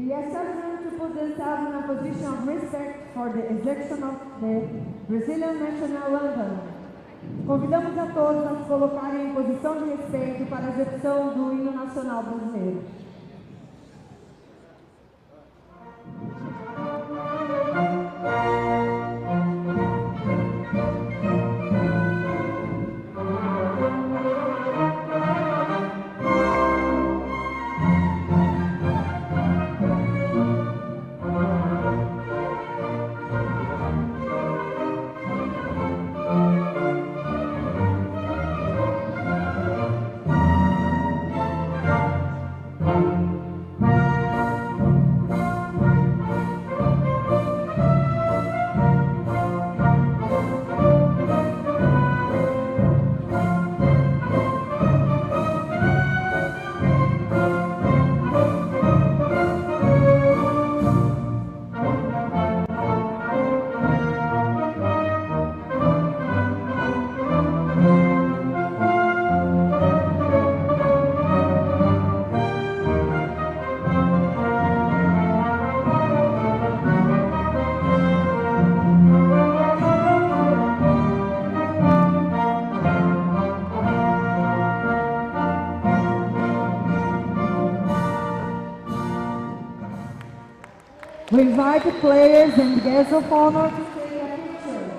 We ask everyone to put themselves in a position of respect for the execution of the Brazilian national anthem. Convidamos a todos a se colocarem em posição de respeito para a execução do hino nacional brasileiro. We invite the players and guests of honor to take a picture.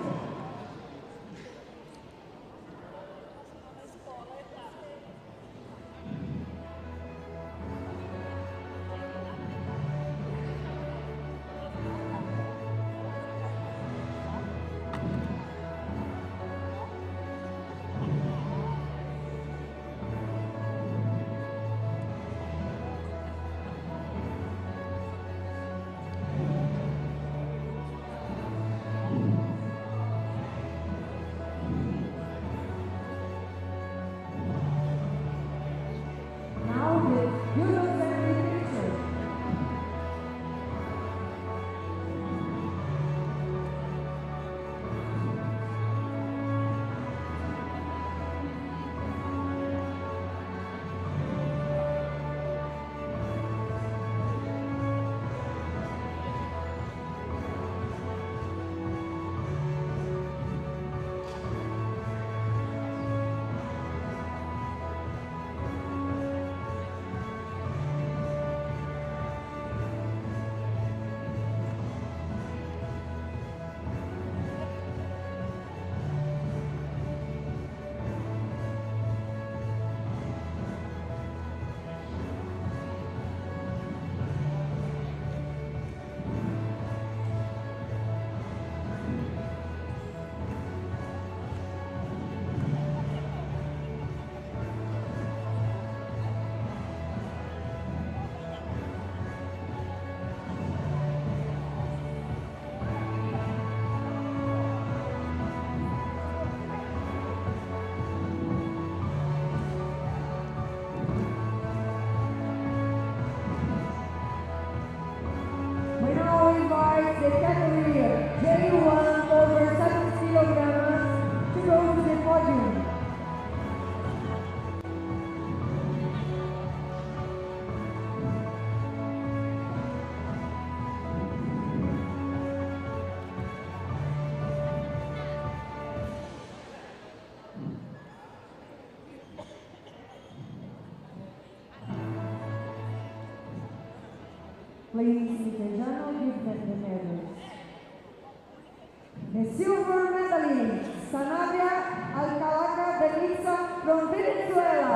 Please, Mr. Jano, give them the medals. The silver medalist, Sanabria Alcalaca Belisa from Venezuela.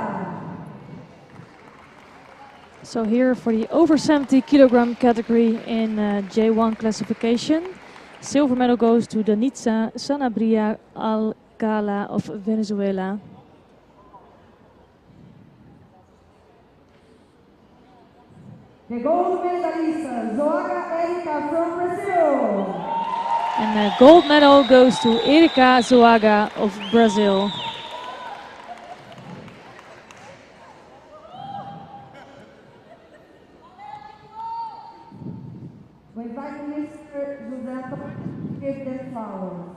So here for the over 70 kilogram category in J1 classification, silver medal goes to Danitza Sanabria Alcala of Venezuela. The gold medalist, Zoaga Erika from Brazil. And the gold medal goes to Erika Zoaga of Brazil. We invite Mr. Giuseppe to give them flowers.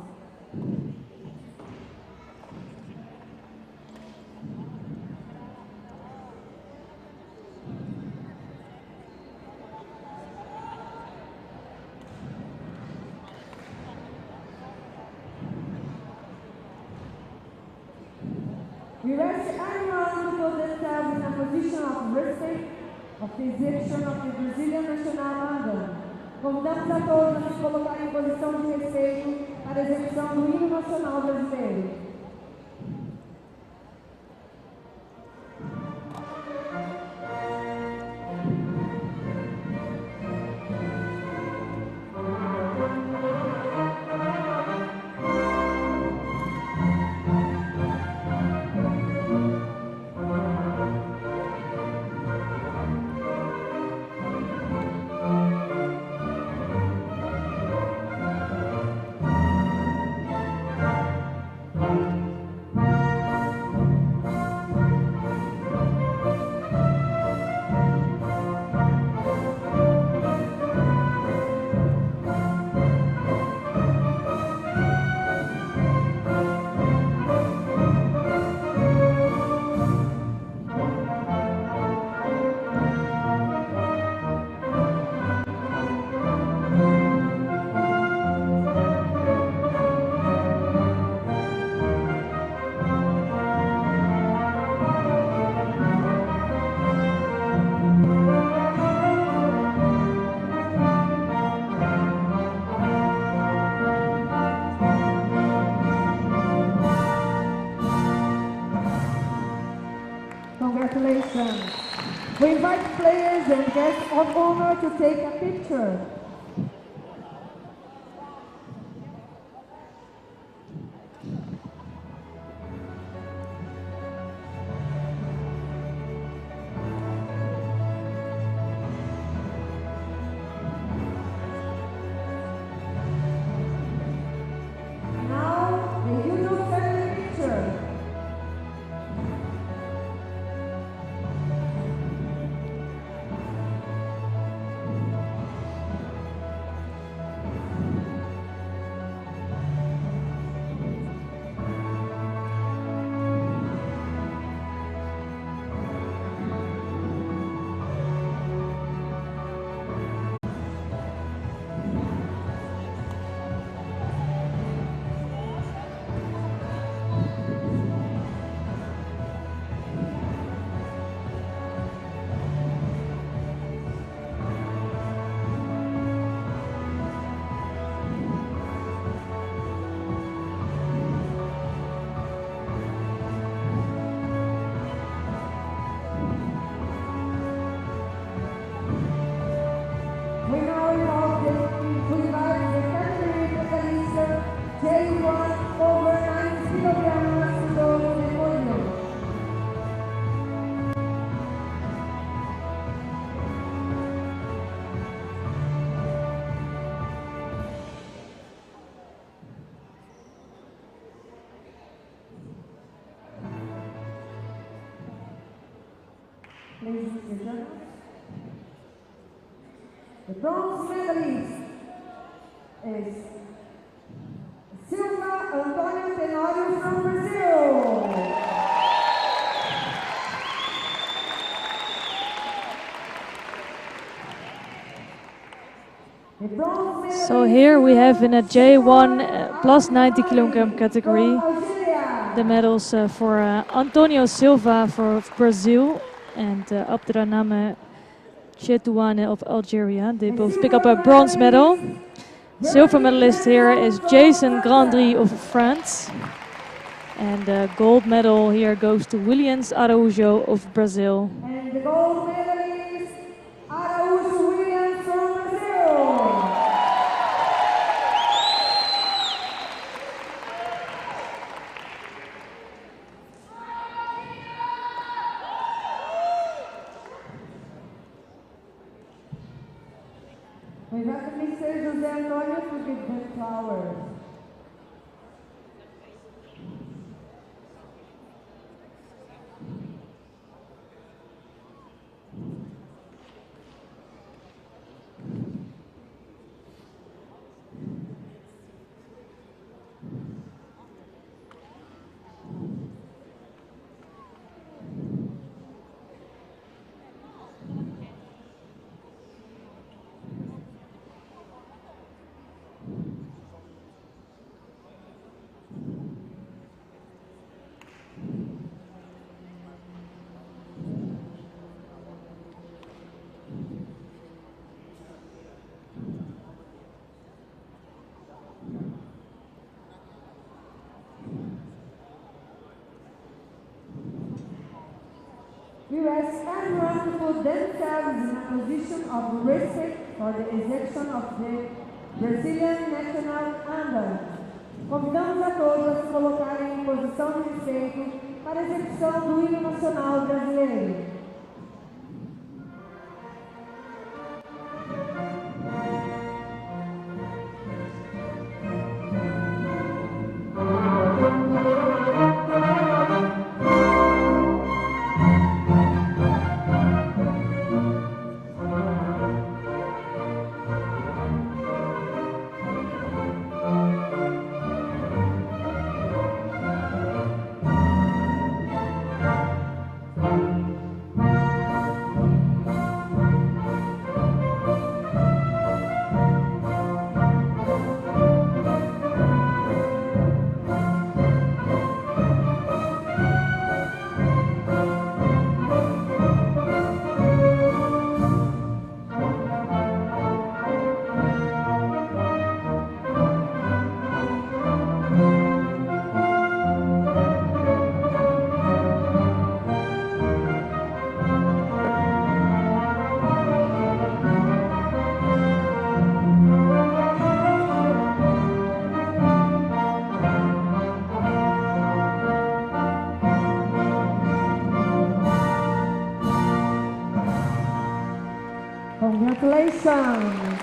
We ask everyone to put themselves in a position of respect of the execution of the Brazilian National Anthem. Convidamos a todos a se colocarem em posição de respeito para a execução do hino nacional brasileiro. Congratulations. We invite players and guests of honor to take a picture. Now, the JUDO family picture. We now invite the category medalist J1 over 90 kilograms to go to the podium. Please, Mr. Jones. The bronze medalist is Silva Antonio Tenório from Brazil. The bronze medalist So here we have in a J1 plus 90 kilogram category the medals for Antonio Silva for Brazil and Abdurrahman Chetouane of Algeria. They both pick up a bronze medal. Silver medalist here is Jason Grandry of France. And the gold medal here goes to Williams Araújo of Brazil. And the gold medalist, Araújo Williams from Brazil. We welcome Mr. José Antonio to give them flowers. We ask everyone to put themselves in a position of respect for the execution of the Brazilian national anthem. Convidamos a todos a se colocarem em posição de respeito para a execução do hino nacional brasileiro. Congratulations!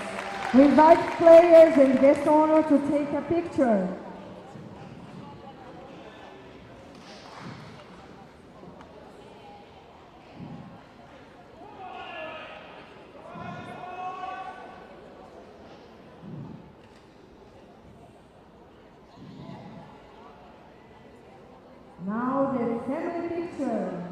We invite players and guest honor to take a picture. Now the family picture.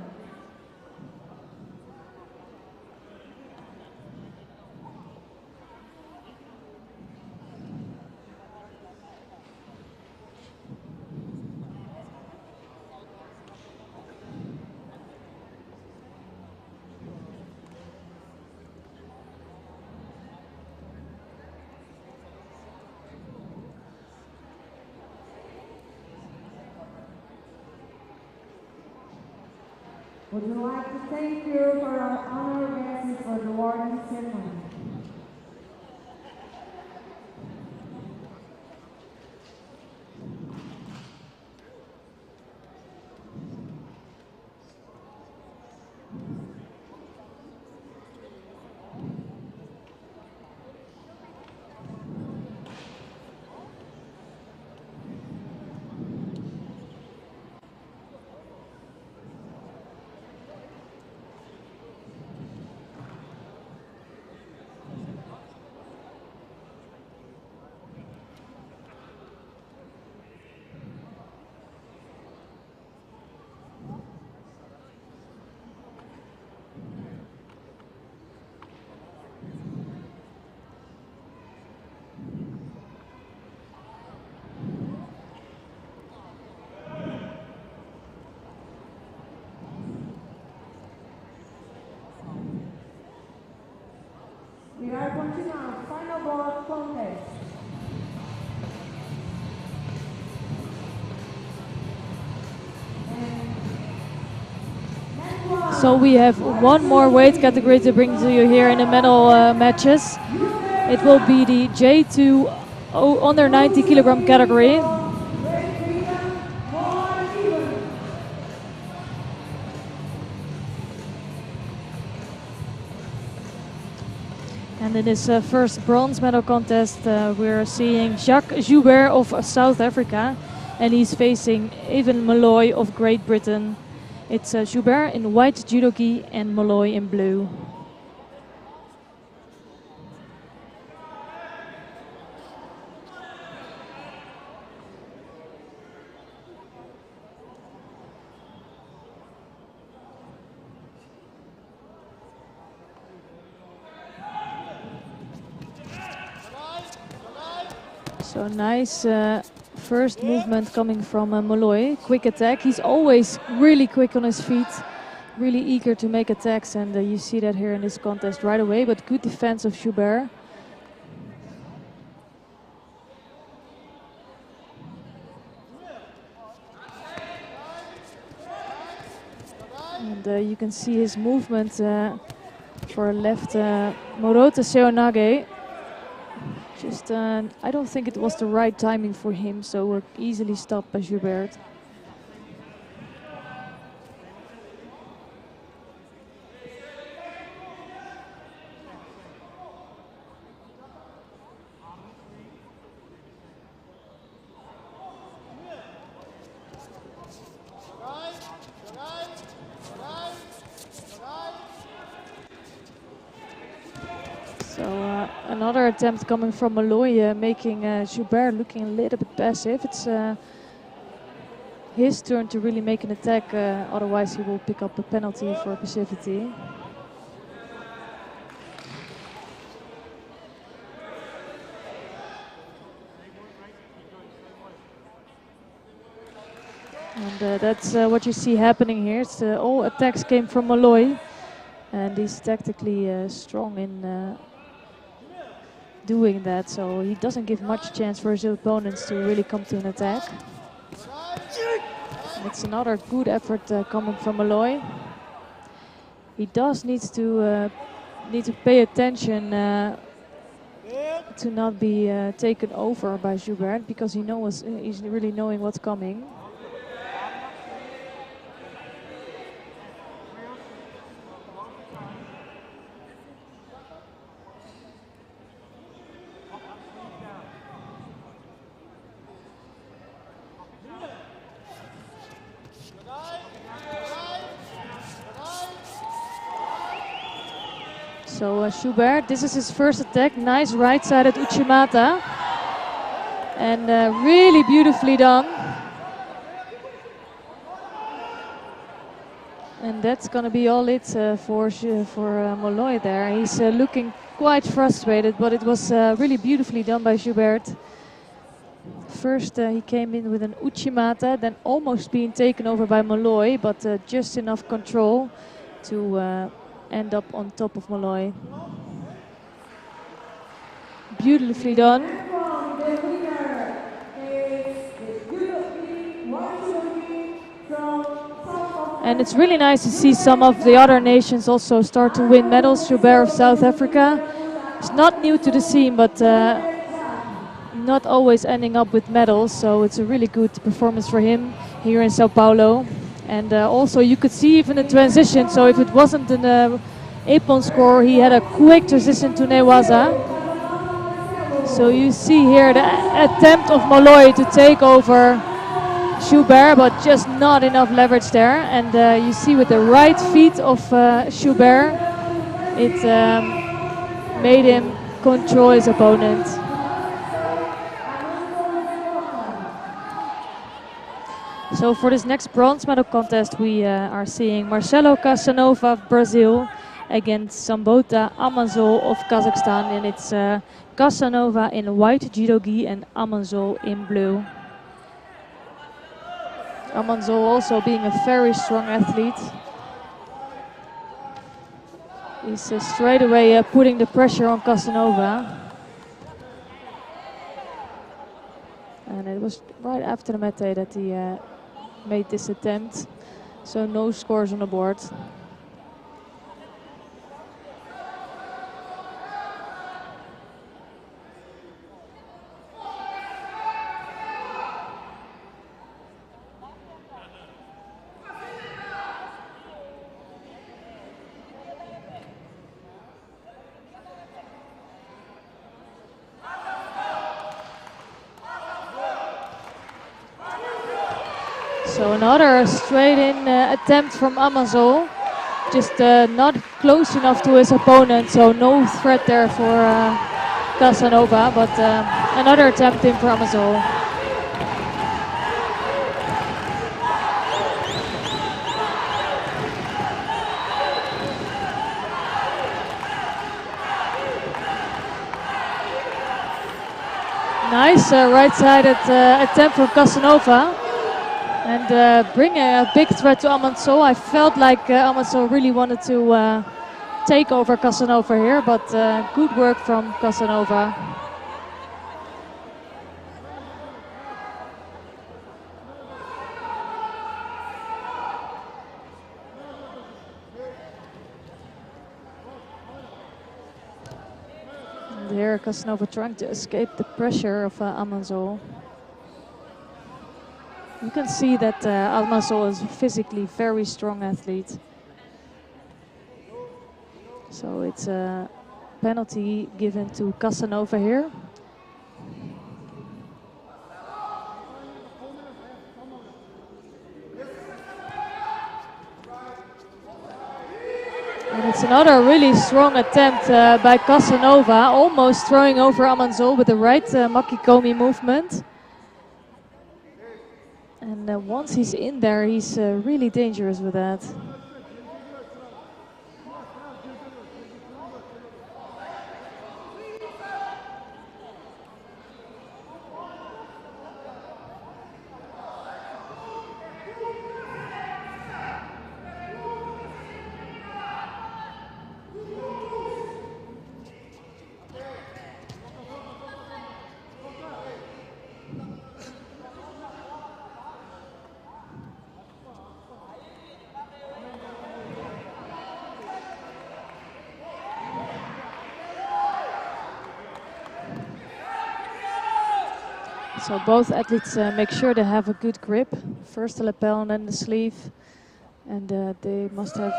Would you like to thank you for our honored guests for the awarding ceremony? are continuing our final block contest. So we have one more weight category to bring to you here in the medal matches. It will be the J2 under 90 kilogram category. And in this first bronze medal contest, we're seeing Jacques Joubert of South Africa, and he's facing Evan Malloy of Great Britain. It's Joubert in white judo gi and Malloy in blue. So nice first movement coming from Malloy. Quick attack. He's always really quick on his feet, really eager to make attacks, and you see that here in this contest right away. But good defense of Joubert. And you can see his movement for left Morota Seonage. Just, I don't think it was the right timing for him, so easily stopped by Joubert. So another attempt coming from Malloy, making Joubert looking a little bit passive. It's his turn to really make an attack, otherwise he will pick up a penalty for passivity. And that's what you see happening here. It's, all attacks came from Malloy, and he's tactically strong in doing that, so he doesn't give much chance for his opponents to really come to an attack. It's another good effort coming from Malloy. He does need to pay attention to not be taken over by Joubert, because he's really knowing what's coming. So Joubert, this is his first attack. Nice right-sided Uchimata. And really beautifully done. And that's going to be all it for Malloy there. He's looking quite frustrated, but it was really beautifully done by Joubert. First he came in with an Uchimata, then almost being taken over by Malloy, but just enough control to end up on top of Malloy. Beautifully done. And it's really nice to see some of the other nations also start to win medals. Joubert of South Africa is not new to the scene, but not always ending up with medals, so it's a really good performance for him here in Sao Paulo. And also you could see even the transition, so if it wasn't an Epon score, he had a quick transition to Newaza. So you see here the attempt of Malloy to take over Joubert, but just not enough leverage there. And you see with the right feet of Joubert, it made him control his opponent. So for this next bronze medal contest, we are seeing Marcelo Casanova of Brazil against Sambota Amanzol of Kazakhstan, and it's Casanova in white judo gi and Amanzol in blue. Amanzol also being a very strong athlete. He's straight away putting the pressure on Casanova. And it was right after the mete that he made this attempt. So no scores on the board. So another straight-in attempt from Amazol, just not close enough to his opponent, so no threat there for Casanova, but another attempt in for Amazol. Nice right-sided attempt from Casanova. And bringing a big threat to Amazol. I felt like Amazol really wanted to take over Casanova here, but good work from Casanova. And here Casanova trying to escape the pressure of Amazol. You can see that Amazol is a physically very strong athlete. So it's a penalty given to Casanova here. And it's another really strong attempt by Casanova, almost throwing over Amazol with the right Makikomi movement. And once he's in there, he's really dangerous with that. So both athletes make sure they have a good grip. First the lapel and then the sleeve. And they must have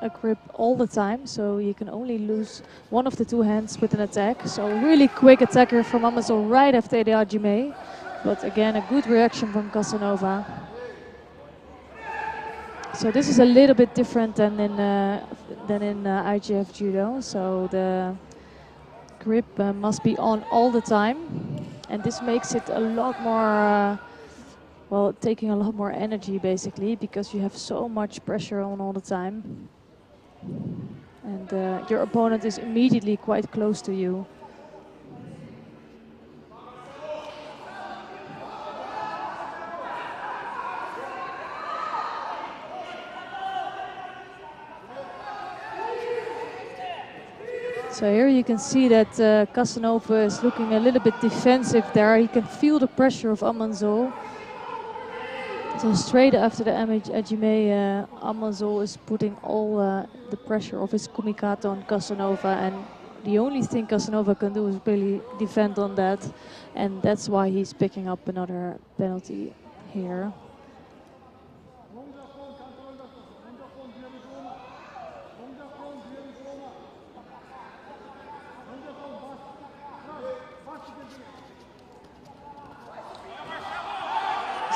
a grip all the time. So you can only lose one of the two hands with an attack. So really quick attacker from Amazol right after the Hajime. But again, a good reaction from Casanova. So this is a little bit different than in IGF Judo. So the grip must be on all the time. And this makes it a lot more, well, taking a lot more energy basically, because you have so much pressure on all the time. And your opponent is immediately quite close to you. So here you can see that Casanova is looking a little bit defensive there. He can feel the pressure of Amazol. So straight after the Hajime, Amazol is putting all the pressure of his kumikato on Casanova, and the only thing Casanova can do is really defend on that, and that's why he's picking up another penalty here.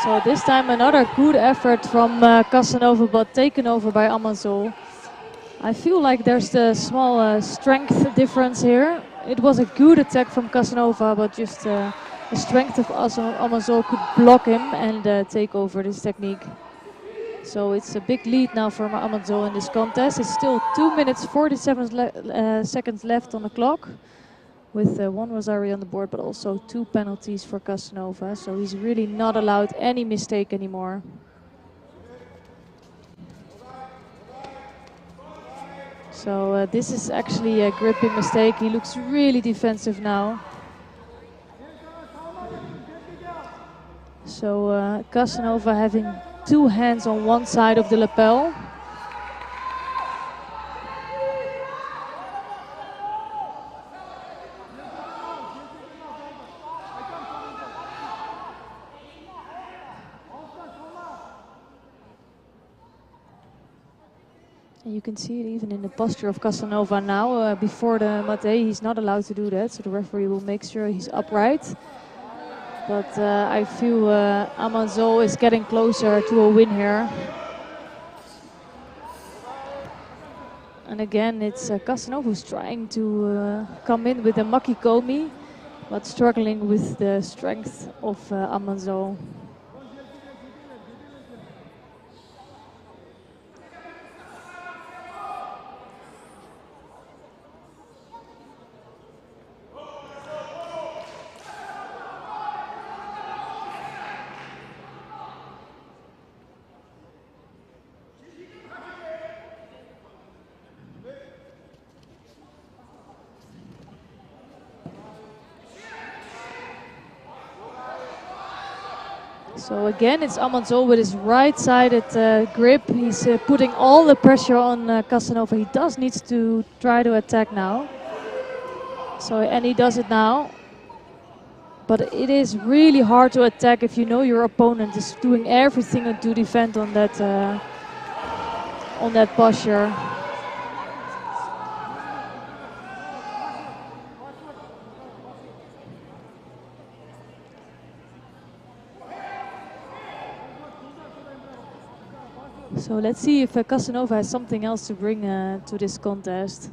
So this time another good effort from Casanova, but taken over by Amazol. I feel like there's the small strength difference here. It was a good attack from Casanova, but just the strength of Amazol could block him and take over this technique. So it's a big lead now for Amazol in this contest. It's still 2 minutes 47 seconds left on the clock, with one Rosari on the board, but also 2 penalties for Casanova. So he's really not allowed any mistake anymore. So this is actually a gripping mistake. He looks really defensive now. So Casanova having two hands on one side of the lapel. And you can see it even in the posture of Casanova now. Before the mate, he's not allowed to do that, so the referee will make sure he's upright. But I feel Amanzol is getting closer to a win here. And again, it's Casanova who's trying to come in with a makikomi, but struggling with the strength of Amanzol. So again, it's Amanzol with his right-sided grip. He's putting all the pressure on Casanova. He does need to try to attack now. And he does it now. But it is really hard to attack if you know your opponent is doing everything to defend on that posture. So let's see if Casanova has something else to bring to this contest.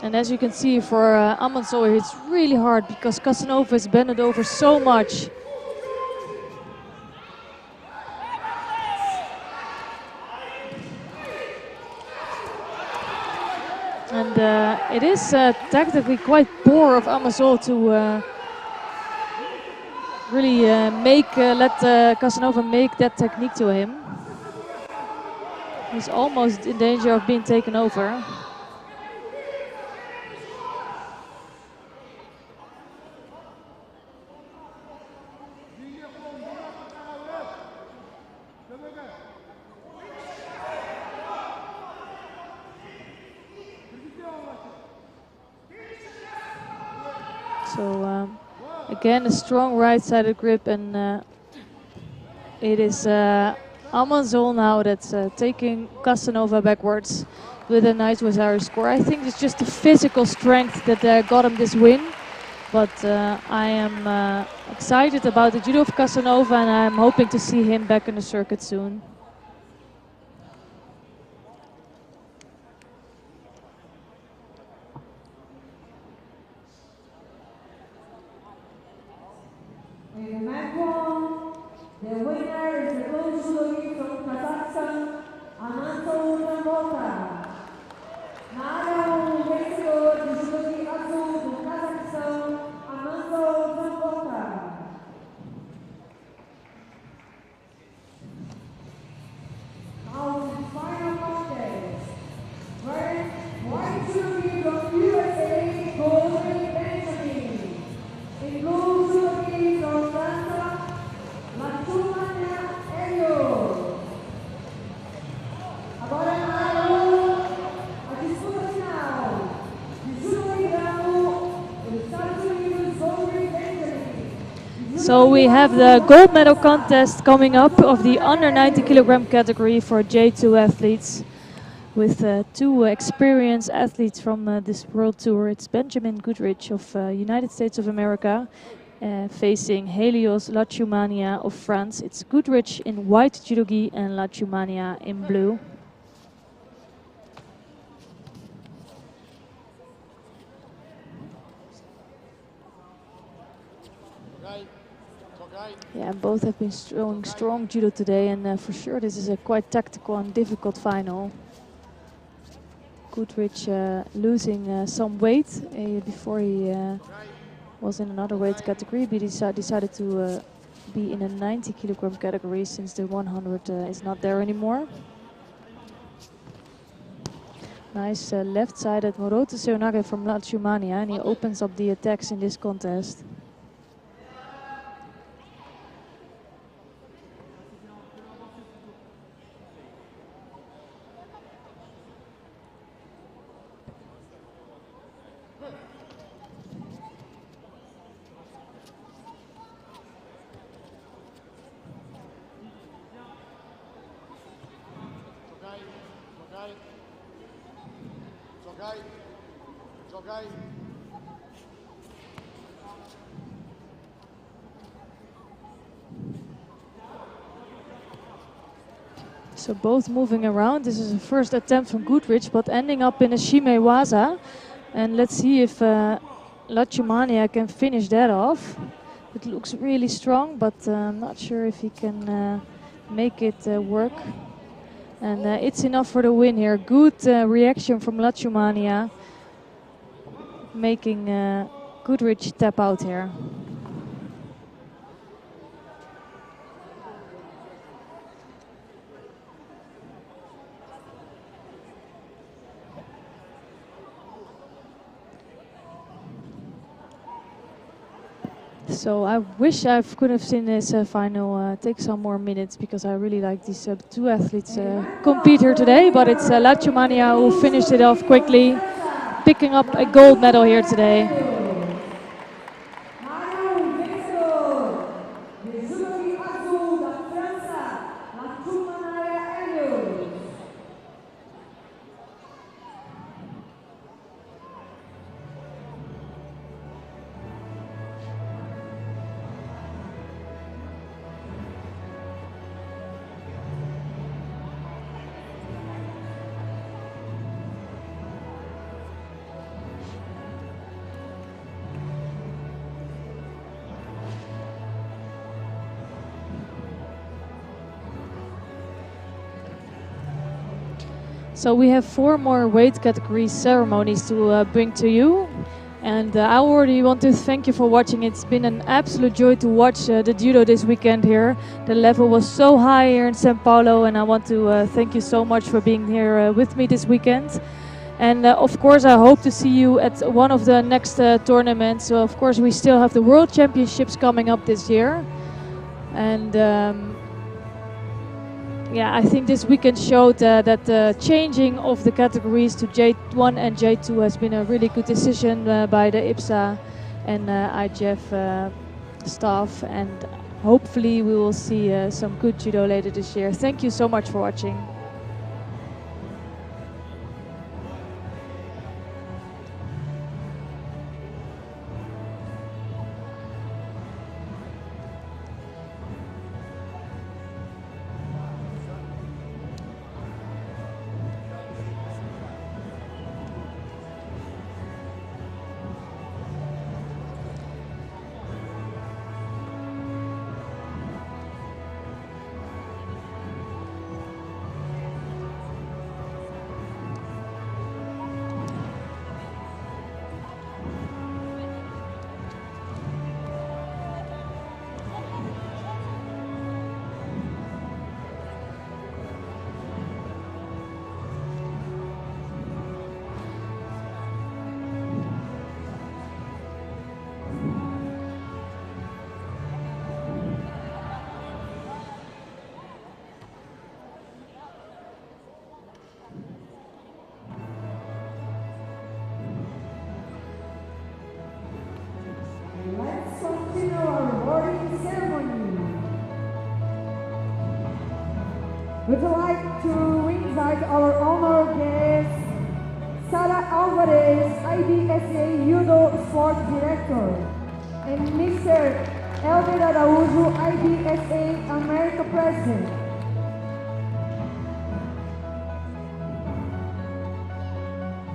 And as you can see, for Amanzol, it's really hard because Casanova is bended over so much. And it is tactically quite poor of Amanzol to really let Casanova make that technique to him. He's almost in danger of being taken over. So again, a strong right-sided grip, and it is Amanzol now that's taking Casanova backwards with a nice Wazari score. I think it's just the physical strength that got him this win. But I am excited about the judo of Casanova, and I'm hoping to see him back in the circuit soon. In the match one, the winner is the gold judogi from Kazakhstan, Anatol Tambota. Now, Mexico, the judogi Azul from Kazakhstan, Anatol Tambota. Now, the final contest. White judogi from USA, Golden Benjamin. In blue judogi from France, Lachumania Elio. Agora a disputa final. De judo híbrido, os Estados Unidos, Golden Benjamin. So we have the gold medal contest coming up of the under 90 kilogram category for J2 athletes, with two experienced athletes from this world tour. It's Benjamin Goodrich of United States of America facing Helios Lachumania of France. It's Goodrich in white judogi and Lachumania in blue. Yeah, both have been showing strong judo today, and for sure this is a quite tactical and difficult final. Goodrich losing some weight before he was in another weight category, but he decided to be in a 90 kilogram category since the 100 is not there anymore. Nice left-sided Moroto Seonage from Latsumania, and he opens up the attacks in this contest. So both moving around. This is a first attempt from Goodrich, but ending up in a Shimewaza. And let's see if Latsumania can finish that off. It looks really strong, but I'm not sure if he can make it work. And it's enough for the win here. Good reaction from Latsumania, making Goodrich tap out here. So I wish I could have seen this final take some more minutes, because I really like these two athletes compete here today. But it's Latsumania who finished it off quickly, picking up a gold medal here today. So we have 4 more weight category ceremonies to bring to you. And I already want to thank you for watching. It's been an absolute joy to watch the judo this weekend here. The level was so high here in Sao Paulo, and I want to thank you so much for being here with me this weekend. And of course, I hope to see you at one of the next tournaments. So of course, we still have the World Championships coming up this year. And yeah, I think this weekend showed that the changing of the categories to J1 and J2 has been a really good decision by the IBSA and IGF staff, and hopefully we will see some good judo later this year. Thank you so much for watching. We'd like to invite our honored guest, Sara Alvarez, IBSA Judo Sport Director, and Mr. Elder Araújo, IBSA America President.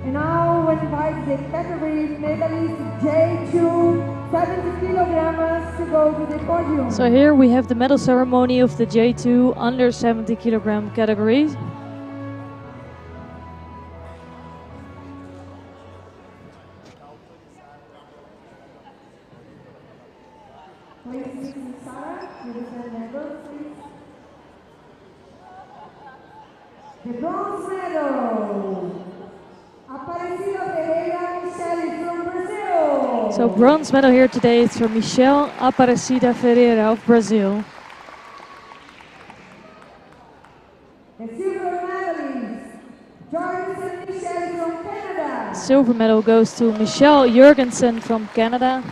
And now we invite the category medalist J2, 70 kilograms, to go to the podium. So here we have the medal ceremony of the J2 under 70 kilogram category. Please, Mrs. Sarah, give us the medals, please. The bronze medal. Aparecida Ferreira Michele from Brazil. So bronze medal here today is from Michelle Aparecida Ferreira of Brazil. The silver medalist, Jorgensen Michelle from Canada. Silver medal goes to Michelle Jurgensen from Canada.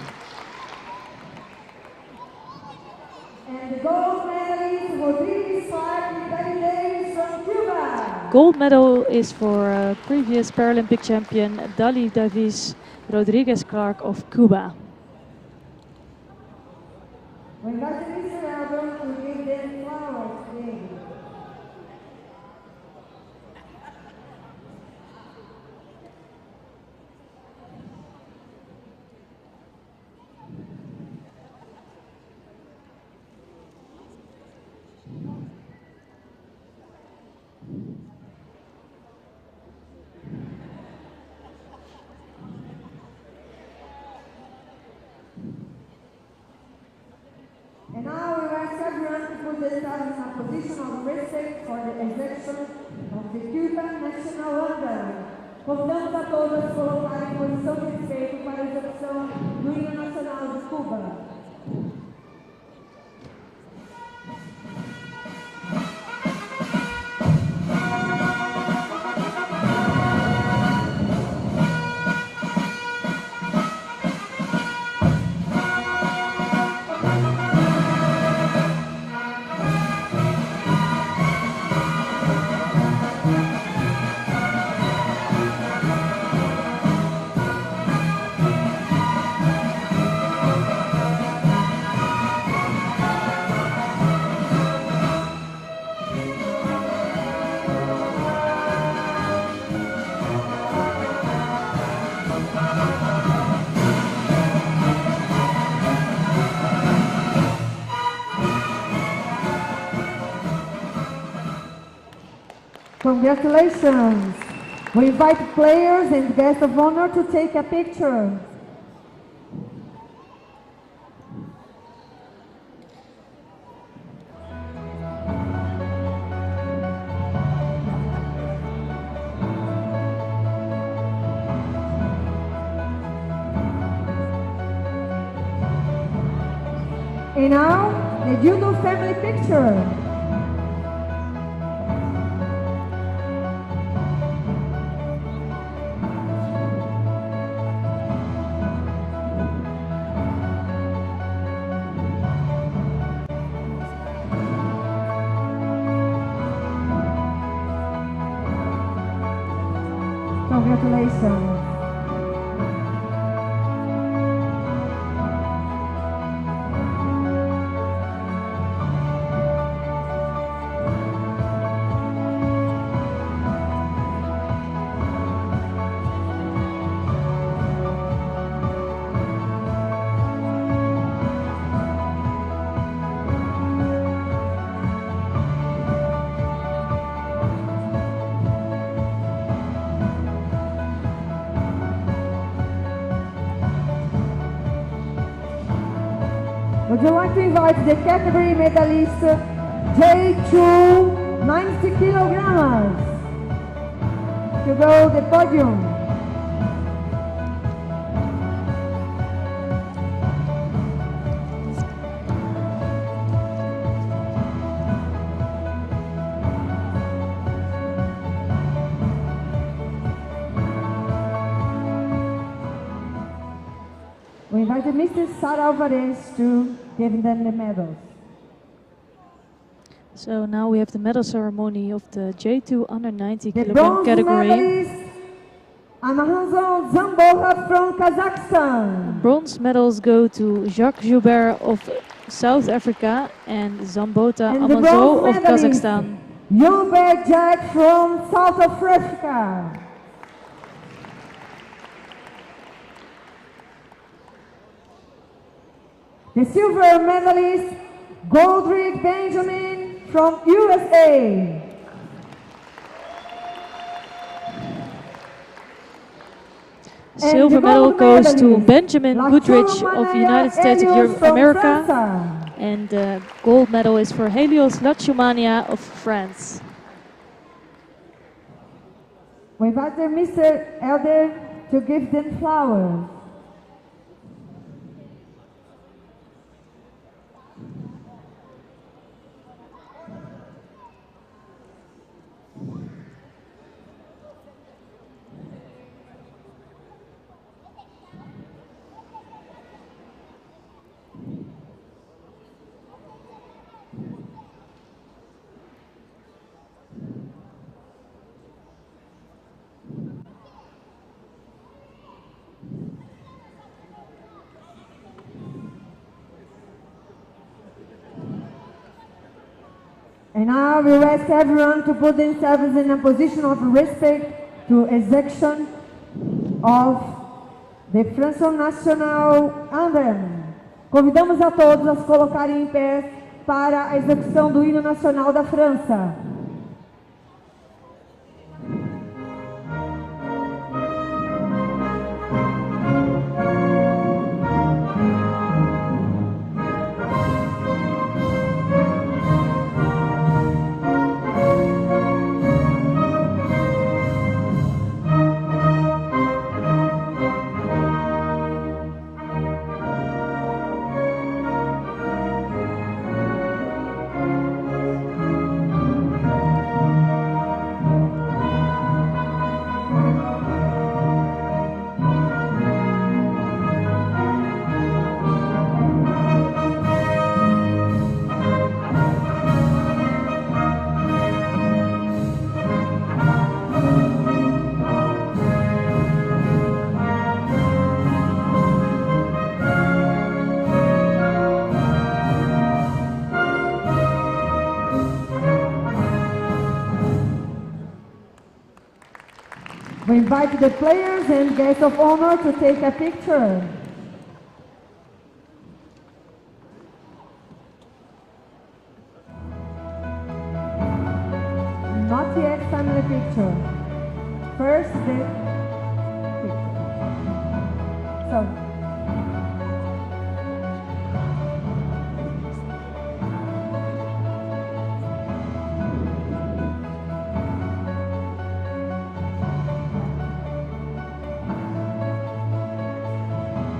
And the gold medalist, Rodriguez Davis from Cuba. Gold medal is for previous Paralympic champion Dali Davis Rodriguez Clark of Cuba. We invite Mr. Albert to give them flowers today. And now we ask everyone to put themselves in a position of respect for the execution of the Cuban national anthem. Convidamos a todos a se colocarem em posição de respeito para a execução do hino nacional de Cuba. Congratulations! We invite players and guests of honor to take a picture. And now, the judo family picture. Congratulations. Would you like to invite the category medalist J2 90 kilograms to go to the podium? We invited Mrs. Sara Alvarez to give them the medals. So now we have the medal ceremony of the J2 under 90 The kilogram bronze category. medalist, Amazon Zamboha from Kazakhstan. Bronze medals go to Jacques Joubert of South Africa and Zambota And the Amazo bronze of medalist, Kazakhstan. Joubert Jack from South Africa. The silver medalist, Goldrick Benjamin from USA. Silver medal goes to Benjamin Goodrich of the United States of America. And the gold medal is for Helios Lachumania of France. We invite Mr. Elder to give them flowers. And now we ask everyone to put themselves in a position of respect to execution of the France National Anthem. Convidamos a todos a se colocarem em pé para a execução do hino nacional da França. We invite the players and guests of honor to take a picture. Not yet family picture. First the picture. So.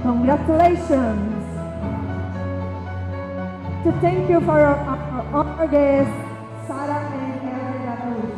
Congratulations! To thank you for our guests, Sarah and Elder.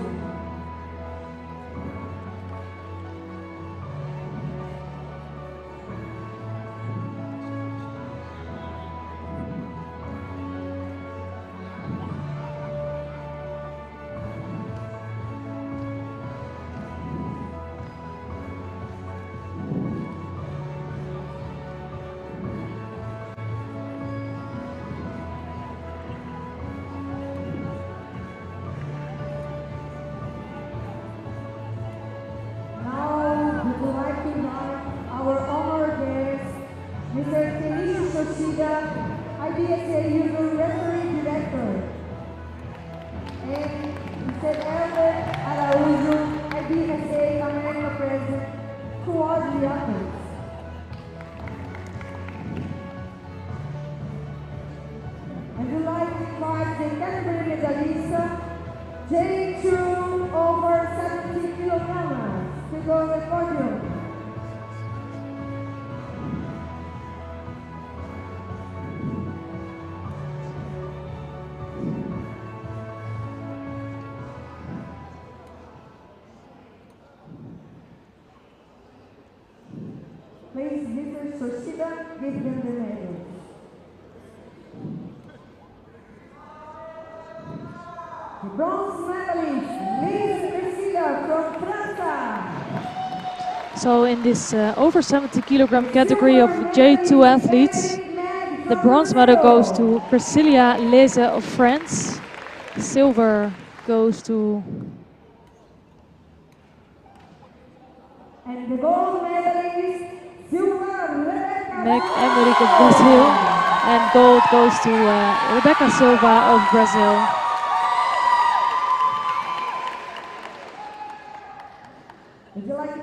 IBSA Judo Referee Director, and Mr. Elder Araújo, IBSA America President, who are the others. I would like to invite the category medalista, J2 over 70 kilograms, to go on the podium. Please, Mr. Soshida, give them the medal. The bronze medalist, Miss Priscilla from France. So in this over 70 kilogram category of J2 athletes, the bronze medal goes to Priscilla Leze of France. The silver goes to... And the gold medalist, Meg Emmerich of Brazil, and gold goes to Rebecca Silva of Brazil. Would you like to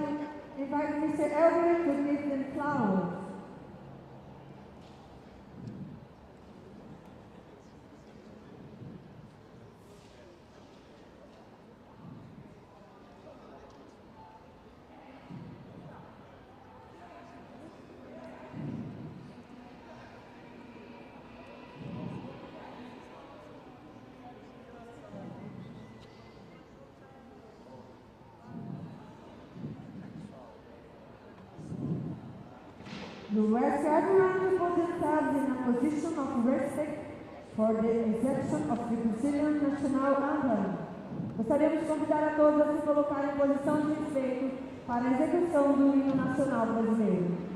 invite Mr. Elder to We ask everyone to put themselves in a position of respect for the execution of the Brazilian national anthem. Gostaríamos de convidar a todos a se colocar em posição de respeito para a execução do hino nacional brasileiro.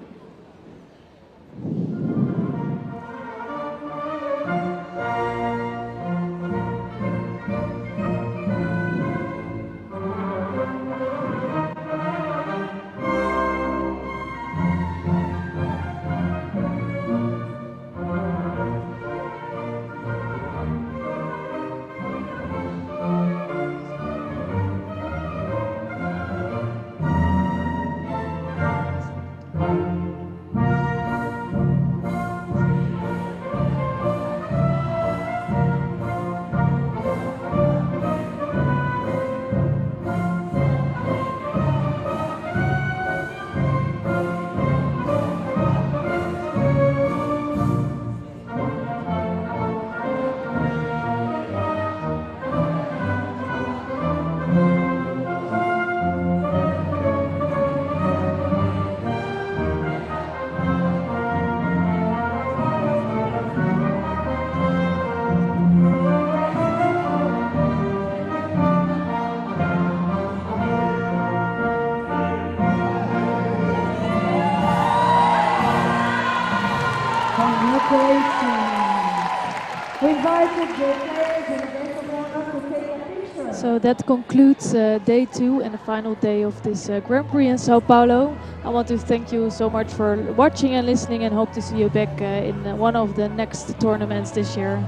So that concludes day 2 and the final day of this Grand Prix in Sao Paulo. I want to thank you so much for watching and listening, and hope to see you back in one of the next tournaments this year.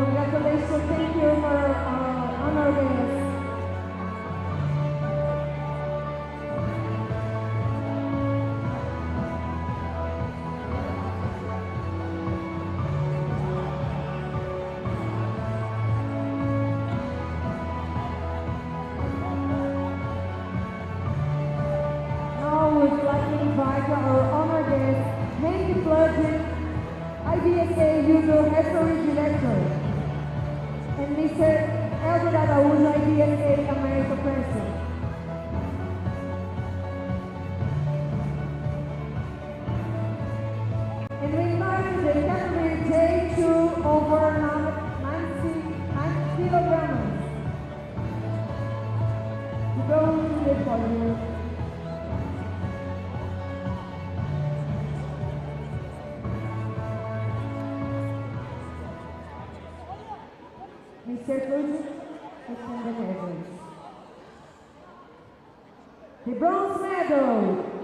Congratulations, thank you for honor guests. Now we'd like to invite our honor guest, Henry Flood, IBSA JUDO Referee Director, and Mr. Elder Araújo, IBSA America President. And we invite the category J2 over 90 kilograms to go to the podium. Mr. Cruz, extend the medals. The bronze medal,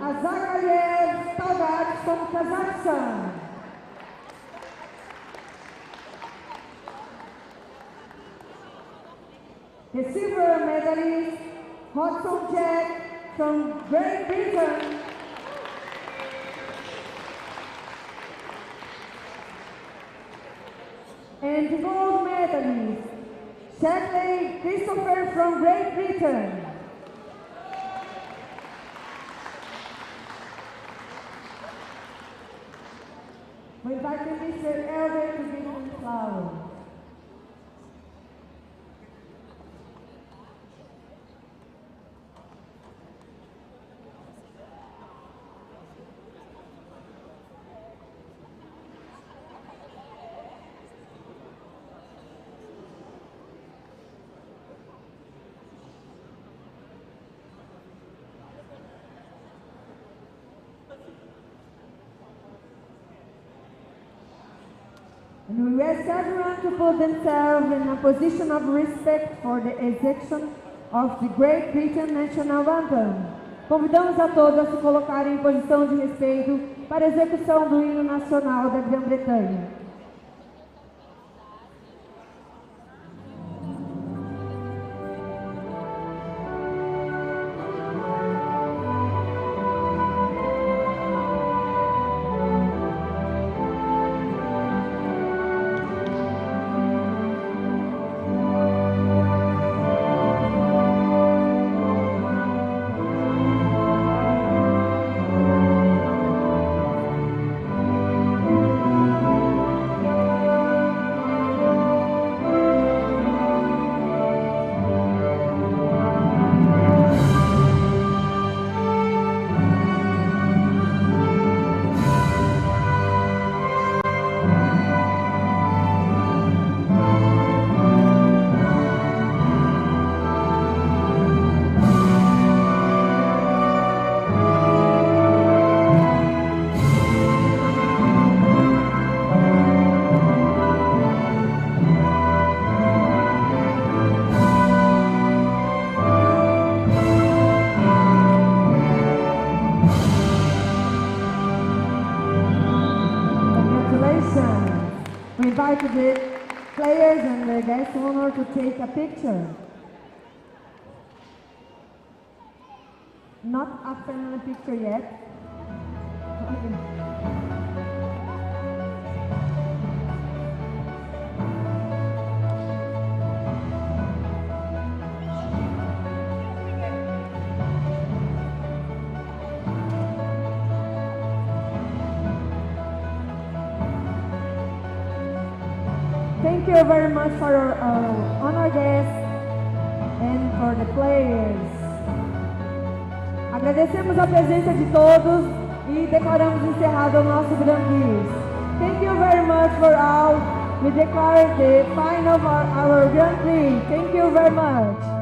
Azagaliyev Talgat from Kazakhstan. The silver medalist, Hodson Jack from Great Britain. And the gold medalist, Shackley Christopher from Great Britain. We invite Mr. Elder to give him flowers. And we ask everyone to put themselves in a position of respect for the execution of the Great Britain National Anthem. Convidamos a todos a se colocarem em posição de respeito para a execução do hino nacional da Grã-Bretanha. invite the players and the guest honor to take a picture. Not a family picture yet. Thank you very much for our honored guests and for the players. Agradecemos a presença de todos e declaramos encerrado o nosso Grand Prix. Thank you very much for all. We declare the final of our Grand Prix. Thank you very much.